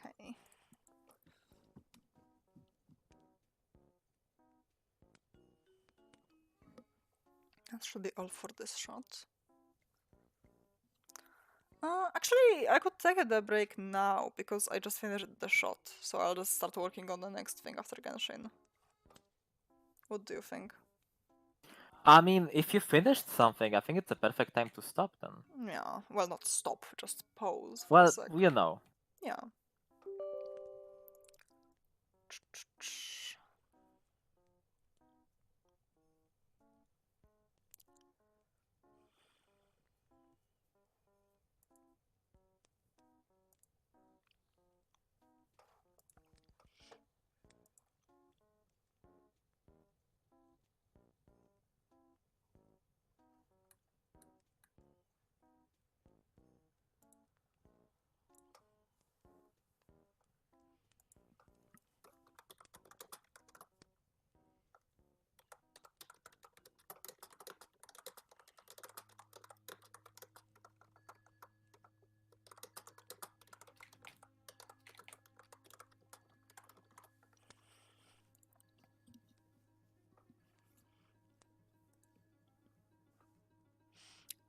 Okay. That should be all for this shot. Actually, I could take the break now because I just finished the shot, so I'll just start working on the next thing after Genshin. What do you think? I mean, if you finished something, I think it's a perfect time to stop then. Yeah, well, not stop, just pause for a Well, sec. you know. Yeah.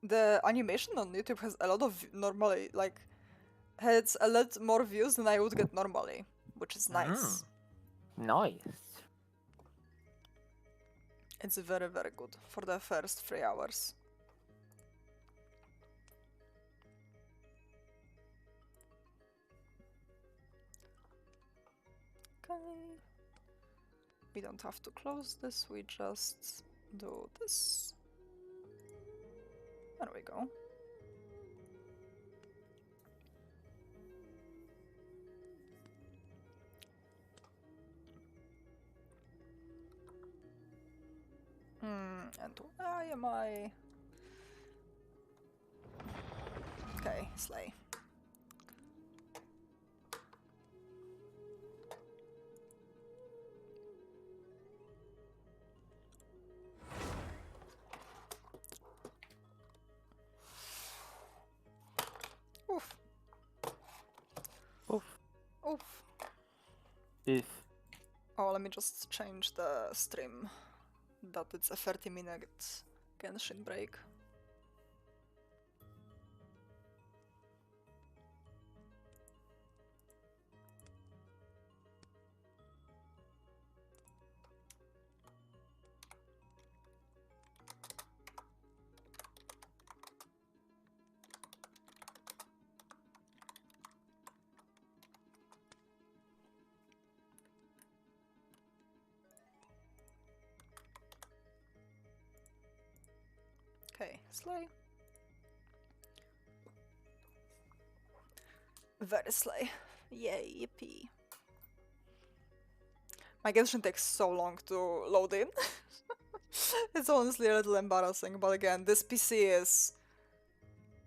The animation on YouTube has a lot of normally, like, has a lot more views than I would get normally, which is nice. Nice. It's very, very good for the first 3 hours. Okay. We don't have to close this, we just do this. There we go. And why am I? Okay, slay. Oof. Oof. Oof. If. Oh, let me just change the stream. That it's a 30-minute Genshin break. Okay, slay. Very slay. Yay, yippee. My Genshin takes so long to load in. It's honestly a little embarrassing, but again, this PC is...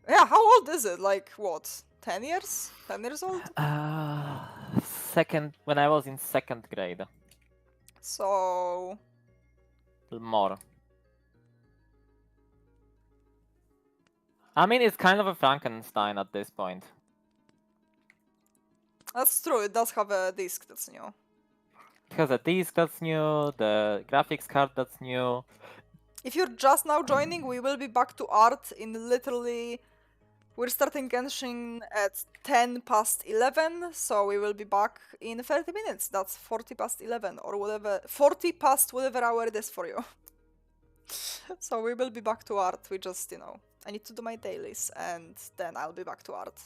Yeah, how old is it? Like, what? 10 years? 10 years old? When I was in second grade. So... More. I mean, it's kind of a Frankenstein at this point. That's true, it does have a disc that's new. It has a disc that's new, the graphics card that's new. If you're just now joining, we will be back to art in literally... We're starting Genshin at 10 past 11, so we will be back in 30 minutes. That's 40 past 11, or whatever... 40 past whatever hour it is for you. So we will be back to art, we just, you know... I need to do my dailies, and then I'll be back to art.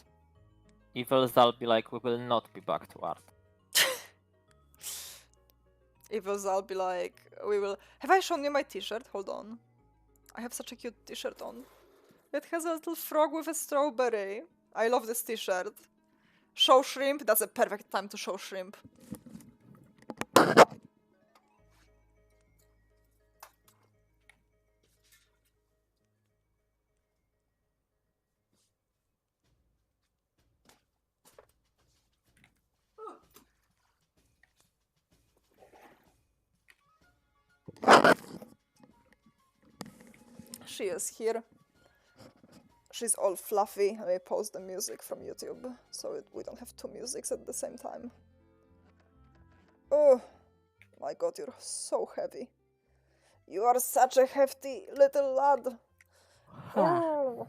Evils, I'll be like, we will not be back to art. Evils, I'll be like, we will... Have I shown you my t-shirt? Hold on. I have such a cute t-shirt on. It has a little frog with a strawberry. I love this t-shirt. Show shrimp? That's a perfect time to show shrimp. She is here. She's all fluffy. Let me pause the music from YouTube so we don't have two musics at the same time. Oh my god, you're so heavy. You are such a hefty little lad. Oh.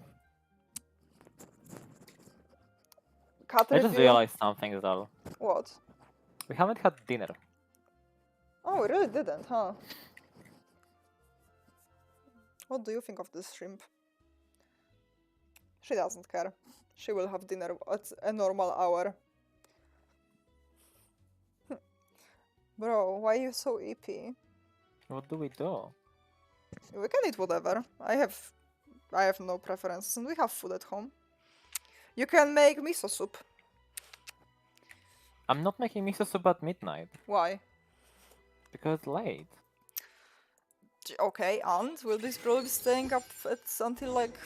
cat I just review. realized something as well. What? We haven't had dinner. Oh, we really didn't, huh? What do you think of this shrimp? She doesn't care. She will have dinner at a normal hour. Bro, why are you so EP? What do we do? We can eat whatever. I have no preferences and we have food at home. You can make miso soup. I'm not making miso soup at midnight Why? because it's late. Okay, and we'll be probably staying up until like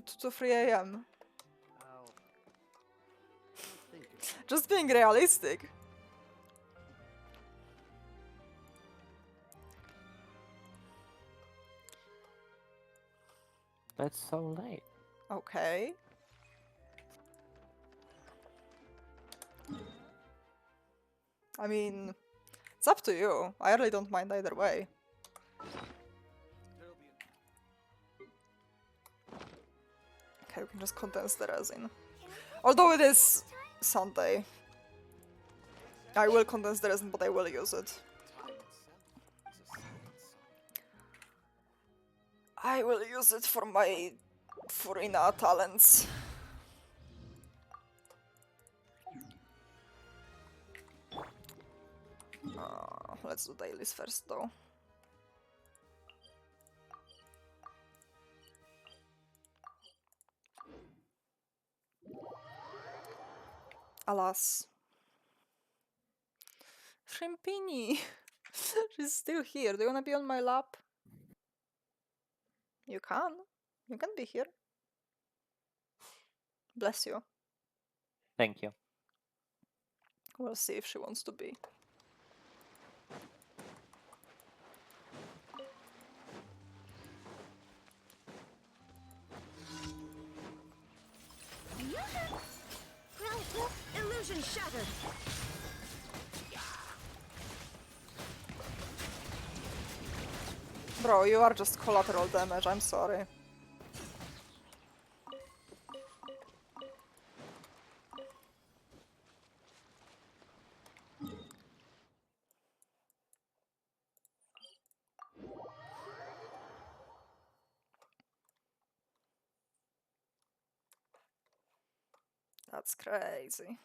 2 to 3 a.m. Just being realistic. That's so late. Okay. I mean, it's up to you. I really don't mind either way. Okay, we can just condense the resin. Although it is Sunday. I will condense the resin, but I will use it. I will use it for my Furina talents. Let's do dailies first though. Alas. Shrimpini! She's still here. Do you wanna be on my lap? You can. You can be here. Bless you. Thank you. We'll see if she wants to be. Illusion shattered. Bro, you are just collateral damage, I'm sorry. That's crazy.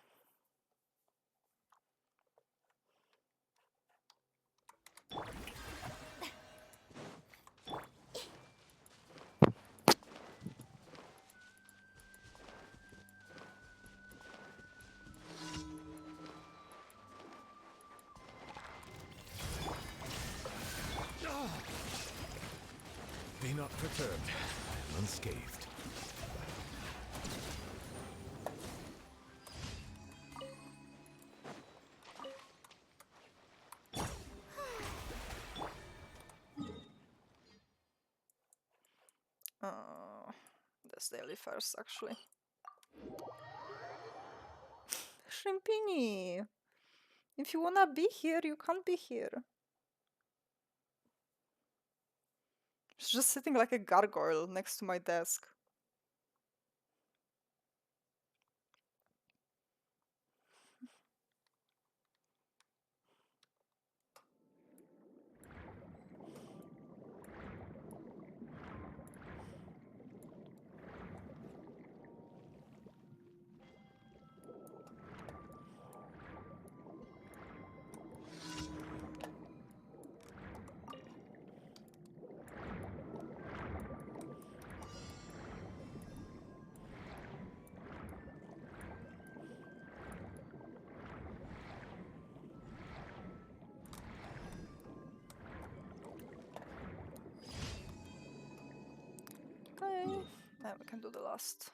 Be not perturbed. I am unscathed. This daily first, actually. Shrimpini! If you wanna be here, you can be here. She's just sitting like a gargoyle next to my desk. Okay, now we can do the last.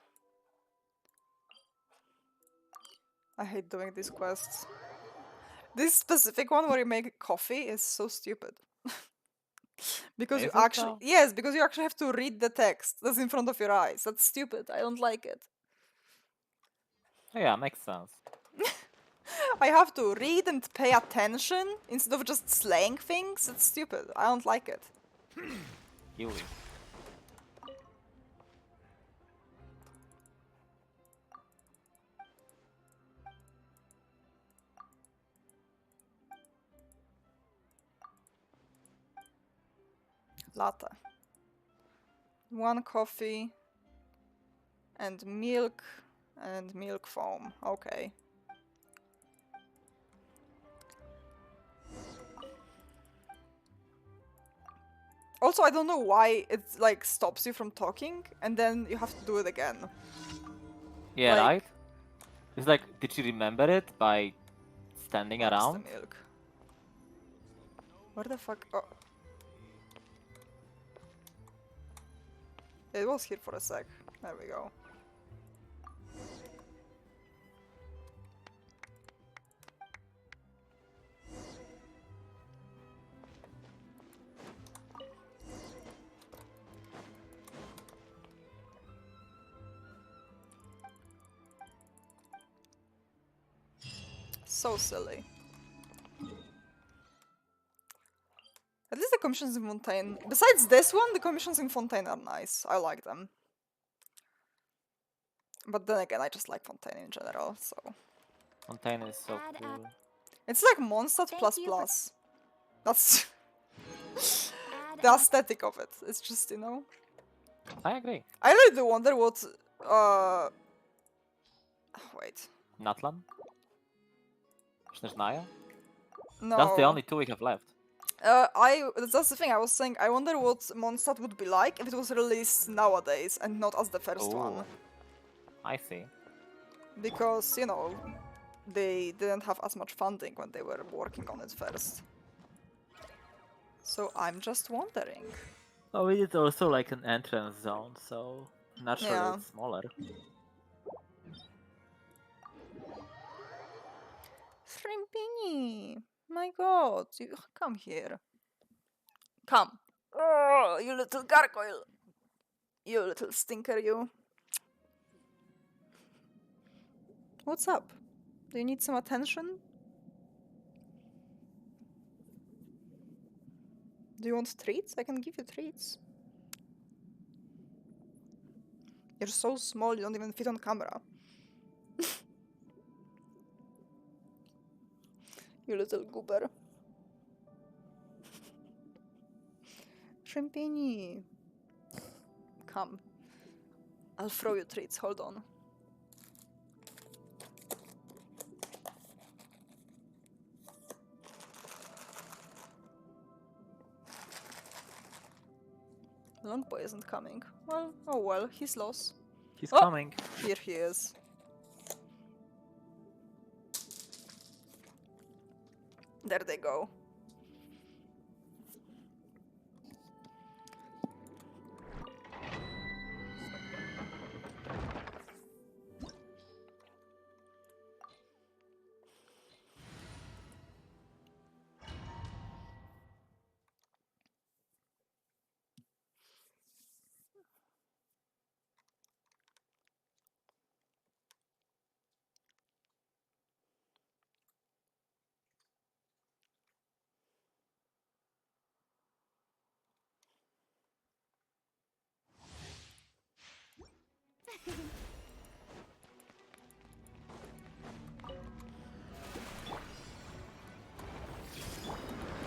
I hate doing these quests. This specific one where you make coffee is so stupid. Because you Is it actually though? yes, because you actually have to read the text that's in front of your eyes. That's stupid. I don't like it. Oh, yeah, makes sense. I have to read and pay attention instead of just slaying things. It's stupid. I don't like it. Yui. Latte. 1 coffee. And milk. And milk foam. Okay. Also, I don't know why it like stops you from talking, and then you have to do it again. Yeah, Like- right? It's like, did she remember it by standing Where's the around? milk? Where the fuck? Oh. It was here for a sec. There we go. So silly. At least the commissions in Fontaine. Besides this one, the commissions in Fontaine are nice. I like them. But then again, I just like Fontaine in general, so. Fontaine is so Add cool. It's like Mondstadt Thank plus you for- plus. That's Add the aesthetic of it. It's just, you know. I agree. I really do wonder what. Wait. Natlan? Snezhnaya? No. That's the only two we have left. That's the thing. I was saying. I wonder what Mondstadt would be like if it was released nowadays and not as the first one, Ooh. I see. because you know they didn't have as much funding when they were working on it first. So I'm just wondering. Oh, it is also like an entrance zone, so naturally Yeah. it's smaller. Shrimpini! My god, you come here. Come. Oh, you little gargoyle. You little stinker, you. What's up? Do you need some attention? Do you want treats? I can give you treats. You're so small, you don't even fit on camera. You little goober. Shrimpini. Come. I'll throw you treats, hold on. Longboy isn't coming. Well, oh well, he's lost. He's Oh! coming. Here he is. There they go.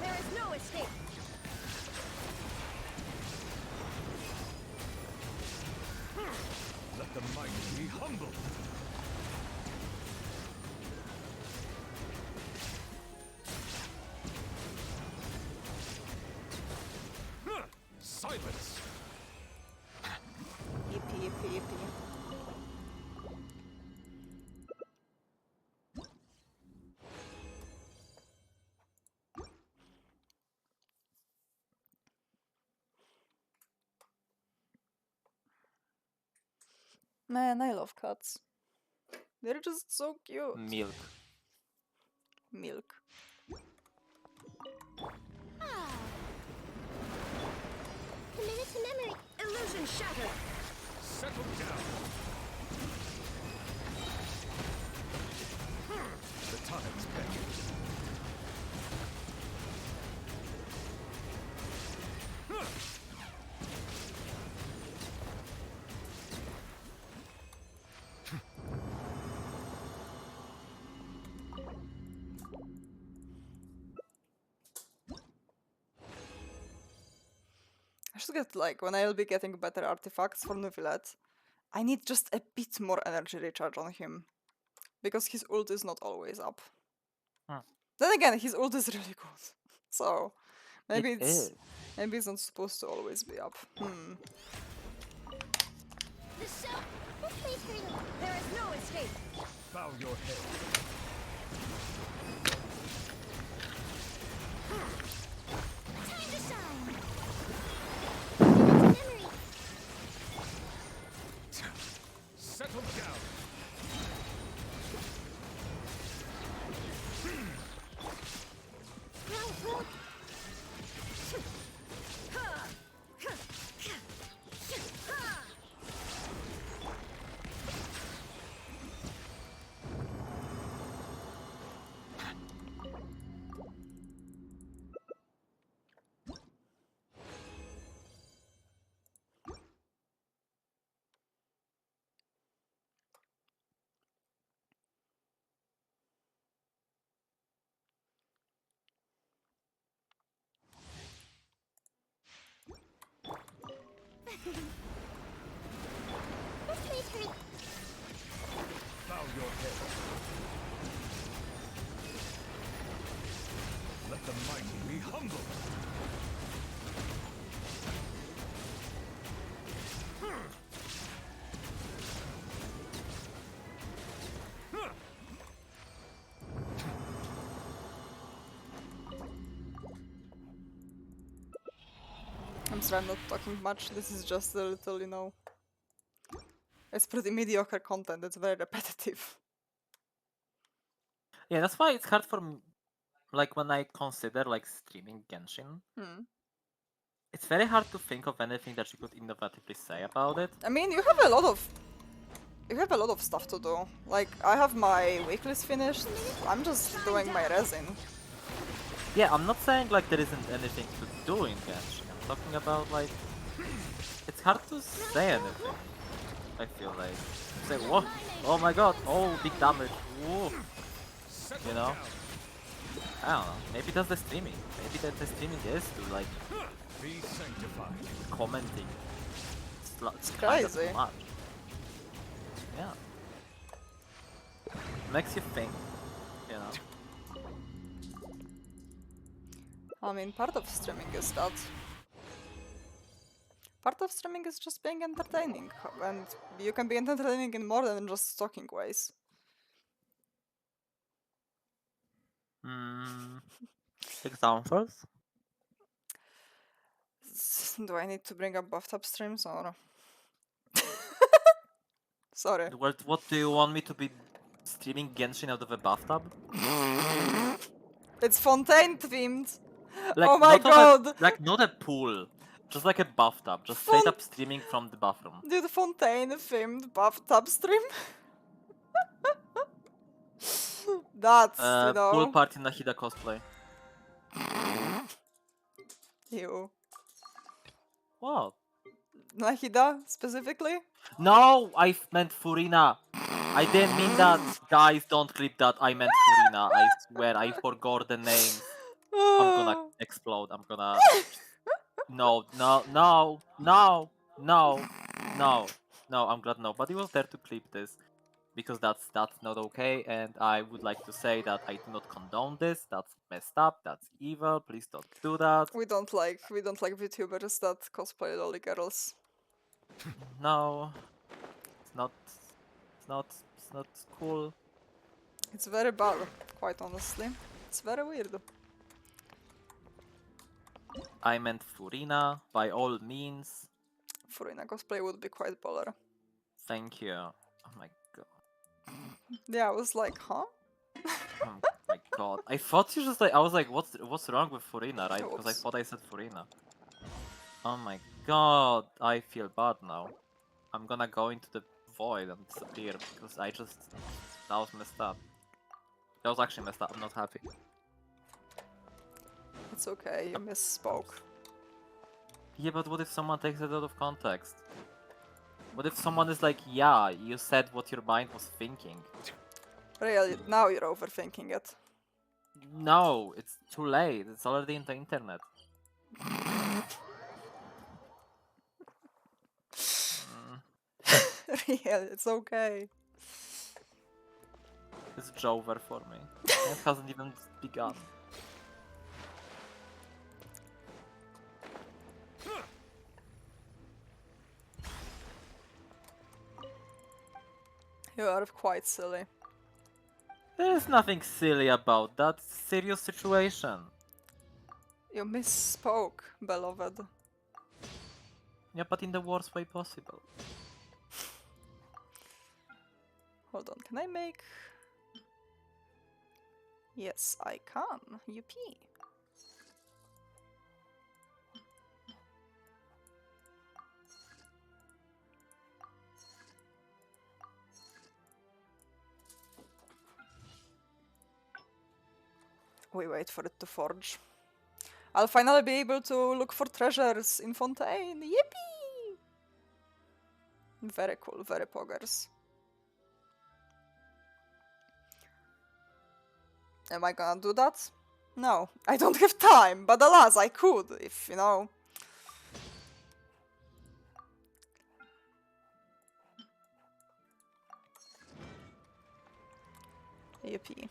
There is no escape. Let the mighty be humble. Huh. Silence. Yippee, yippee, yippee. Man, I love cats. They're just so cute. Milk. Milk. Committed to memory. Illusion shattered. Settle down. The time's beckons. I should get like when I'll be getting better artifacts for Nuvilet, I need just a bit more energy recharge on him. Because his ult is not always up. Hmm. Then again, his ult is really good. So maybe It it's is. maybe it's not supposed to always be up. The show. This place hurting. There is no escape. Bow your head. Time to shine. Commit to memory. Settle down. This place hurting. Bow your head. Let the mighty be humble. I'm sorry, I'm not talking much. This is just a little, you know. It's pretty mediocre content. It's very repetitive. Yeah, that's why it's hard for me. Like when I consider like streaming Genshin, it's very hard to think of anything that you could innovatively say about it. I mean, you have a lot of stuff to do. Like I have my weeklies finished. I'm just doing my resin. Yeah, I'm not saying like there isn't anything to do in Genshin. I'm talking about like it's hard to say anything. I feel like say what? Oh my god! Oh, big damage! Whoa. You know? I don't know. Maybe that's the streaming. Maybe that the streaming is to like Be sanctified. commenting. It's kind of crazy. too much. Yeah. Makes you think. You know. I mean, part of streaming is that. Part of streaming is just being entertaining, and you can be entertaining in more than just talking ways. Examples? Do I need to bring up bathtub streams or? Sorry. What do you want me to be streaming Genshin out of a bathtub? It's fontaine themed. Like, Oh my not of god! like not a pool, just like a bathtub, just straight up streaming from the bathroom. Dude, fontaine themed bathtub stream. That's, you Pool know. party Nahida cosplay. Ew. What? Nahida, specifically? No, I meant Furina. I didn't mean that. Guys, don't clip that. I meant Furina. I swear, I forgot the names. I'm gonna explode. I'm gonna. No, no, no, no, no, no, no. I'm glad nobody was there to clip this, because that's not okay. And I would like to say that I do not condone this. That's messed up. That's evil. Please don't do that. We don't like VTubers that cosplay lolly girls. No, it's not. It's not. It's not cool. It's very bad, quite honestly. It's very weird. I meant Furina, by all means. Furina cosplay would be quite baller. Thank you. Oh my god. Yeah, I was like, huh? Oh my god. I thought you just like I was like, what's wrong with Furina, right? Because I Oops. thought I said Furina. Oh my god, I feel bad now. I'm gonna go into the void and disappear because that was messed up. That was actually messed up. I'm not happy. It's okay, you misspoke. Yeah, but what if someone takes it out of context? What if someone is like, yeah, you said what your mind was thinking? Really, now you're overthinking it. No, it's too late. It's already in the internet. Real, it's okay. It's over for me. It hasn't even begun. You are quite silly. There's nothing silly about that. Serious situation. You misspoke, beloved. Yeah, but in the worst way possible. Hold on, can I make... Yes, I can. Yuppie. We wait for it to forge. I'll finally be able to look for treasures in Fontaine. Yippee! Very cool, very poggers. Am I gonna do that? No, I don't have time, but alas, I could, if, you know. Yippee.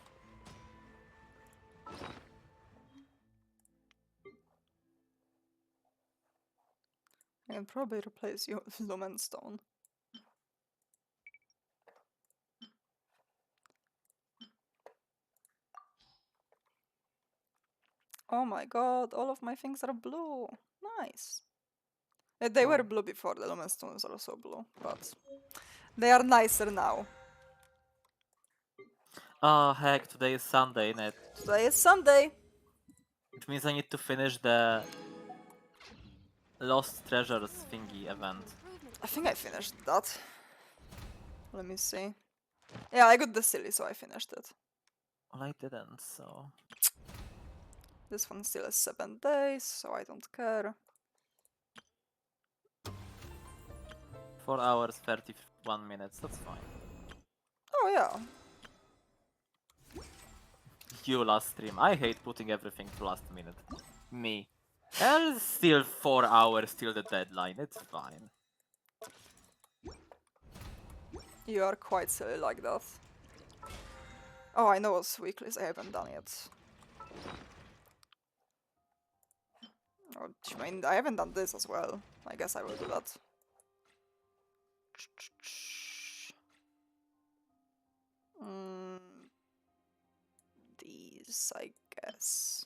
I can probably replace you with Lumenstone. Oh my god, all of my things are blue. Nice. They were blue before, the Lumenstone is also blue, but they are nicer now. Oh heck, today is Sunday, Ned. Today is Sunday. Which means I need to finish the Lost Treasures thingy event. I think I finished that. Let me see. Yeah, I got the silly, so I finished it. Well, I didn't, so... This one still has 7 days, so I don't care. 4 hours, 31 minutes, that's fine. Oh yeah. You last stream. I hate putting everything to last minute. Me. There's still 4 hours till the deadline, it's fine. You are quite silly like that. Oh, I know what's weeklies I haven't done yet. Oh, I mean, I haven't done this as well. I guess I will do that. Mm, these, I guess.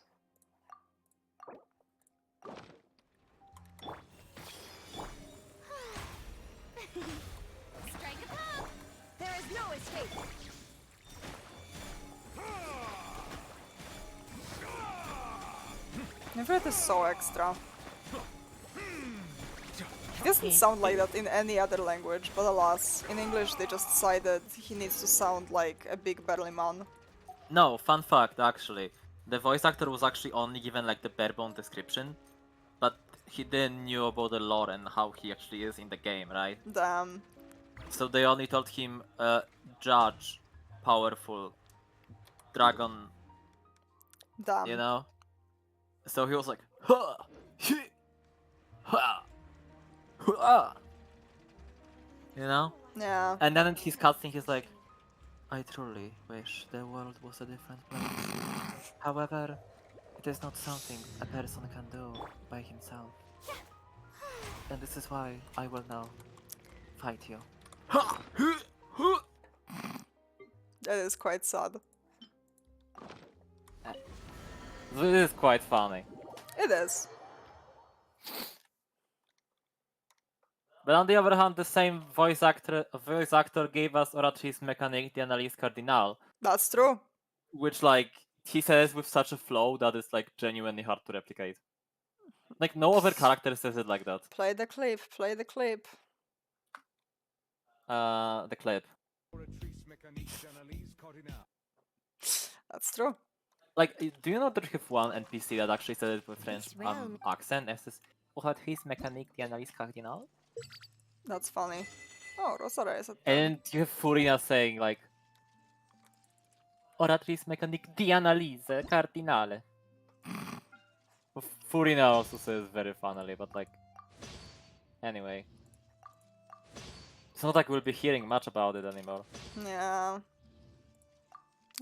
Strike a pop! There is no escape! Everett is so extra. He doesn't sound like that in any other language, but alas, in English they just decided he needs to sound like a big burly man. No, fun fact actually. The voice actor was actually only given like the bare bone description, but he didn't knew about the lore and how he actually is in the game, right? Damn. So they only told him, judge, powerful, dragon, Damn. you know? So he was like, ha, he, ha, ha, you know? Yeah. And then in his cutscene he's like, I truly wish the world was a different place. However, it is not something a person can do by himself. And this is why I will now fight you. That is quite sad. This is quite funny. It is. But on the other hand, the same voice actor gave us Oratrice Mécanique d'Analyse Cardinal, That's true. which like he says with such a flow that is like genuinely hard to replicate. Like no other character says it like that. Play the clip, play the clip. The clip. Oratrice mécanique d'analyse cardinale. That's true. Like, do you know that we have one NPC that actually said it with French This realm- accent? Es ist Oratrice Mécanique d'Analyse Cardinal. That's funny. Oh, Rosara is at 10. And you have Furina saying like Oratrice Mécanique d'Analyse Cardinale. Furina also says very funnily, but like anyway. It's not like we'll be hearing much about it anymore. Yeah.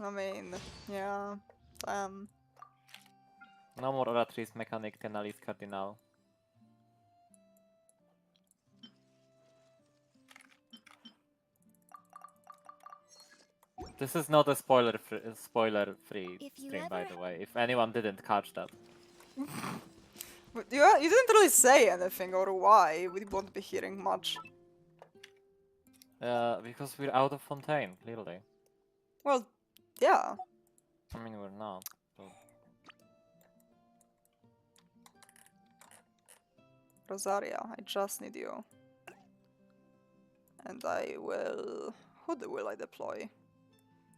I mean, yeah. No more Oratrice Mechanic Tenalis Cardinal. This is not a spoiler-free If you stream, by ever- the way. If anyone didn't catch that. But you didn't really say anything or why. We won't be hearing much. Because we're out of Fontaine, clearly. Well, yeah. I mean, we're not. But... Rosaria, I just need you. And I will... will I deploy?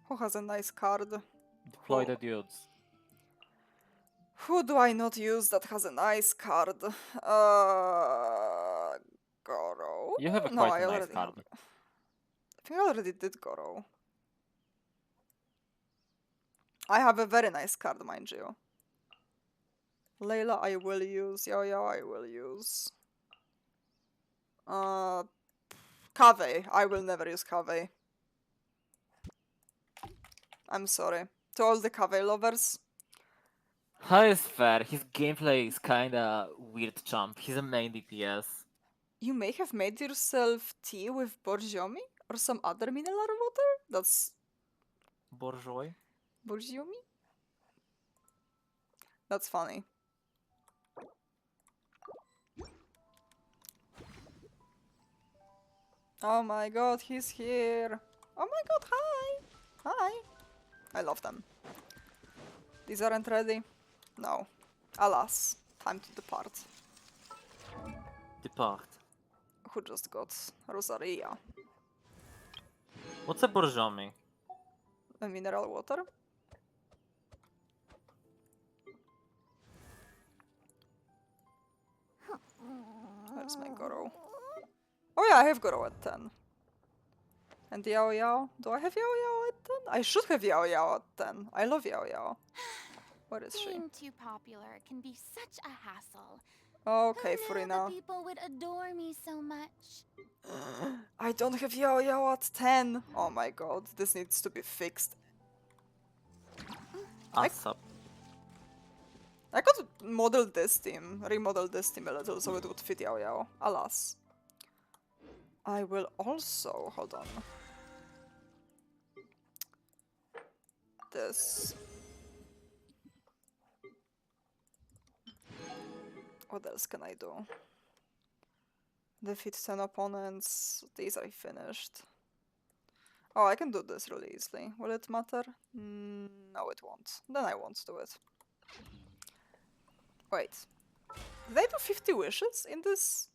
Who has a nice card? Deploy Who- the dudes. Who do I not use that has a nice card? Goro? You have a No, quite I a nice already card. have. I think I already did Goro. I have a very nice card, mind you. Layla, I will use. Yo, I will use. Kaveh. I will never use Kaveh. I'm sorry. To all the Kaveh lovers. How is fair? His gameplay is kinda weird chump. He's a main DPS. You may have made yourself tea with Borjomi or some other mineral water? That's Bourgeois? Borjomi? That's funny. Oh my god, he's here. Oh my god, hi! Hi! I love them. These aren't ready? No. Alas, time to depart. Depart. Who just got Rosaria? What's a Bourgeois? A mineral water? Where's my Goro? Oh yeah, I have Goro at 10. And Yao Yao? Do I have Yao Yao at 10? I should have Yao Yao at 10. I love Yao Yao. Where is she? Being too popular can be such a hassle. Okay, Who knew that Furina. people would adore me so much? I don't have Yao Yao at 10. Oh my god, this needs to be fixed. ASAP. I could model this team, remodel this team a little so it would fit Yao Yao. Alas. I will also, hold on. This. What else can I do? Defeat 10 opponents. These I finished. Oh, I can do this really easily. Will it matter? No, it won't. Then I won't do it. Wait. Did I do 50 wishes in this?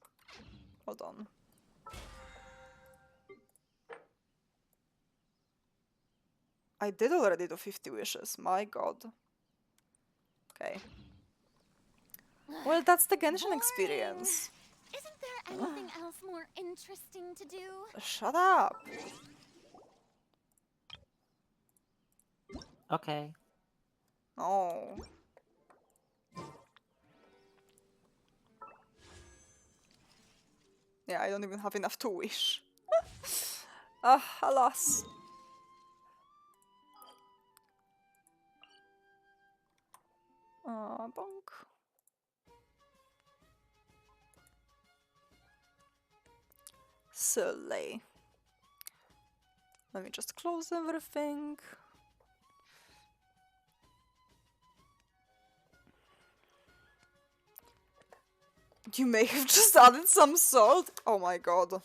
Hold on. I did already do 50 wishes. My god. Okay. Well, that's the Genshin Boring. experience. Isn't there anything else more interesting to do? Shut up. Okay. Oh. Yeah, I don't even have enough to wish. Alas. Bonk. Silly. Let me just close everything. You may have just added some salt. Oh my god.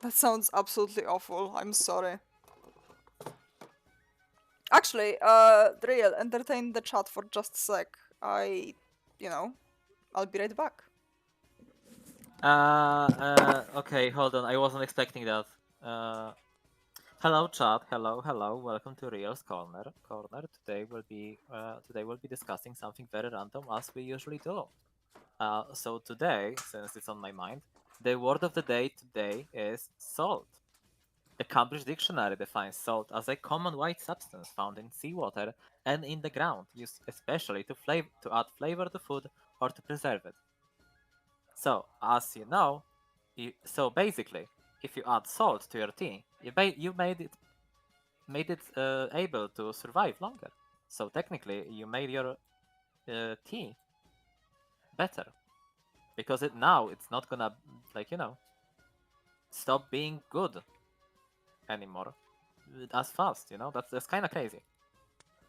That sounds absolutely awful. I'm sorry. Actually, Driel, entertain the chat for just a sec. I'll be right back. Okay, hold on. I wasn't expecting that. Hello, chat. Hello. Welcome to Real's Corner. Today we'll be discussing something very random, as we usually do. So today, since it's on my mind, the word of the day today is salt. The Cambridge Dictionary defines salt as a common white substance found in seawater and in the ground, used especially to add flavor to food or to preserve it. So, as you know, So basically, if you add salt to your tea, you made it able to survive longer. So technically, you made your tea better because it's not gonna like stop being good anymore as fast. That's kind of crazy.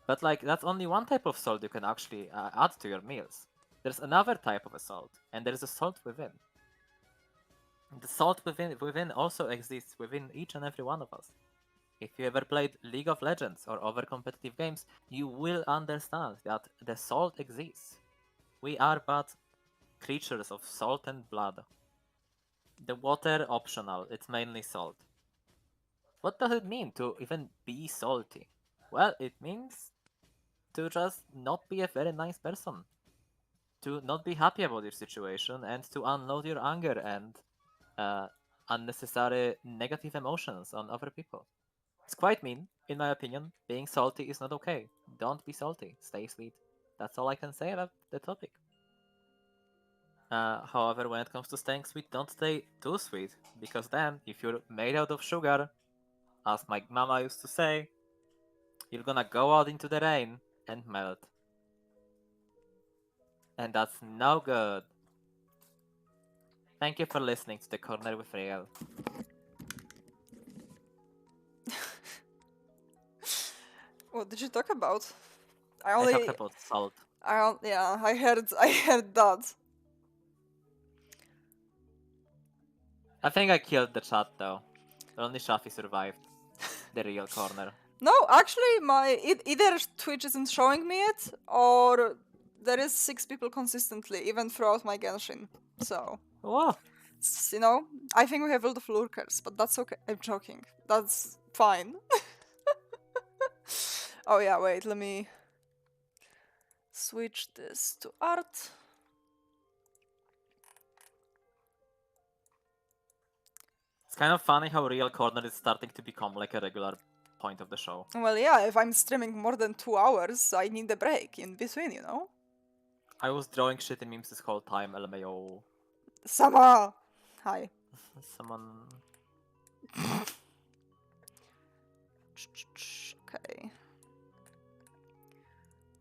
But like that's only one type of salt you can actually add to your meals. There's another type of a salt, and there's a salt within. The salt within also exists within each and every one of us. If you ever played League of Legends or other competitive games, you will understand that the salt exists. We are but creatures of salt and blood. The water optional, it's mainly salt. What does it mean to even be salty? Well, it means to just not be a very nice person. To not be happy about your situation and to unload your anger and unnecessary negative emotions on other people. It's quite mean, in my opinion. Being salty is not okay. Don't be salty. Stay sweet. That's all I can say about the topic. However, when it comes to staying sweet, don't stay too sweet, because then, if you're made out of sugar, as my mama used to say, you're gonna go out into the rain and melt. And that's no good. Thank you for listening to The Corner with Real. What did you talk about? I I only. talked about salt. Yeah, I heard. I heard that. I think I killed the chat though. Only Shafi survived. The real corner. No, actually, either Twitch isn't showing me it, or there is 6 people consistently, even throughout my Genshin. So, Whoa! I think we have a lot of lurkers, but that's okay. I'm joking. That's fine. Oh yeah, wait, let me switch this to art. It's kind of funny how real corner is starting to become like a regular point of the show. Well, yeah, if I'm streaming more than 2 hours, I need a break in between, I was drawing shitty memes this whole time, LMAO. Sama! Hi. Someone... Okay.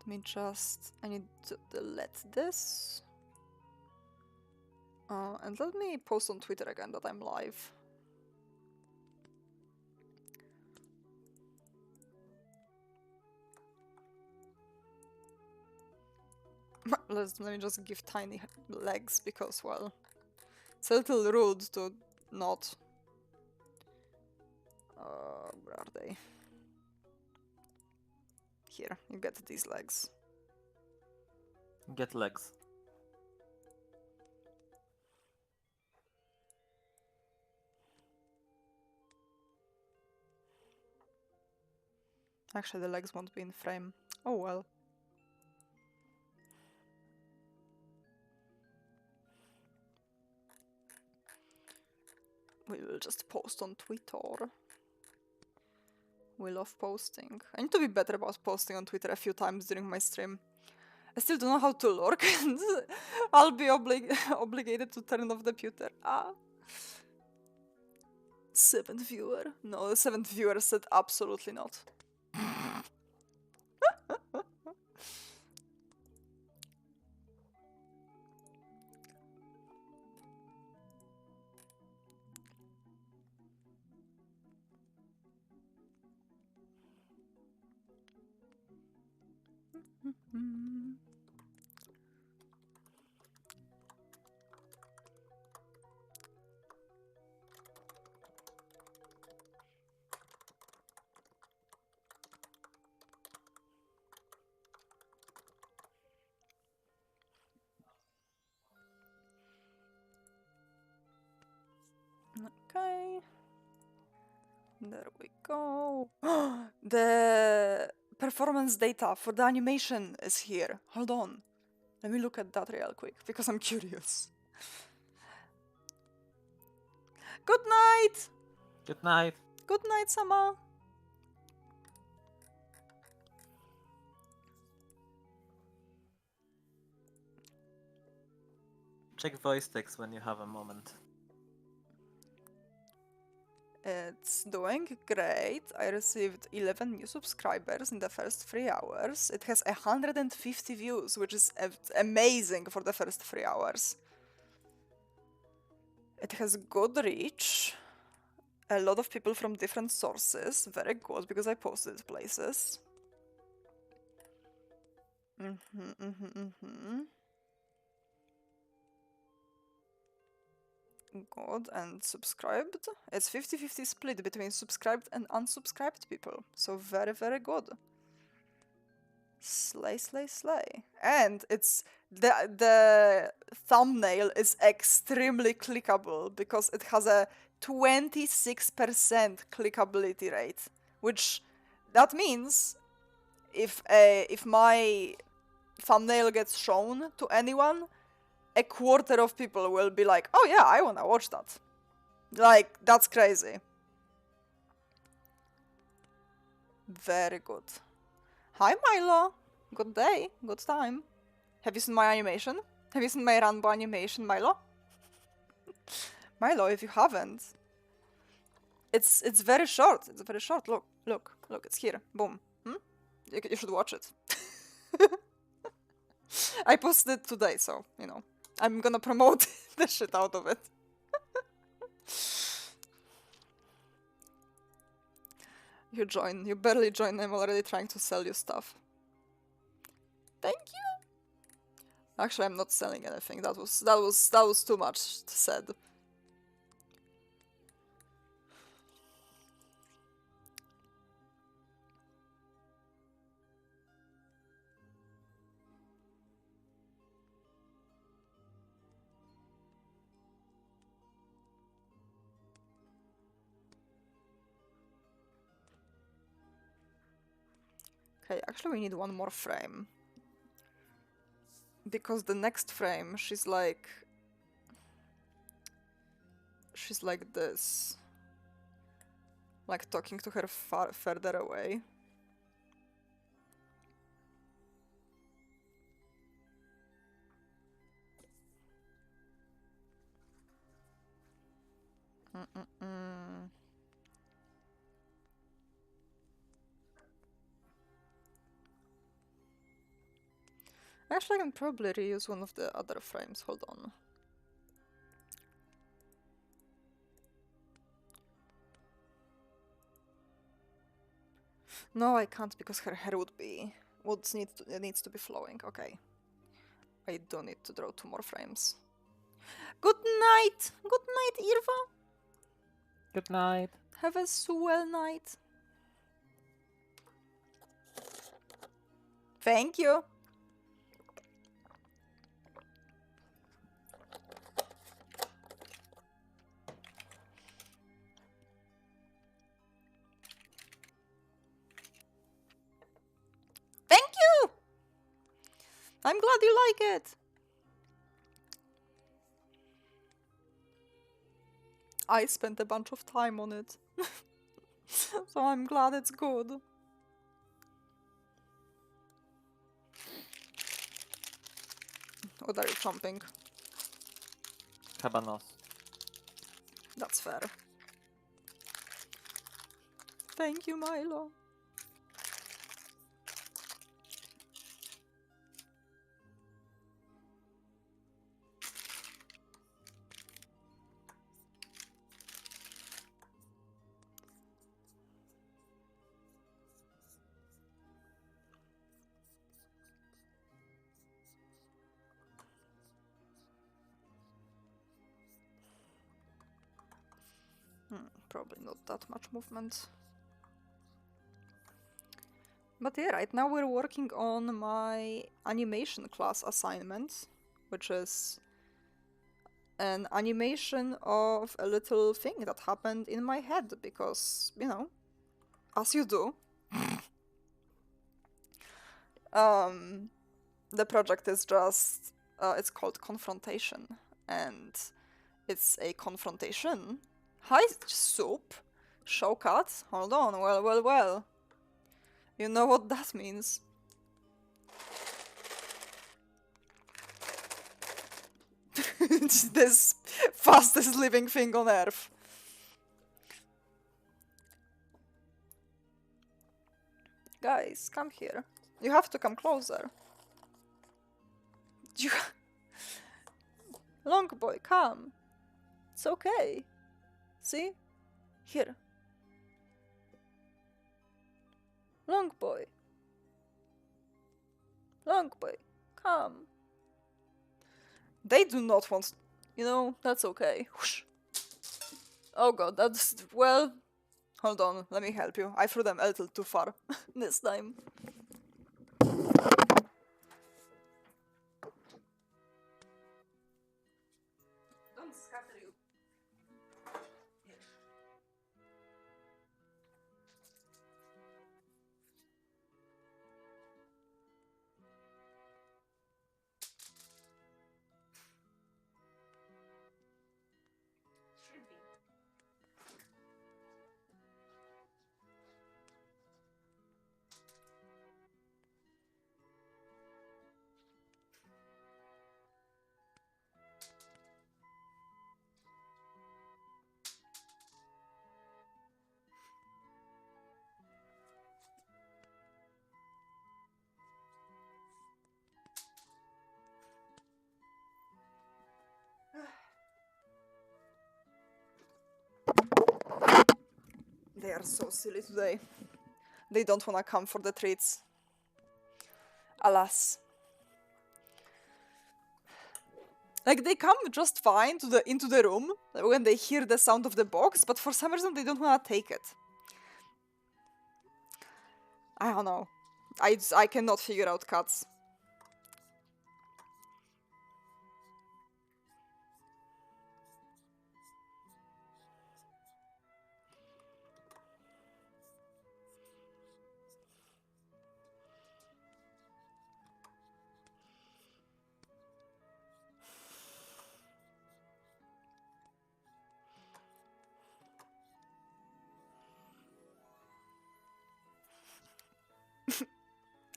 Let me I need to delete this. And let me post on Twitter again that I'm live. Let me just give tiny legs because, well, it's a little rude to not. Where are they? Here, you get these legs. Get legs. Actually, the legs won't be in frame. Oh well. We will just post on Twitter. We love posting. I need to be better about posting on Twitter a few times during my stream. I still don't know how to lurk, and I'll be obligated to turn off the pewter. 7th viewer? No, the 7th viewer said absolutely not. Okay. There we go. The performance data for the animation is here. Hold on. Let me look at that real quick because I'm curious. Good night! Good night. Good night, Sama! Check voice text when you have a moment. It's doing great. I received 11 new subscribers in the first 3 hours. It has 150 views, which is amazing for the first 3 hours. It has good reach. A lot of people from different sources. Very good, because I posted it places. Good, and subscribed. It's 50-50 split between subscribed and unsubscribed people. So very, very good. Slay, slay, slay. And it's the thumbnail is extremely clickable because it has a 26% clickability rate, which that means if my thumbnail gets shown to anyone, a quarter of people will be like, "Oh yeah, I wanna watch that." Like, that's crazy. Very good. Hi Milo! Good day, good time. Have you seen my animation? Have you seen my Rambo animation, Milo? Milo, if you haven't, it's very short. It's very short. Look, look, look. It's here. Boom. You should watch it. I posted it today, so you know I'm gonna promote the shit out of it. You join. You barely join. I'm already trying to sell you stuff. Thank you. Actually, I'm not selling anything. That was too much said. Okay, actually we need one more frame. Because the next frame, she's like this. Like talking to her further away. Actually, I can probably reuse one of the other frames. Hold on. No, I can't because her hair needs to be flowing. Okay. I do need to draw 2 more frames. Good night! Good night, Irva! Good night. Have a swell night. Thank you. Thank you! I'm glad you like it. I spent a bunch of time on it. So I'm glad it's good. What are you chomping? Cabanos. That's fair. Thank you, Milo. Probably not that much movement. But yeah, right now we're working on my animation class assignment, which is an animation of a little thing that happened in my head because, you know, as you do. The project is just, it's called Confrontation, and it's a confrontation. Hi, Soup. Showcut? Hold on, well. You know what that means. It's this fastest living thing on Earth. Guys, come here. You have to come closer. You... Long boy, come. It's okay. See? Here. Long boy. Long boy, come. They do not want... You know, that's okay. Whoosh. Oh god, that's... Well... Hold on, let me help you. I threw them a little too far this time. Don't scatter you. They are so silly today. They don't wanna come for the treats. Alas. Like, they come just fine into the room when they hear the sound of the box, but for some reason they don't wanna take it. I don't know. I cannot figure out cats.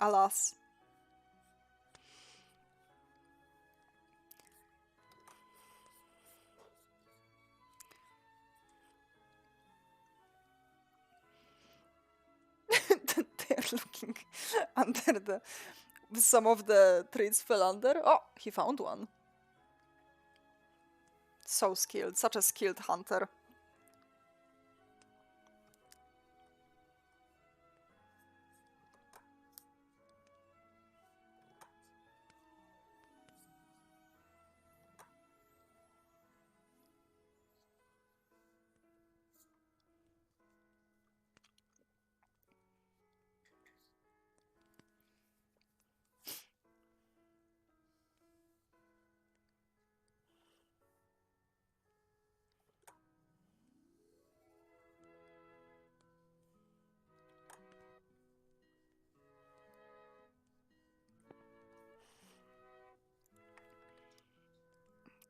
Alas. They're looking under the... Some of the trees fell under. Oh, he found one. So skilled. Such a skilled hunter.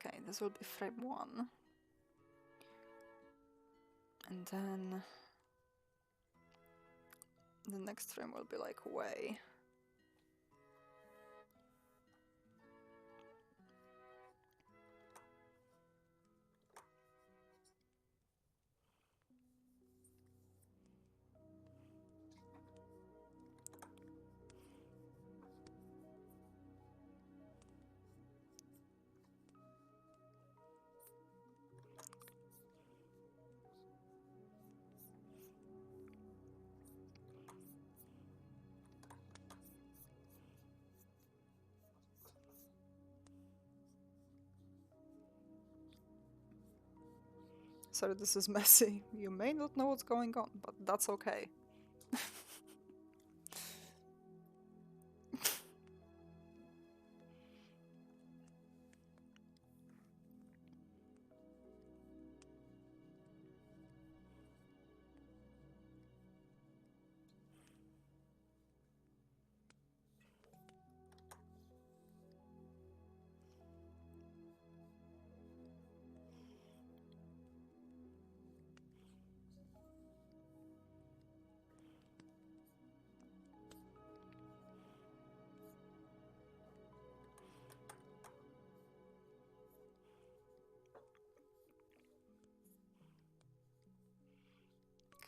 Okay, this will be frame 1. And then... the next frame will be like way. Sorry, this is messy. You may not know what's going on, but that's okay.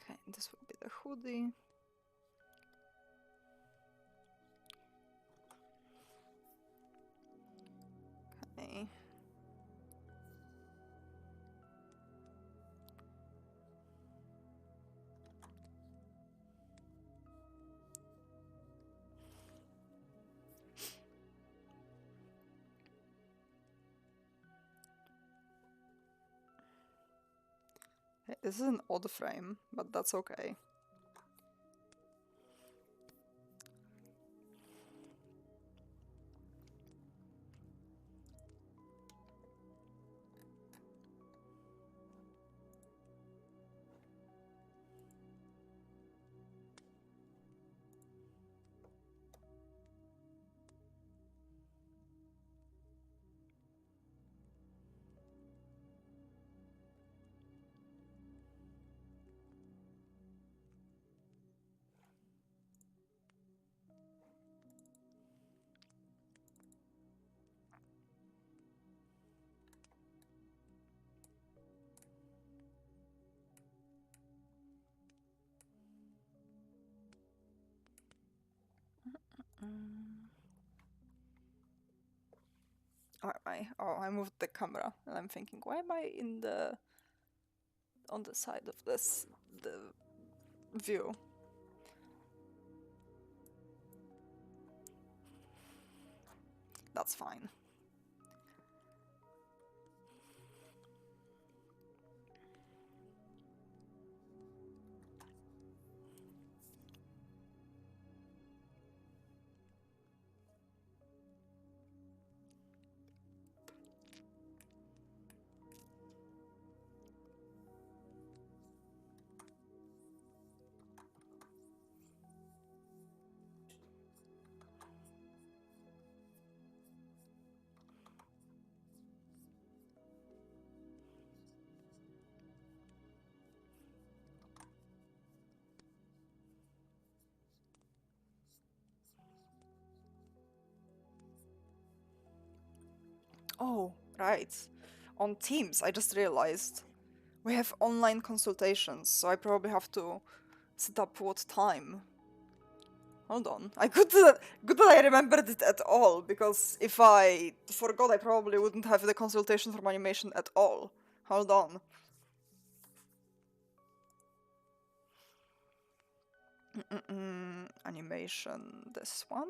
Okay, this will be the hoodie. This is an odd frame, but that's okay. Why am I? Oh, I moved the camera, and I'm thinking, why am I on the side of the view? That's fine. Oh, right. On Teams, I just realized we have online consultations, so I probably have to set up what time. Hold on. Good that I remembered it at all, because if I forgot, I probably wouldn't have the consultation from animation at all. Hold on. Animation, this one.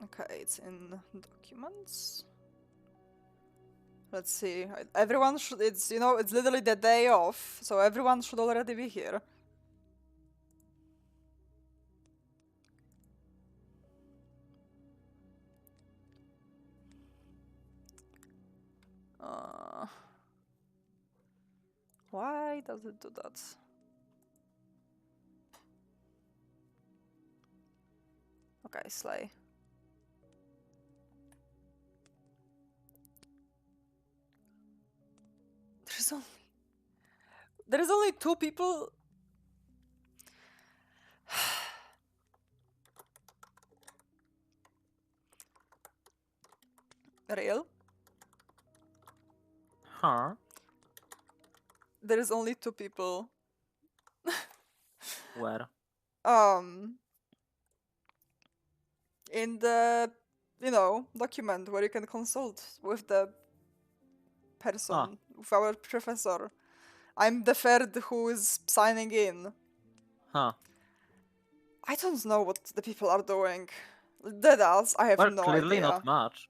Okay, it's in documents. Let's see. Everyone should. It's it's literally the day off, so everyone should already be here. Why does it do that? Okay, Slay. There's only two people. Real? Huh? There is only two people. Where? In the document where you can consult with the person, with our professor. I'm the third who is signing in. Huh. I don't know what the people are doing. Deadass, I have Well, no clearly idea. not much.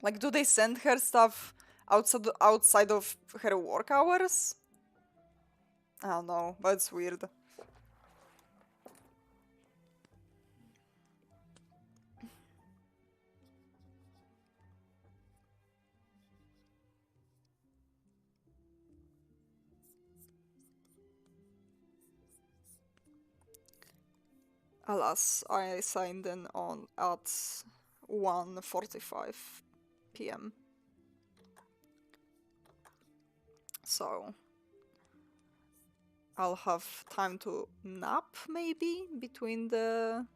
Like, do they send her stuff outside of her work hours? I don't know, but it's weird. Alas, I signed in at 1:45 p.m. So I'll have time to nap maybe between the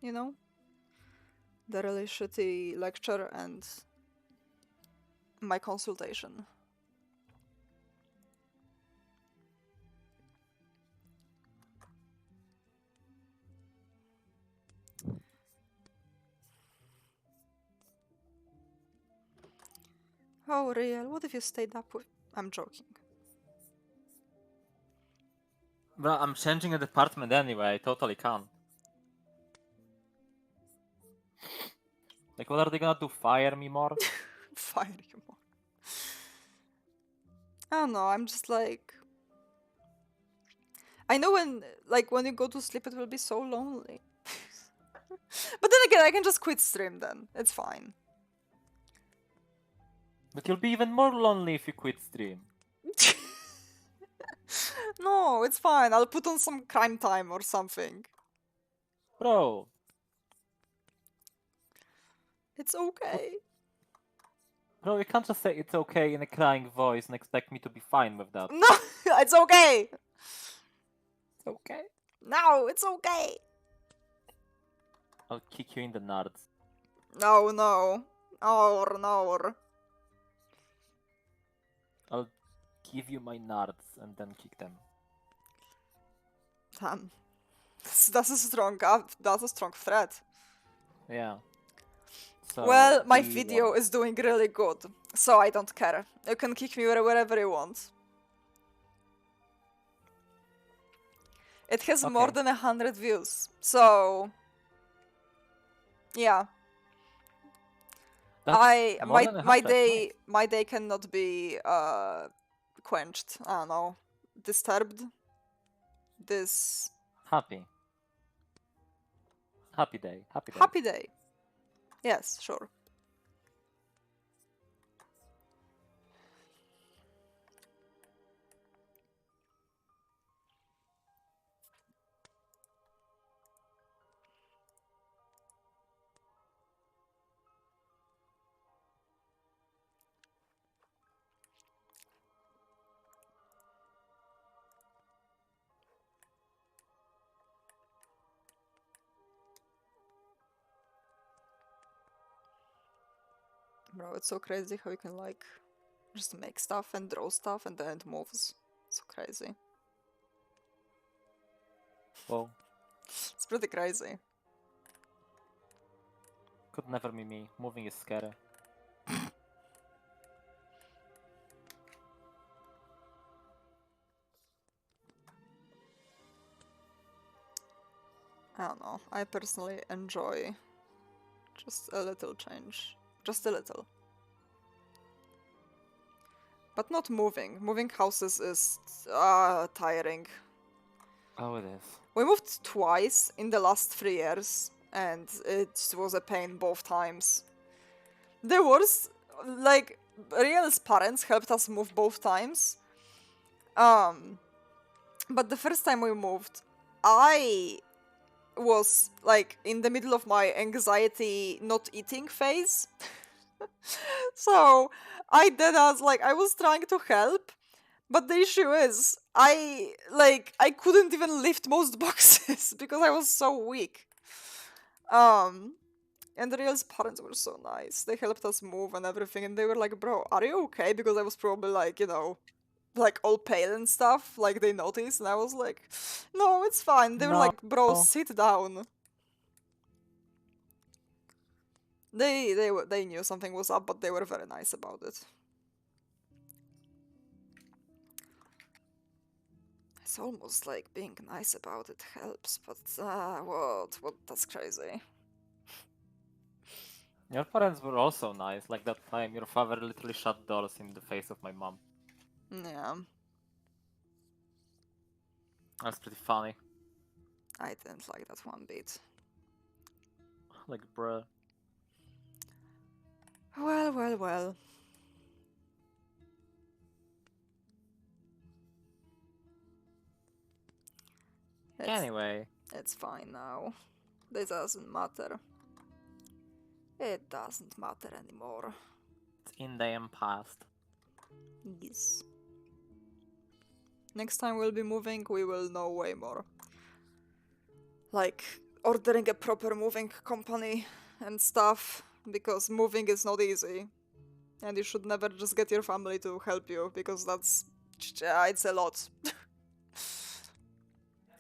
the really shitty lecture and my consultation. Oh, real? What if you stayed up with... I'm joking. Well, I'm changing a department anyway. I totally can. Like, what are they gonna do? Fire me more? Fire you more. I don't know, I'm just like... I know when you go to sleep it will be so lonely. But then again, I can just quit stream then. It's fine. But you'll be even more lonely if you quit stream. No, it's fine. I'll put on some crime time or something. Bro, It's okay. bro, you can't just say it's okay in a crying voice and expect me to be fine with that. No, it's okay. It's okay. No, it's okay. I'll kick you in the nuts. No, no. No. I'll give you my nuts and then kick them. Damn. That's a strong threat. Yeah. So Well, my we video won. is doing really good, so I don't care. You can kick me wherever you want. It has more Okay. than 100 views, so yeah. That's more than 100. My day cannot be quenched. I don't know, disturbed. This Happy. Happy day. Happy day. happy day. Yes, sure. Bro, it's so crazy how you can like just make stuff and draw stuff and then it moves. So crazy. Well, It's pretty crazy. could never be me. Moving is scary. I don't know. I personally enjoy just a little change. Just a little. But not moving. Moving houses is tiring. Oh, it is. We moved twice in the last 3 years, and it was a pain both times. The worst, like, Riel's parents helped us move both times. But the first time we moved, I was like in the middle of my anxiety not eating phase. So I was trying to help, but the issue is I couldn't even lift most boxes because I was so weak. And Riel's parents were so nice. They helped us move and everything, and they were like, "Bro, are you okay?" Because I was probably like, like all pale and stuff. Like they noticed, and I was like, "No, it's fine." They were like, "Bro, No. sit down." They knew something was up, but they were very nice about it. It's almost like being nice about it helps, but what? That's crazy. Your parents were also nice. Like that time your father literally shut doors in the face of my mom. Yeah, That's pretty funny. I didn't like that one bit. Like, bruh. Well. Anyway. It's fine now. This doesn't matter. It doesn't matter anymore. It's in the past. Yes. Next time we'll be moving, we will know way more. Like, ordering a proper moving company and stuff, because moving is not easy. And you should never just get your family to help you, because it's a lot.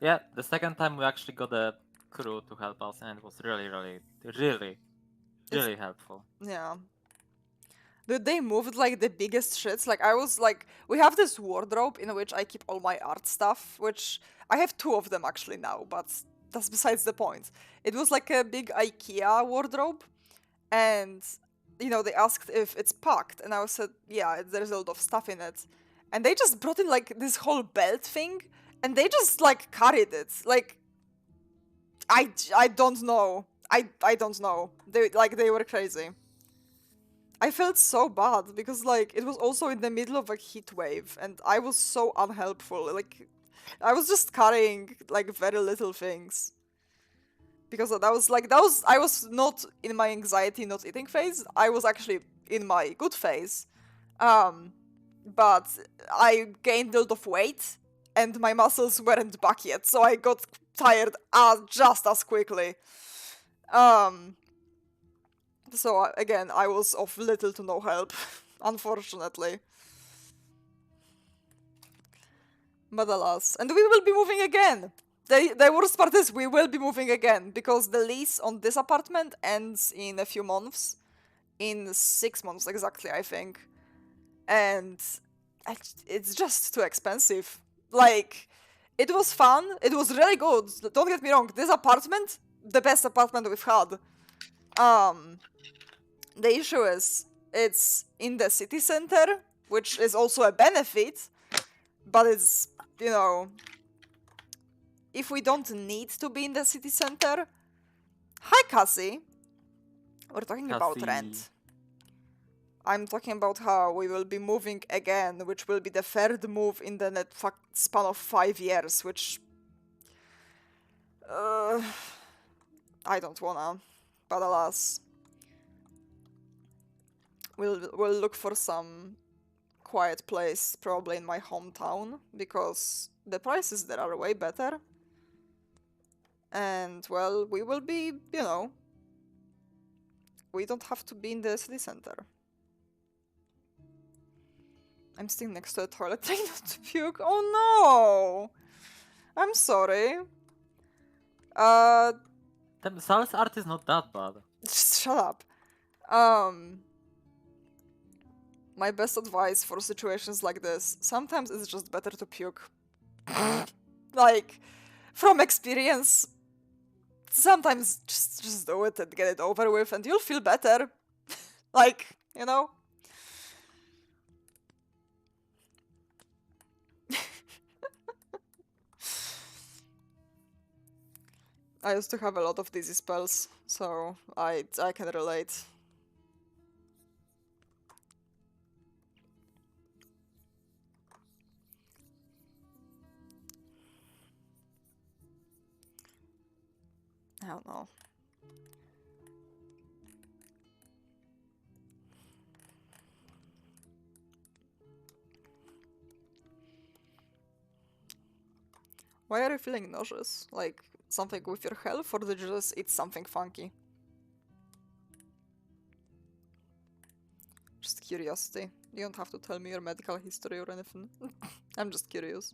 Yeah, the second time we actually got a crew to help us, and it was really helpful. Yeah. Dude, they moved like the biggest shits. Like, I was like, we have this wardrobe in which I keep all my art stuff, which I have 2 of them actually now, but that's besides the point. It was like a big IKEA wardrobe, and they asked if it's packed, and I said, yeah, there's a lot of stuff in it. And they just brought in like this whole belt thing, and they just like carried it. Like, I don't know. I don't know. They were crazy. I felt so bad because like it was also in the middle of a heat wave and I was so unhelpful. Like I was just carrying like very little things. Because I was not in my anxiety not eating phase. I was actually in my good phase. But I gained a lot of weight and my muscles weren't back yet, so I got tired just as quickly. So again, I was of little to no help, unfortunately. But alas, and we will be moving again. The worst part is we will be moving again because the lease on this apartment ends in a few months, in 6 months exactly, I think, and it's just too expensive. Like, it was fun, it was really good. Don't get me wrong. This apartment, the best apartment we've had. The issue is, it's in the city center, which is also a benefit, but it's, if we don't need to be in the city center. Hi, Cassie. We're talking about Cassie. rent. I'm talking about how we will be moving again, which will be the third move in the span of 5 years, which. I don't wanna. But alas. We'll look for some quiet place, probably in my hometown, because the prices there are way better. And, well, we will be, we don't have to be in the city center. I'm sitting next to a toilet trying not to puke. Oh no! I'm sorry. The Sal's art is not that bad. Just shut up. My best advice for situations like this, sometimes it's just better to puke. Like, from experience, sometimes just do it and get it over with and you'll feel better. Like, I used to have a lot of dizzy spells, so I can relate. I don't know. Why are you feeling nauseous? Like, something with your health, or did you just eat something funky? Just curiosity. You don't have to tell me your medical history or anything. I'm just curious.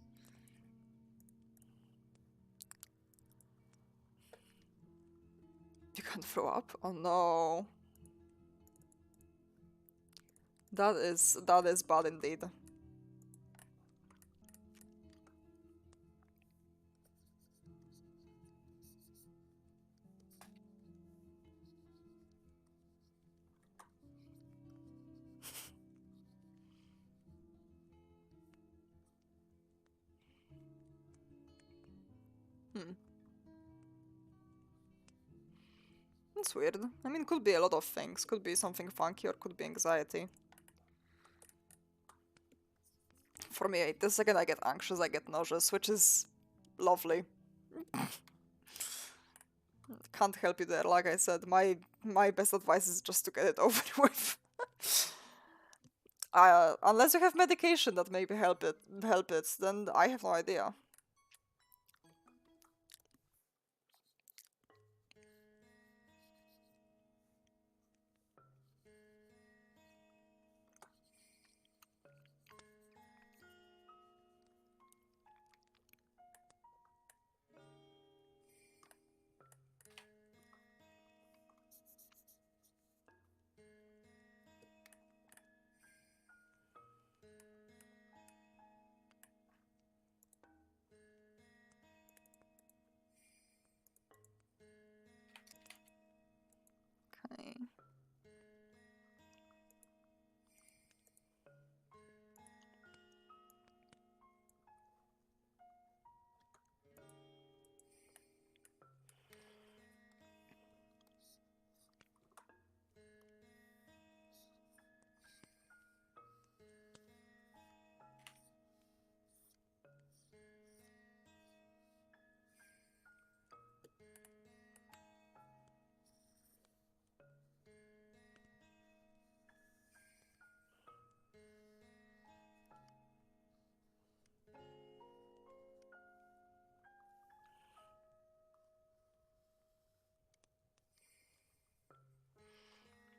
You can't throw up? Oh no. That is bad indeed. That's weird. I mean, could be a lot of things. Could be something funky or could be anxiety. For me, the second I get anxious, I get nauseous, which is lovely. Can't help you there. Like I said, my best advice is just to get it over with. Unless you have medication that maybe help it, then I have no idea.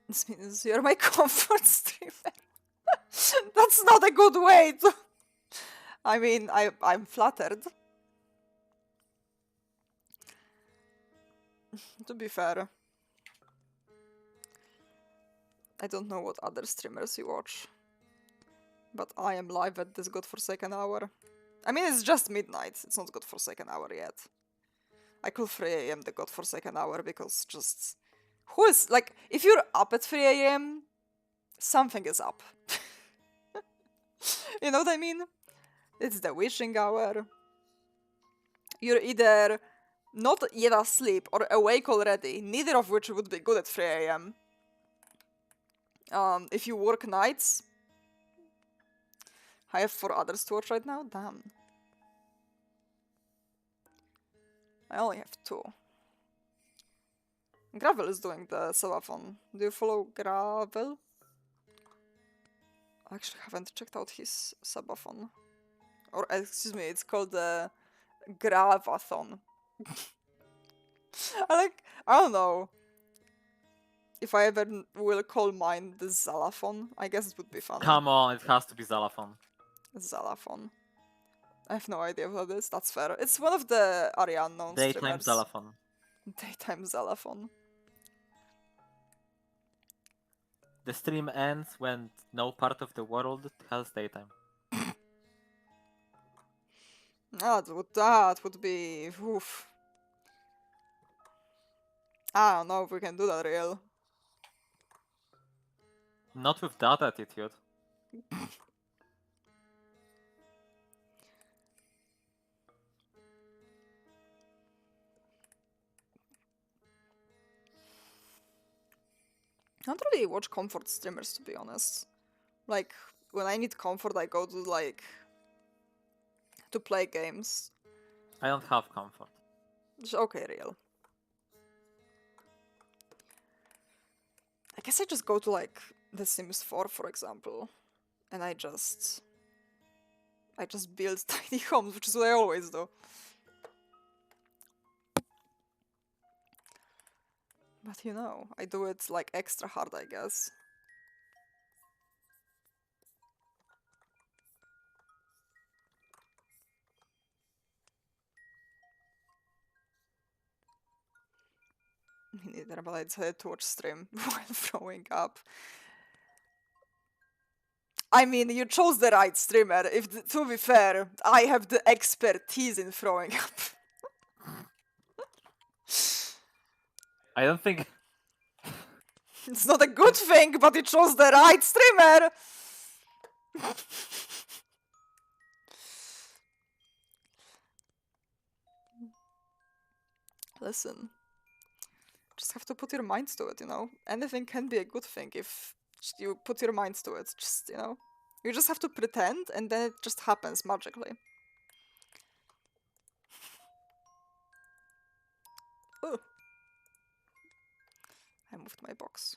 This means you're my comfort streamer. That's not a good way to... I mean, I'm flattered. To be fair. I don't know what other streamers you watch. But I am live at this godforsaken hour. I mean, it's just midnight. It's not godforsaken hour yet. I call 3 a.m. the godforsaken hour because just... Who is... Like, if you're up at 3 a.m., something is up. You know what I mean? It's the wishing hour. You're either not yet asleep or awake already, neither of which would be good at 3 a.m. If you work nights... I have 4 others to watch right now? Damn. I only have 2. Gravel is doing the subathon. Do you follow Gravel? I actually haven't checked out his subathon. Or, excuse me, it's called the Gravathon. I don't know. If I ever will call mine the Zalathon, I guess it would be fun. Come on, it has to be Zalathon. Zalathon. I have no idea what it is, that's fair. It's one of the area unknown Daytime streamers. Zalathon. Daytime Zalathon. The stream ends when no part of the world has daytime. That would be... Oof. I don't know if we can do that real. Not with that attitude. I don't really watch comfort streamers, to be honest. Like, when I need comfort, I go to, like... to play games. I don't have comfort. Okay, real. I guess I just go to, like, The Sims 4, for example. And I just build tiny homes, which is what I always do. But you know, I do it, like, extra hard, I guess. Me neither, but I decided to watch stream while throwing up. I mean, you chose the right streamer. To be fair, I have the expertise in throwing up. I don't think... It's not a good thing, but you chose the right streamer! Listen. Just have to put your minds to it, you know? Anything can be a good thing if you put your minds to it. Just, you know? You just have to pretend, and then it just happens magically. Ooh. I moved my box.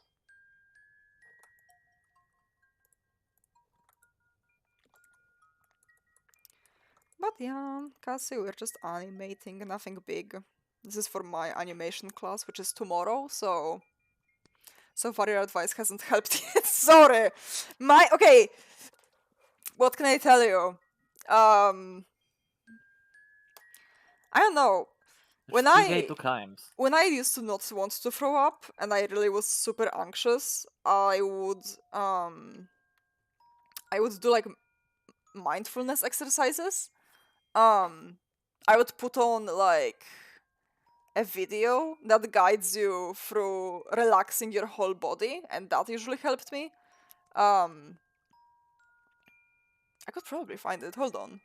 But yeah, Cassie, we're just animating, nothing big. This is for my animation class, which is tomorrow, so... So far your advice hasn't helped yet, sorry! Okay! What can I tell you? I don't know. When I used to not want to throw up, and I really was super anxious, I would do, like, mindfulness exercises. I would put on, like, a video that guides you through relaxing your whole body, and that usually helped me. I could probably find it. Hold on.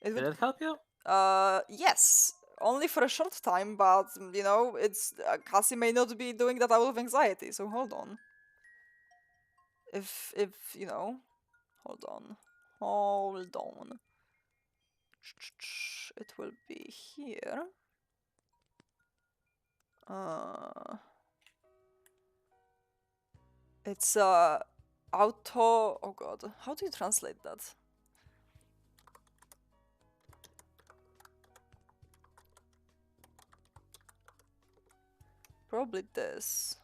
Did it help you? Yes. Only for a short time, but, you know, it's... Cassie may not be doing that out of anxiety, so hold on. If, you know... Hold on. Hold on. It will be here. It's auto... Oh god, how do you translate that? Probably this.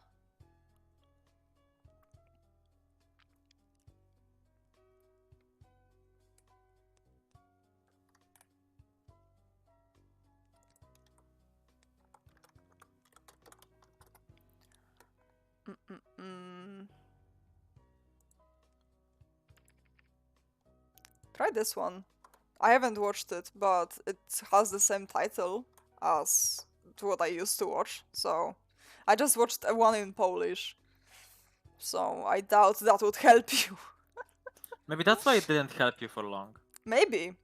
Try this one. I haven't watched it, but it has the same title as what I used to watch, so I just watched a one in Polish. So I doubt that would help you. Maybe that's why it didn't help you for long. Maybe.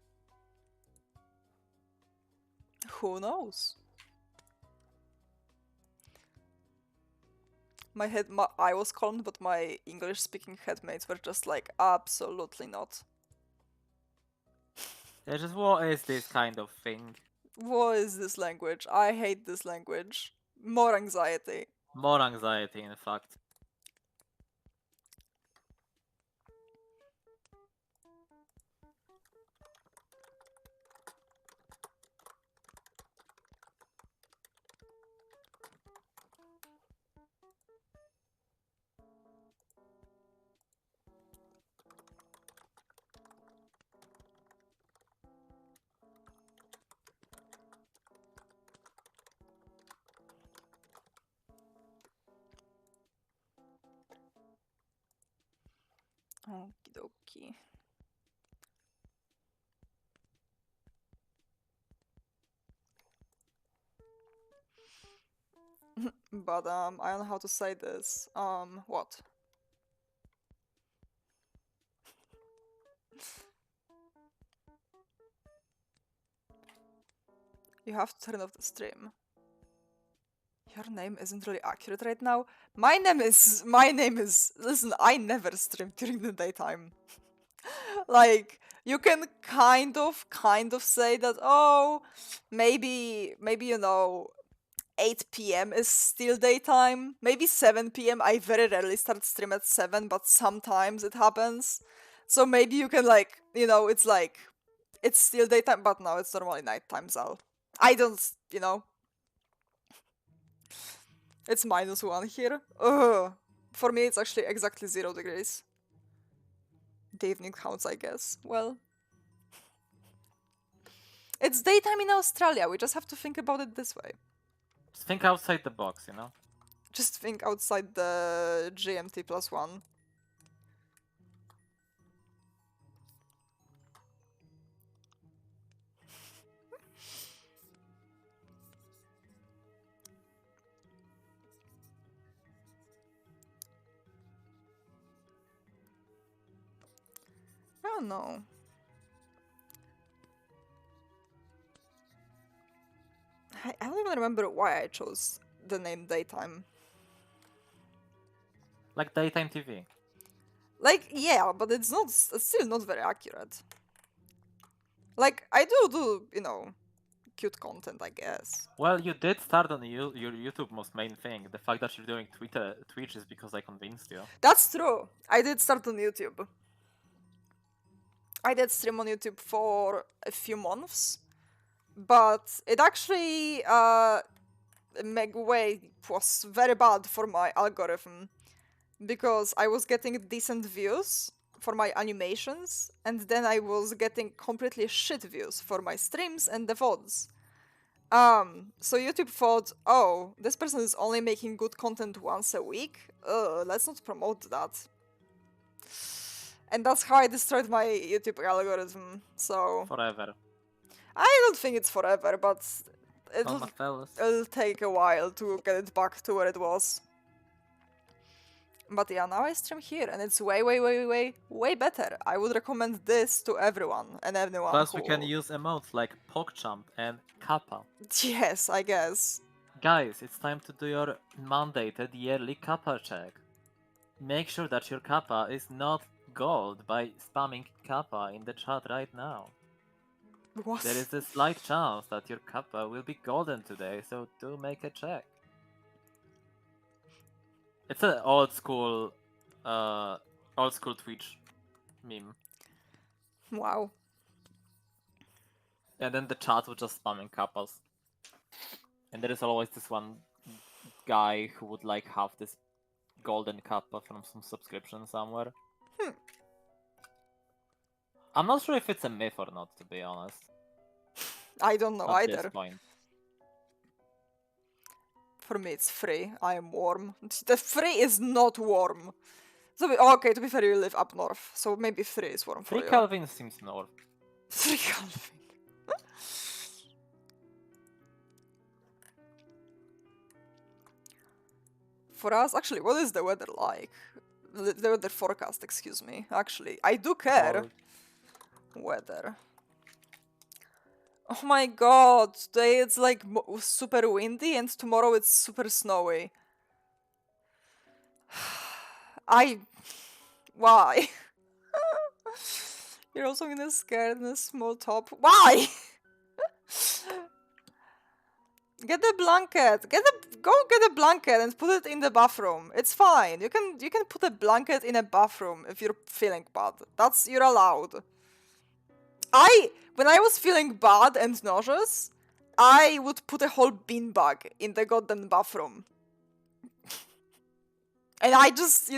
Who knows? I was calmed, but my English-speaking headmates were just like, absolutely not. Yeah, just what is this kind of thing? What is this language? I hate this language. More anxiety. More anxiety, in fact. Okie dokie. But I don't know how to say this. What? You have to turn off the stream. Your name isn't really accurate right now. My name is. Listen, I never stream during the daytime. Like, you can kind of say that, oh, maybe, 8 p.m. is still daytime. Maybe 7 p.m. I very rarely start stream at 7, but sometimes it happens. So maybe you can, like, it's like, it's still daytime, but no, it's normally nighttime, Zal. I don't, it's -1 here. Ugh. For me, it's actually exactly 0 degrees. The evening counts, I guess. Well, it's daytime in Australia. We just have to think about it this way. Just think outside the box, you know? Just think outside the GMT +1. I don't know. I don't even remember why I chose the name Daytime. Like daytime TV. Like, yeah, but it's still not very accurate. Like, I do, cute content, I guess. Well, you did start on your YouTube most main thing. The fact that you're doing Twitch is because I convinced you. That's true. I did start on YouTube. I did stream on YouTube for a few months, but it actually was very bad for my algorithm because I was getting decent views for my animations, and then I was getting completely shit views for my streams and the VODs. So YouTube thought, oh, this person is only making good content once a week. Let's not promote that. And that's how I destroyed my YouTube algorithm. So Forever. I don't think it's forever, but Well, my fellas. it'll take a while to get it back to where it was. But yeah, now I stream here, and it's way better. I would recommend this to everyone and anyone. Plus, who... we can use emotes like PogChamp and Kappa. Yes, I guess. Guys, it's time to do your mandated yearly Kappa check. Make sure that your Kappa is not gold by spamming Kappa in the chat right now. What? There is a slight chance that your Kappa will be golden today, so do make a check. It's an old school Twitch meme. Wow. And then the chat was just spamming Kappas. And there is always this one guy who would like have this golden Kappa from some subscription somewhere. I'm not sure if it's a myth or not, to be honest. I don't know At either. this point. For me, it's free. I am warm. The free is not warm. So okay, to be fair, you live up north, so maybe free is warm for 3 you. Kelvin seems north. 3 Kelvin. For us, actually, what is the weather like? The weather forecast, excuse me. Actually, I do care. Cold. Weather. Oh my god, today it's like super windy and tomorrow it's super snowy. Why? You're also gonna scared in a small top. Why? Get the blanket. Go get a blanket and put it in the bathroom. It's fine. You can put a blanket in a bathroom if you're feeling bad. You're allowed. When I was feeling bad and nauseous, I would put a whole beanbag in the goddamn bathroom. And I just,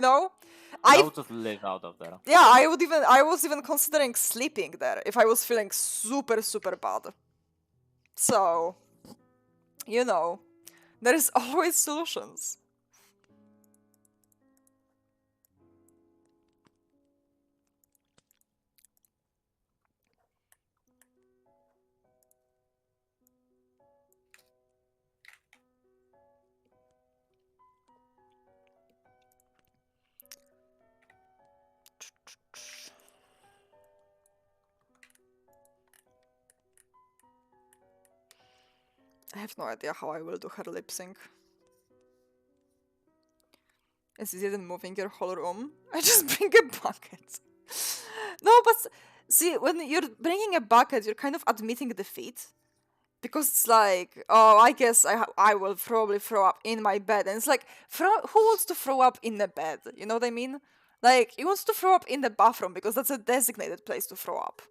I would just live out of there. yeah, I was even considering sleeping there if I was feeling super, super bad. So, there is always solutions. I have no idea how I will do her lip sync. It's easier than moving your whole room. I just bring a bucket. No, but see, when you're bringing a bucket, you're kind of admitting defeat. Because it's like, oh, I guess I will probably throw up in my bed. And it's like, who wants to throw up in the bed? You know what I mean? Like, he wants to throw up in the bathroom because that's a designated place to throw up.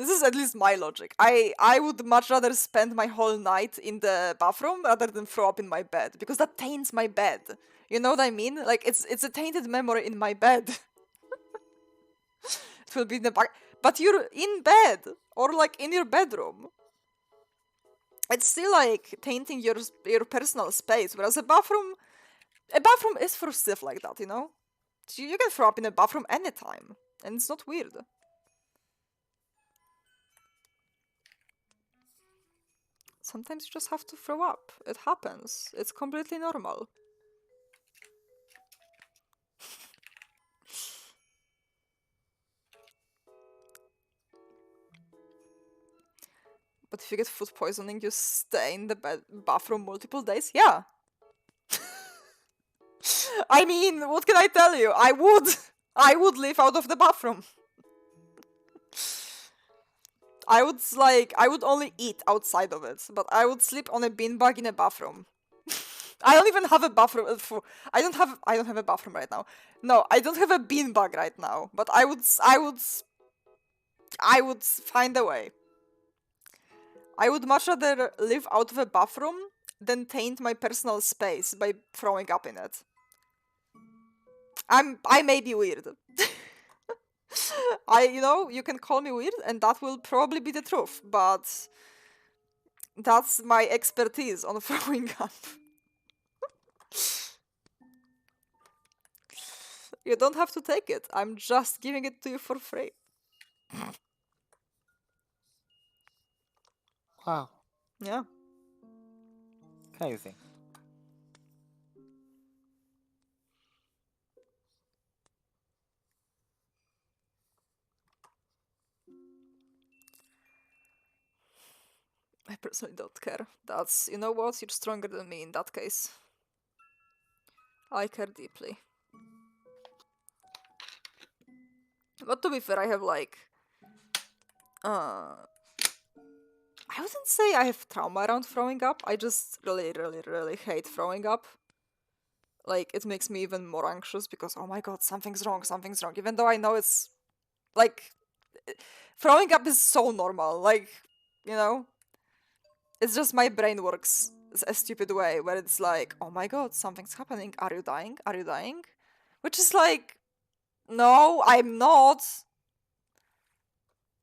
This is at least my logic. I would much rather spend my whole night in the bathroom rather than throw up in my bed because that taints my bed. You know what I mean? Like it's a tainted memory in my bed. It will be in the back, but you're in bed or like in your bedroom. It's still like tainting your personal space, whereas a bathroom is for stuff like that. You can throw up in a bathroom anytime, and it's not weird. Sometimes you just have to throw up. It happens. It's completely normal. But if you get food poisoning, you stay in the bathroom multiple days? Yeah. I mean, what can I tell you? I would live out of the bathroom. I would only eat outside of it, but I would sleep on a beanbag in a bathroom. I don't even have a bathroom. I don't have a bathroom right now. No, I don't have a beanbag right now. But I would find a way. I would much rather live out of a bathroom than taint my personal space by throwing up in it. I may be weird. You can call me weird, and that will probably be the truth, but that's my expertise on throwing up. You don't have to take it. I'm just giving it to you for free. Wow. Yeah. Crazy. I personally don't care. You know what? You're stronger than me in that case. I care deeply. But to be fair, I have I wouldn't say I have trauma around throwing up. I just really, really, really hate throwing up. Like, it makes me even more anxious because, oh my god, something's wrong. Even though I know it's, like, throwing up is so normal. Like, it's just my brain works a stupid way where it's like, oh my god, something's happening. Are you dying? Which is like, no, I'm not.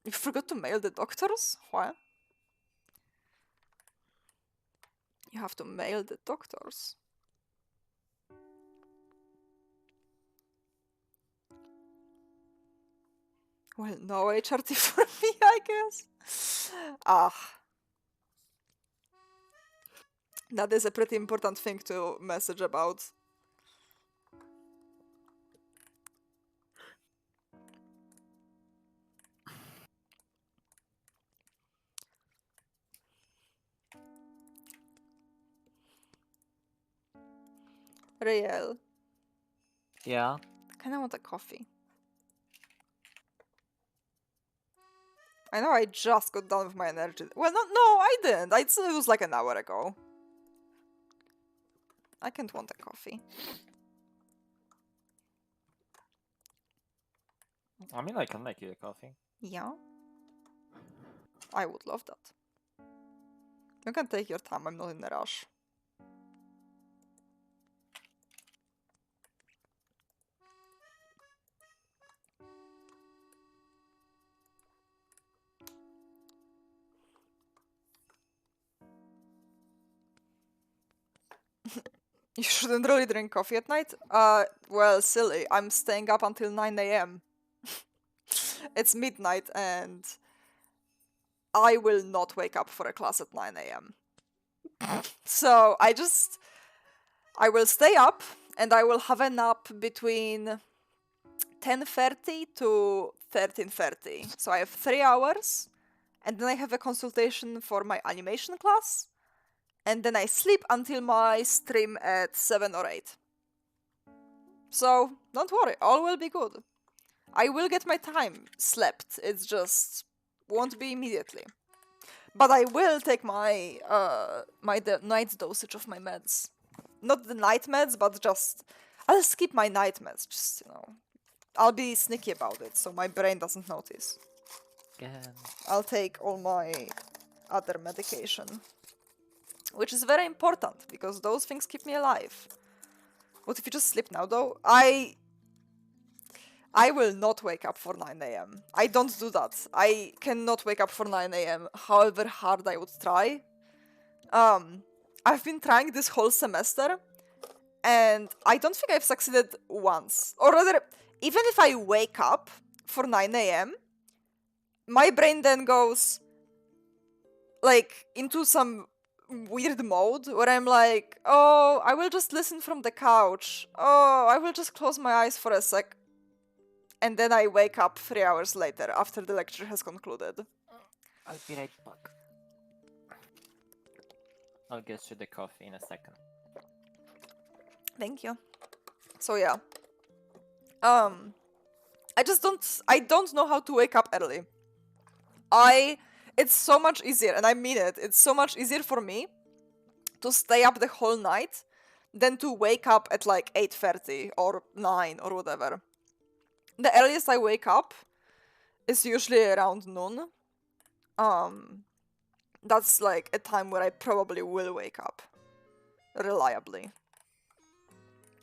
You forgot to mail the doctors? What? You have to mail the doctors. Well, no HRT for me, I guess. That is a pretty important thing to message about. Real. Yeah. Kinda want a coffee. I know I just got done with my energy. Well, no, I didn't. It was like an hour ago. I can't want a coffee. I mean, I can make you a coffee. Yeah? I would love that. You can take your time, I'm not in a rush. You shouldn't really drink coffee at night? Well, silly. I'm staying up until 9 a.m. It's midnight and I will not wake up for a class at 9 a.m. So I will stay up and I will have a nap between 10:30 to 13:30. So I have 3 hours and then I have a consultation for my animation class. And then I sleep until my stream at 7 or 8. So, don't worry, all will be good. I will get my time slept, it's just won't be immediately. But I will take my night dosage of my meds. Not the night meds, but just I'll skip my night meds, just, I'll be sneaky about it so my brain doesn't notice. Again. I'll take all my other medication. Which is very important, because those things keep me alive. What if you just sleep now, though? I will not wake up for 9 a.m. I don't do that. I cannot wake up for 9 a.m. however hard I would try. I've been trying this whole semester, and I don't think I've succeeded once. Or rather, even if I wake up for 9 a.m., my brain then goes, like, into some weird mode where I'm like, oh, I will just listen from the couch. Oh, I will just close my eyes for a sec. And then I wake up 3 hours later after the lecture has concluded. I'll be right back. I'll get you the coffee in a second. Thank you. So yeah. I don't know how to wake up early. It's so much easier, and I mean it, it's so much easier for me to stay up the whole night than to wake up at like 8:30 or 9 or whatever. The earliest I wake up is usually around noon. That's like a time where I probably will wake up reliably.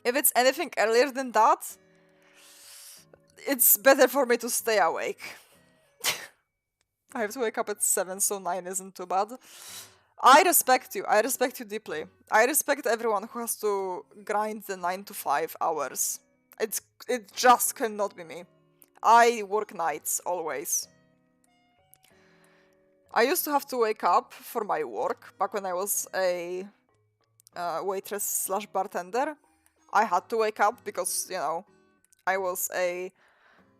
If it's anything earlier than that, it's better for me to stay awake. I have to wake up at 7, so 9 isn't too bad. I respect you. I respect you deeply. I respect everyone who has to grind the 9 to 5 hours. It just cannot be me. I work nights, always. I used to have to wake up for my work back when I was a waitress slash bartender. I had to wake up because, I was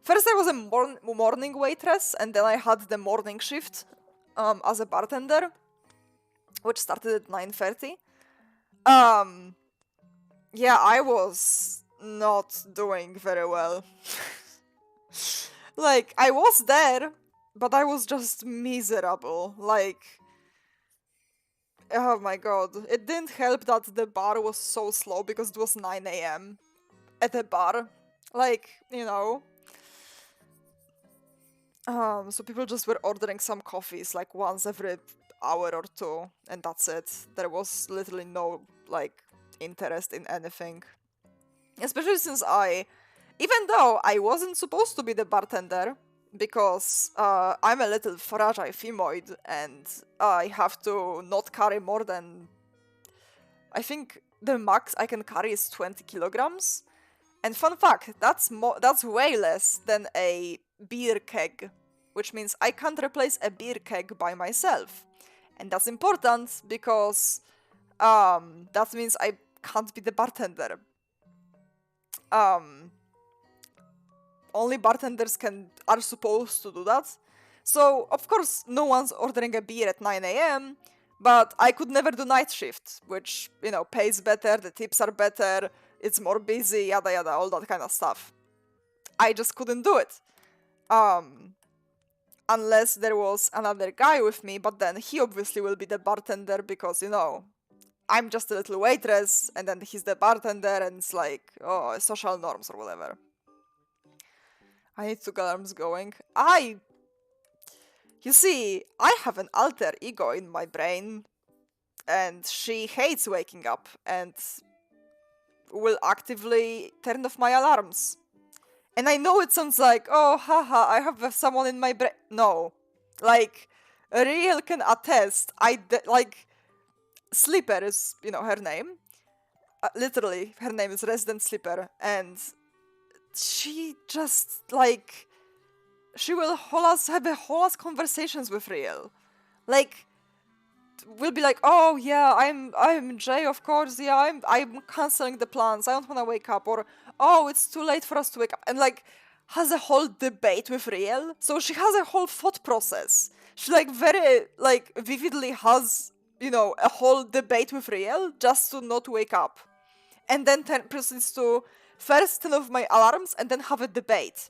First I was a morning waitress, and then I had the morning shift as a bartender, which started at 9:30. Yeah, I was not doing very well. Like, I was there, but I was just miserable. Like, oh my god. It didn't help that the bar was so slow because it was 9 a.m. at a bar. Like, so people just were ordering some coffees like once every hour or two, and that's it. There was literally no, interest in anything. Especially since even though I wasn't supposed to be the bartender, because I'm a little fragile femoid and I have to not carry more than I think the max I can carry is 20 kilograms. And fun fact, that's way less than a beer keg, which means I can't replace a beer keg by myself. And that's important because that means I can't be the bartender. Only bartenders are supposed to do that. So of course no one's ordering a beer at 9 a.m. But I could never do night shift, which, you know, pays better, the tips are better, it's more busy, yada yada, all that kind of stuff. I just couldn't do it. Unless there was another guy with me, but then he obviously will be the bartender because, you know, I'm just a little waitress, and then he's the bartender, and it's like, oh, social norms or whatever. I need 2 alarms going. You see, I have an alter ego in my brain, and she hates waking up, and will actively turn off my alarms. And I know it sounds like, oh, haha, I have someone in my brain. No. Like, Riel can attest, like, Sleeper is, you know, her name. Literally, her name is Resident Sleeper, and she just, like, she will have a whole ass conversations with Riel. Like, we'll be like, oh yeah, I'm Jay, of course, yeah, I'm canceling the plans, I don't wanna wake up, or oh, it's too late for us to wake up, and like has a whole debate with Riel. So she has a whole thought process. She like very like vividly has, you know, a whole debate with Riel just to not wake up. And then proceeds to first turn off my alarms and then have a debate.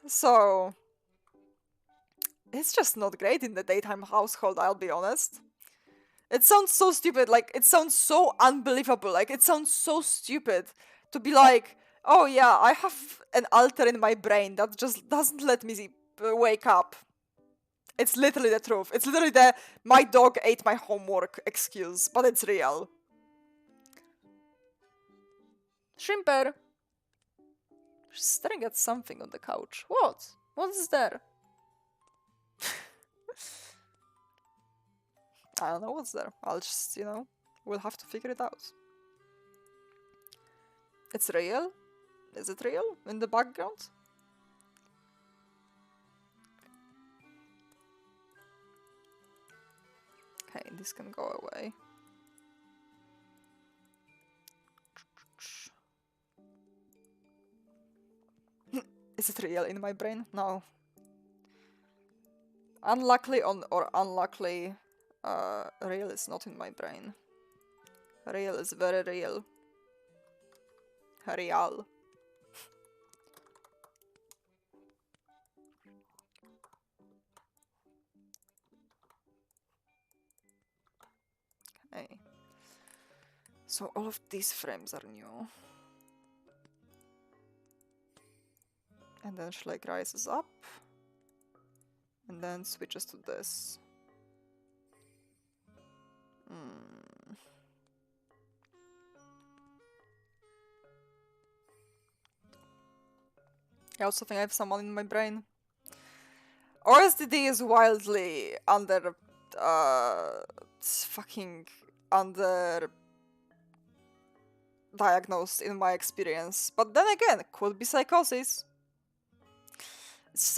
So it's just not great in the daytime household, I'll be honest. It sounds so stupid, like, it sounds so unbelievable, like, it sounds so stupid to be like, oh yeah, I have an alter in my brain that just doesn't let me wake up. It's literally the truth. It's literally the my dog ate my homework excuse, but it's real. Shrimper! She's staring at something on the couch. What? What is there? I don't know what's there. I'll just, you know, we'll have to figure it out. It's real? Is it real in the background? Okay, this can go away. Is it real in my brain? No. Unluckily or unluckily, real is not in my brain. Real is very real. Real. Okay. So all of these frames are new. And then she like rises up. And then switches to this. I also think I have someone in my brain. OSDD is wildly fucking under diagnosed in my experience. But then again, it could be psychosis.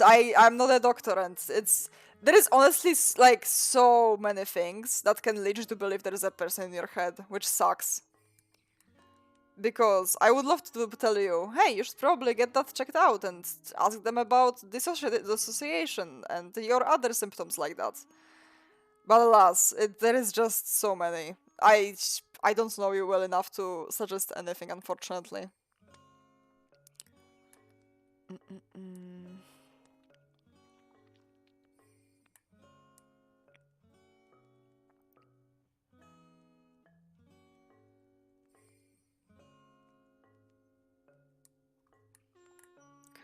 I'm not a doctor, and there is honestly like so many things that can lead you to believe there is a person in your head, which sucks. Because I would love to tell you, hey, you should probably get that checked out and ask them about dissociation and your other symptoms like that. But alas, there is just so many. I don't know you well enough to suggest anything, unfortunately.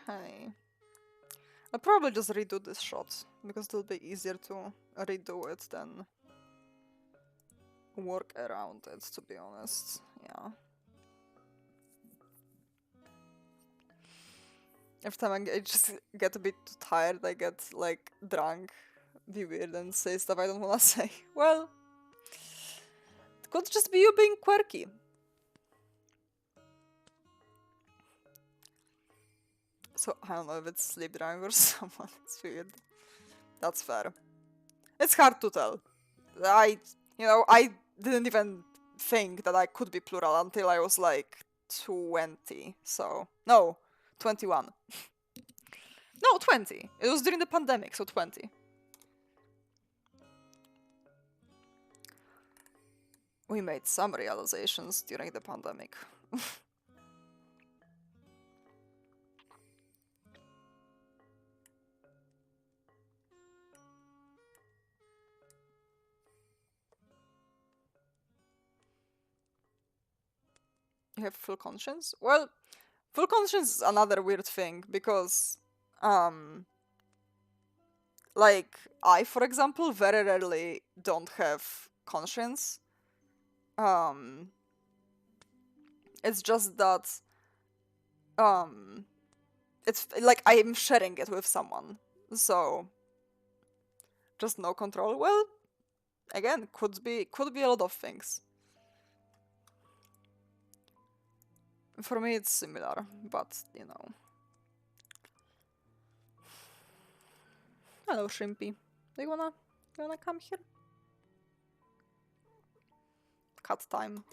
Okay. I'll probably just redo this shot, because it'll be easier to redo it than work around it, to be honest. Yeah. Every time I just get a bit too tired, I get, like, drunk, be weird and say stuff I don't wanna say. Well, Could just be you being quirky. So, I don't know if it's sleep driving or someone. It's weird. That's fair. It's hard to tell. I didn't even think that I could be plural until I was like 20. So, no, 21. No, 20. It was during the pandemic, so 20. We made some realizations during the pandemic. You have full conscience? Well, full conscience is another weird thing because, like, I, for example, very rarely don't have conscience. It's just that, it's like I'm sharing it with someone, so just no control. Well, again, could be a lot of things. For me, it's similar, but you know. Hello, Shrimpy. Do you wanna come here? Cat time.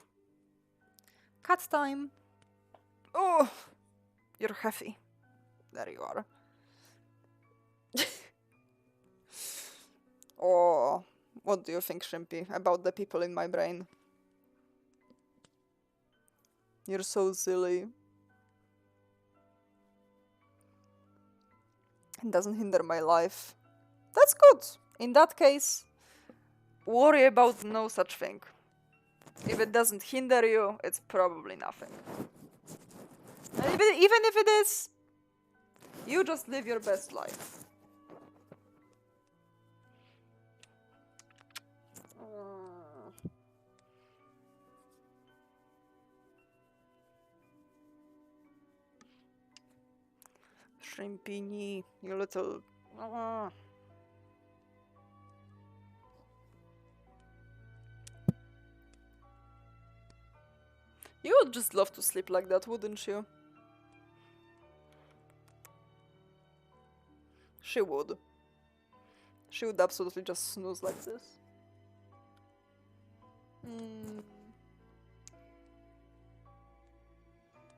Cat time. Oh, you're heavy. There you are. Oh, what do you think, Shrimpy, about the people in my brain? You're so silly. It doesn't hinder my life. That's good. In that case, worry about no such thing. If it doesn't hinder you, it's probably nothing. And even if it is, you just live your best life. Shrimpini, you little... You would just love to sleep like that, wouldn't you? She would. She would absolutely just snooze like this.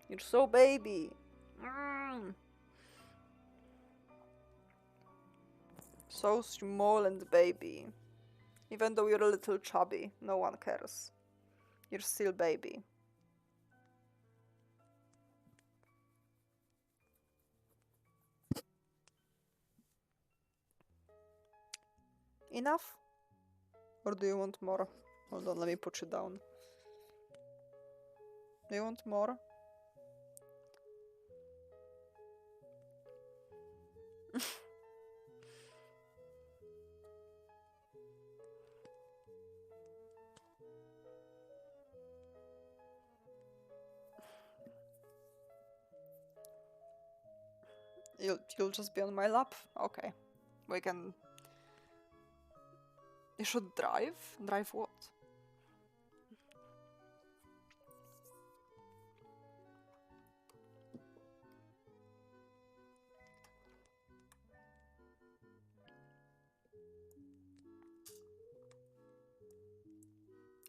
You're so baby. So small and baby. Even though you're a little chubby, no one cares. You're still baby. Enough? Or do you want more? Hold on, let me put you down. Do you want more? You'll just be on my lap? Okay. We can... You should drive? Drive what?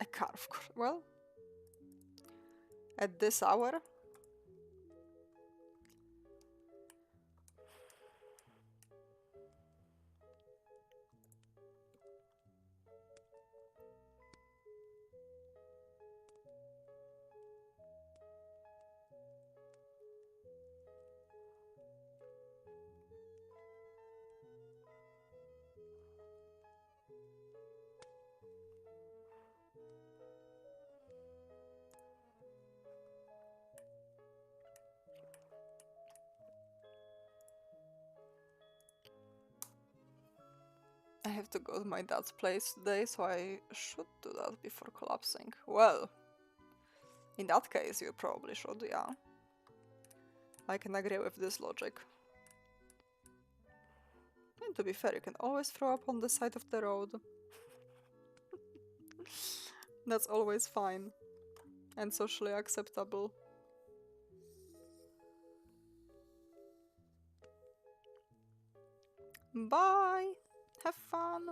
A car, of course. Well... At this hour? I have to go to my dad's place today, so I should do that before collapsing. Well, in that case, you probably should, yeah. I can agree with this logic. And to be fair, you can always throw up on the side of the road. That's always fine and socially acceptable. Bye! Have fun!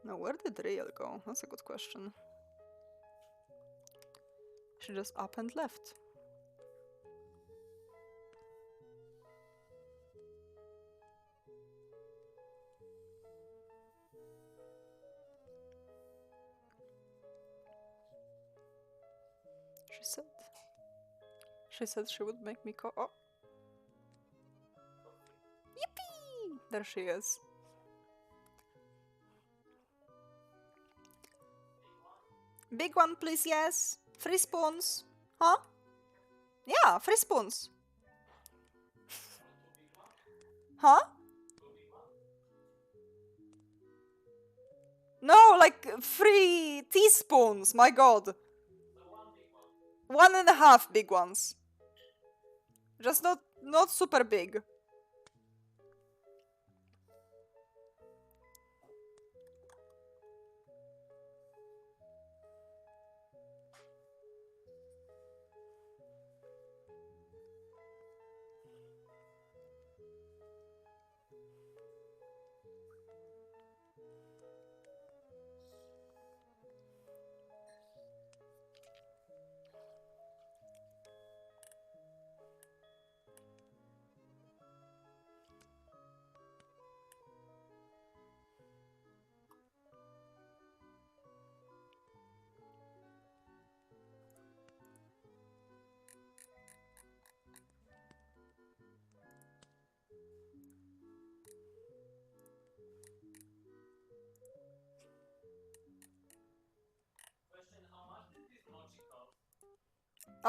Now, where did Riel go? That's a good question. She just up and left. She said she would make me oh. Yippee! There she is. Big one, please, yes. 3 spoons. Huh? Yeah, 3 spoons. Huh? No, like 3 teaspoons, my god. 1.5 big ones. Just not super big.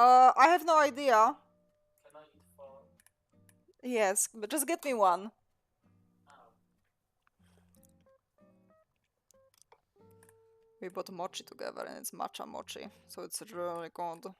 I have no idea. Can I eat 4? Yes, but just get me one. We bought mochi together and it's matcha mochi, so it's really good.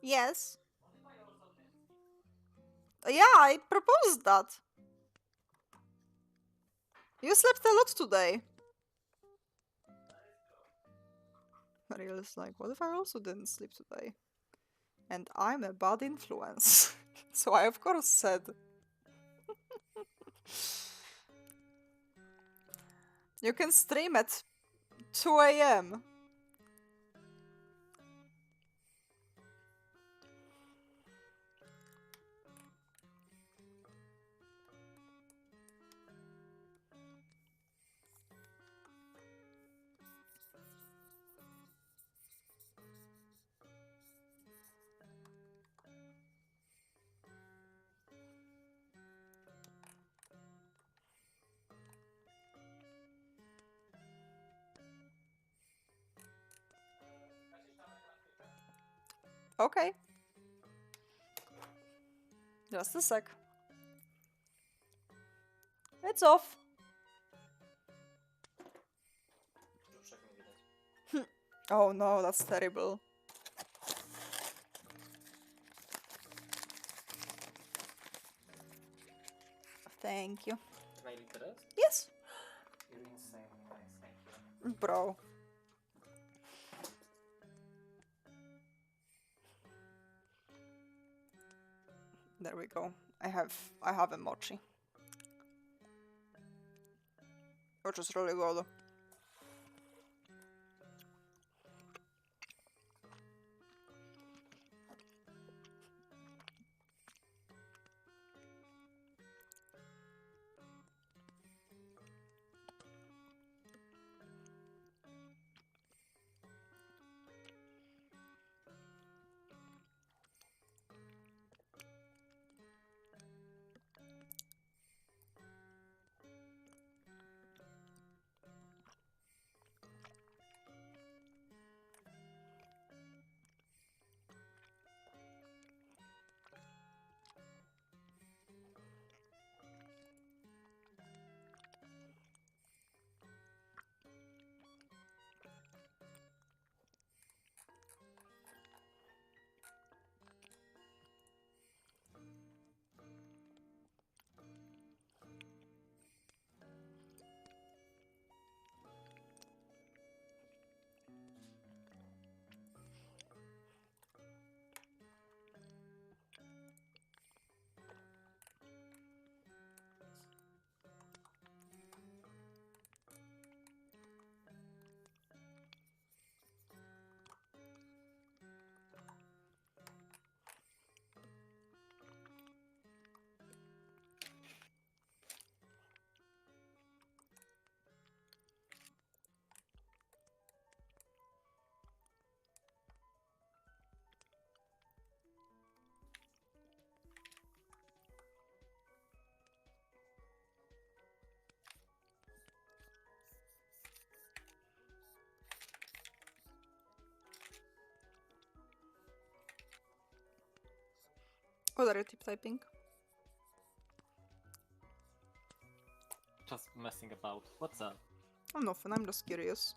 Yes. Yeah, I proposed that. You slept a lot today. Mariel is like, what if I also didn't sleep today? And I'm a bad influence. So I of course said. You can stream at 2 a.m. Okay. Just a sec. It's off. Oh no, that's terrible. Thank you. Can I eat the rest? Yes, You're insane. Nice, thank you. bro. There we go. I have a mochi. Which is really good. What are you typing? Just messing about. What's up? Oh, nothing. I'm just curious.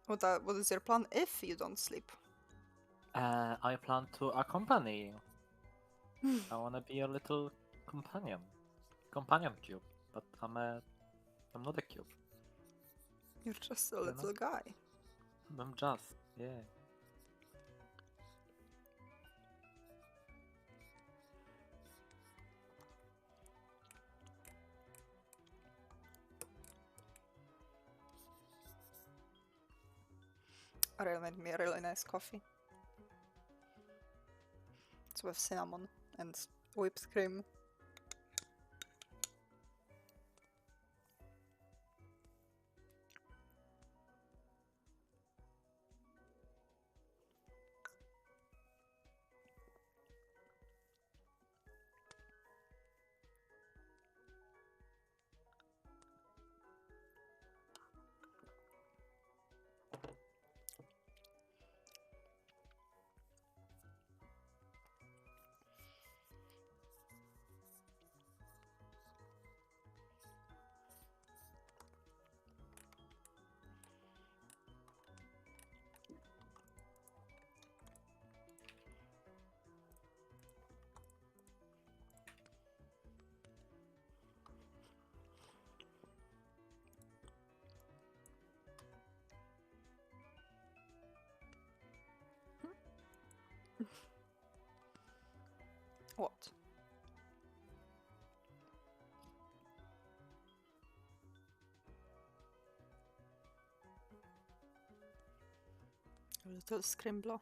What is your plan if you don't sleep? I plan to accompany you. I wanna be your little companion. Companion cube. But I'm not a cube. You're just a know? little guy. I'm just, yeah. Ariel made me a really nice coffee. It's with cinnamon and whipped cream. What? A little scrimbler.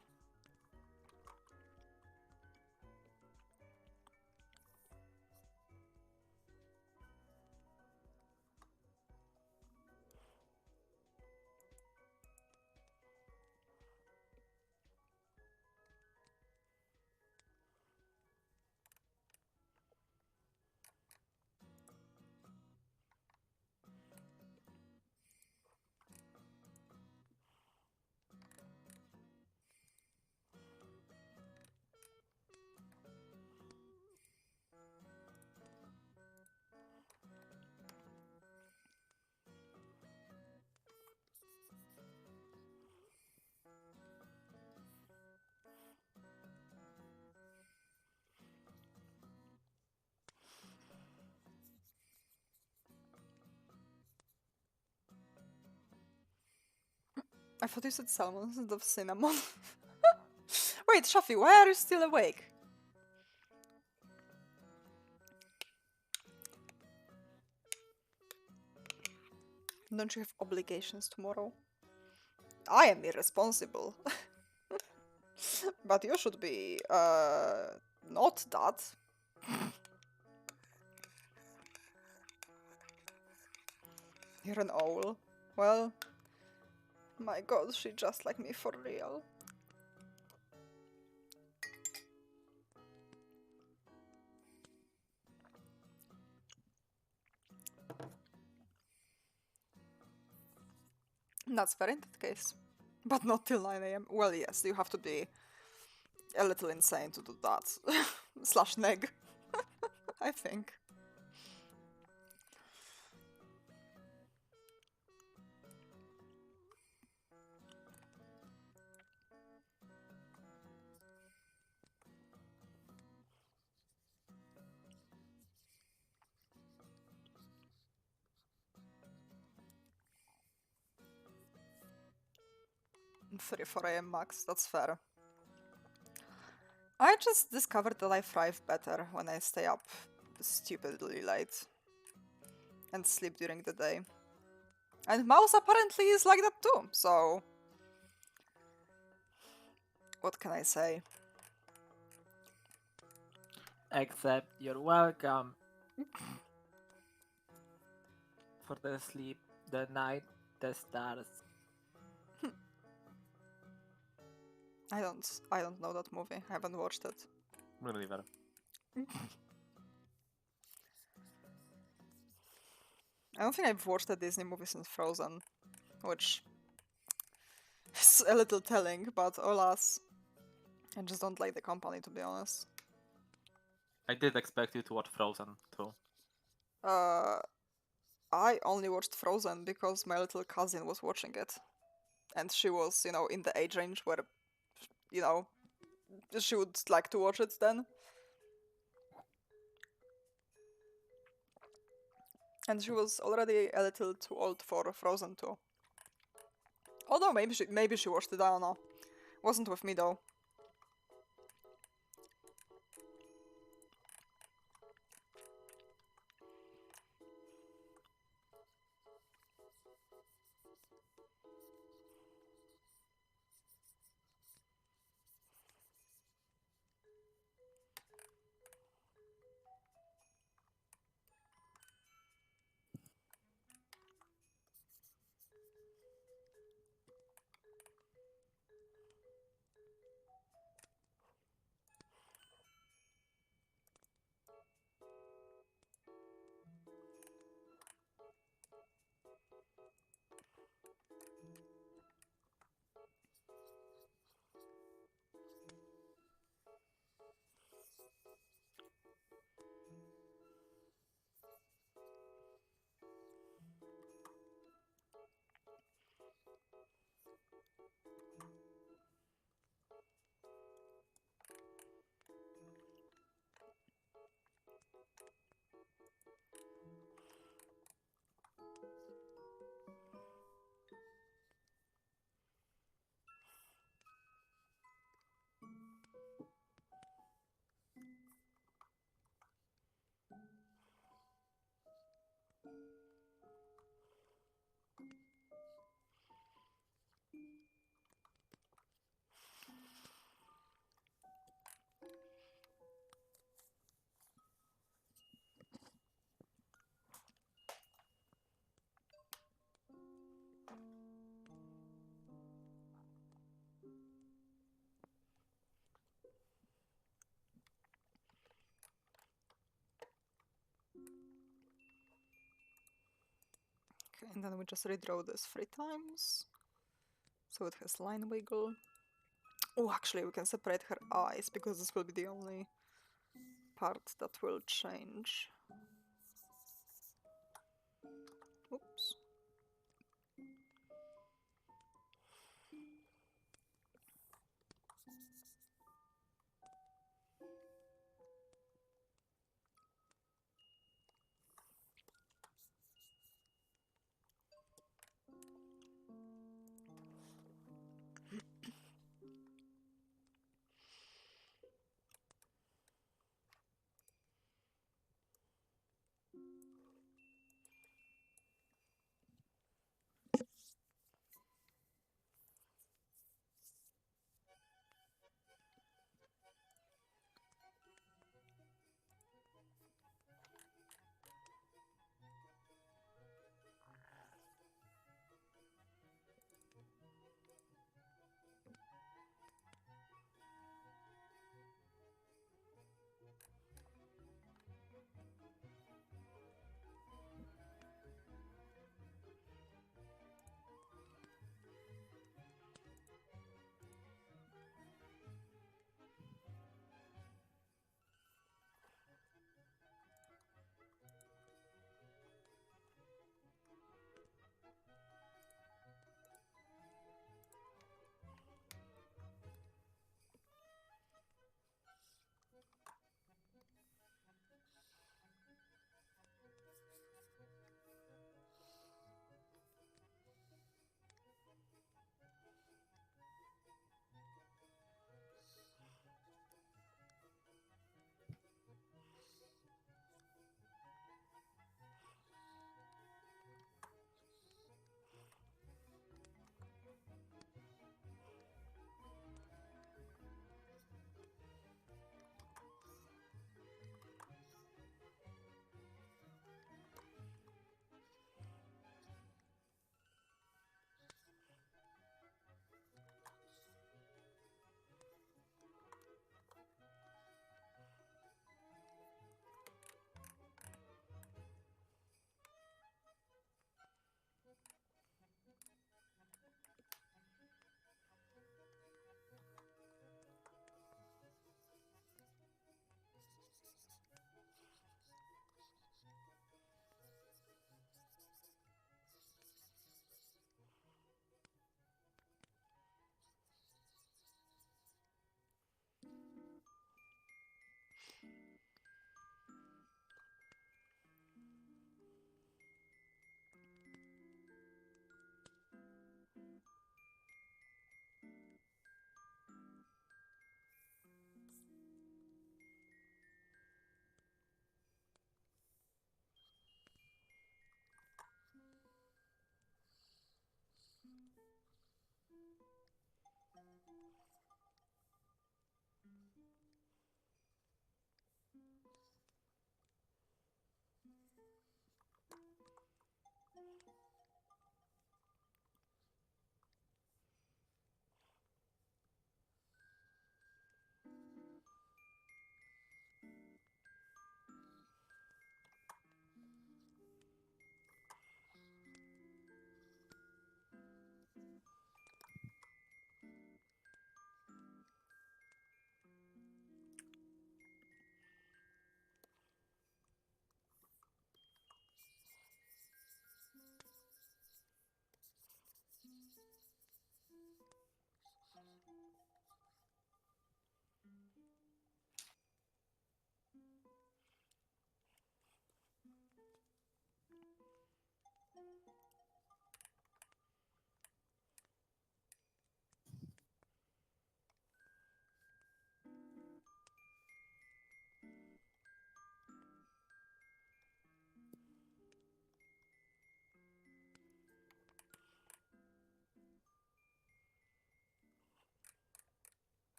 I thought you said salmon instead of cinnamon. Wait, Shafi, why are you still awake? Don't you have obligations tomorrow? I am irresponsible. But you should be, not that. You're an owl. Well, my god, she just like me for real. That's fair in that case. But not till 9 AM. Well, yes, you have to be a little insane to do that. Slash neg. I think. Three, 4 AM max, that's fair. I just discovered that I thrive better when I stay up stupidly late and sleep during the day. And Mouse apparently is like that too, so... What can I say? Except you're welcome. For the sleep, the night, the stars. I don't know that movie. I haven't watched it. Really well. I don't think I've watched a Disney movie since Frozen, which is a little telling, but alas, I just don't like the company, to be honest. I did expect you to watch Frozen too. I only watched Frozen because my little cousin was watching it. And she was, you know, in the age range where, you know, she would like to watch it then. And she was already a little too old for Frozen 2. Although maybe she watched it, I don't know. Wasn't with me though. Okay, and then we just redraw this 3 times. So it has line wiggle. Oh, actually, we can separate her eyes, because this will be the only part that will change. Oops.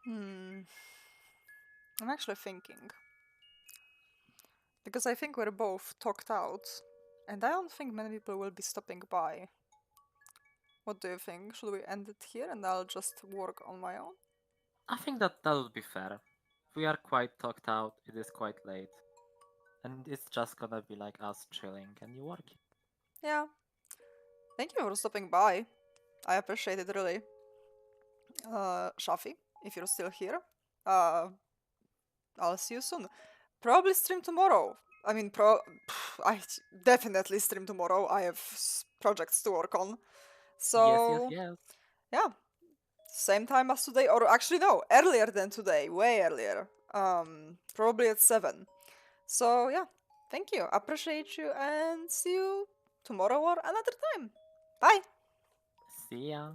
I'm actually thinking. Because I think we're both talked out, and I don't think many people will be stopping by. What do you think? Should we end it here and I'll just work on my own? I think that would be fair. We are quite talked out, it is quite late. And it's just gonna be like us chilling and you working. Yeah. Thank you for stopping by. I appreciate it really. Shafi, if you're still here, I'll see you soon. Probably stream tomorrow. I mean, I definitely stream tomorrow. I have projects to work on. So, Yes. yeah, same time as today, or actually no, earlier than today, way earlier. Probably at 7. So yeah, thank you, appreciate you, and see you tomorrow or another time. Bye. See ya.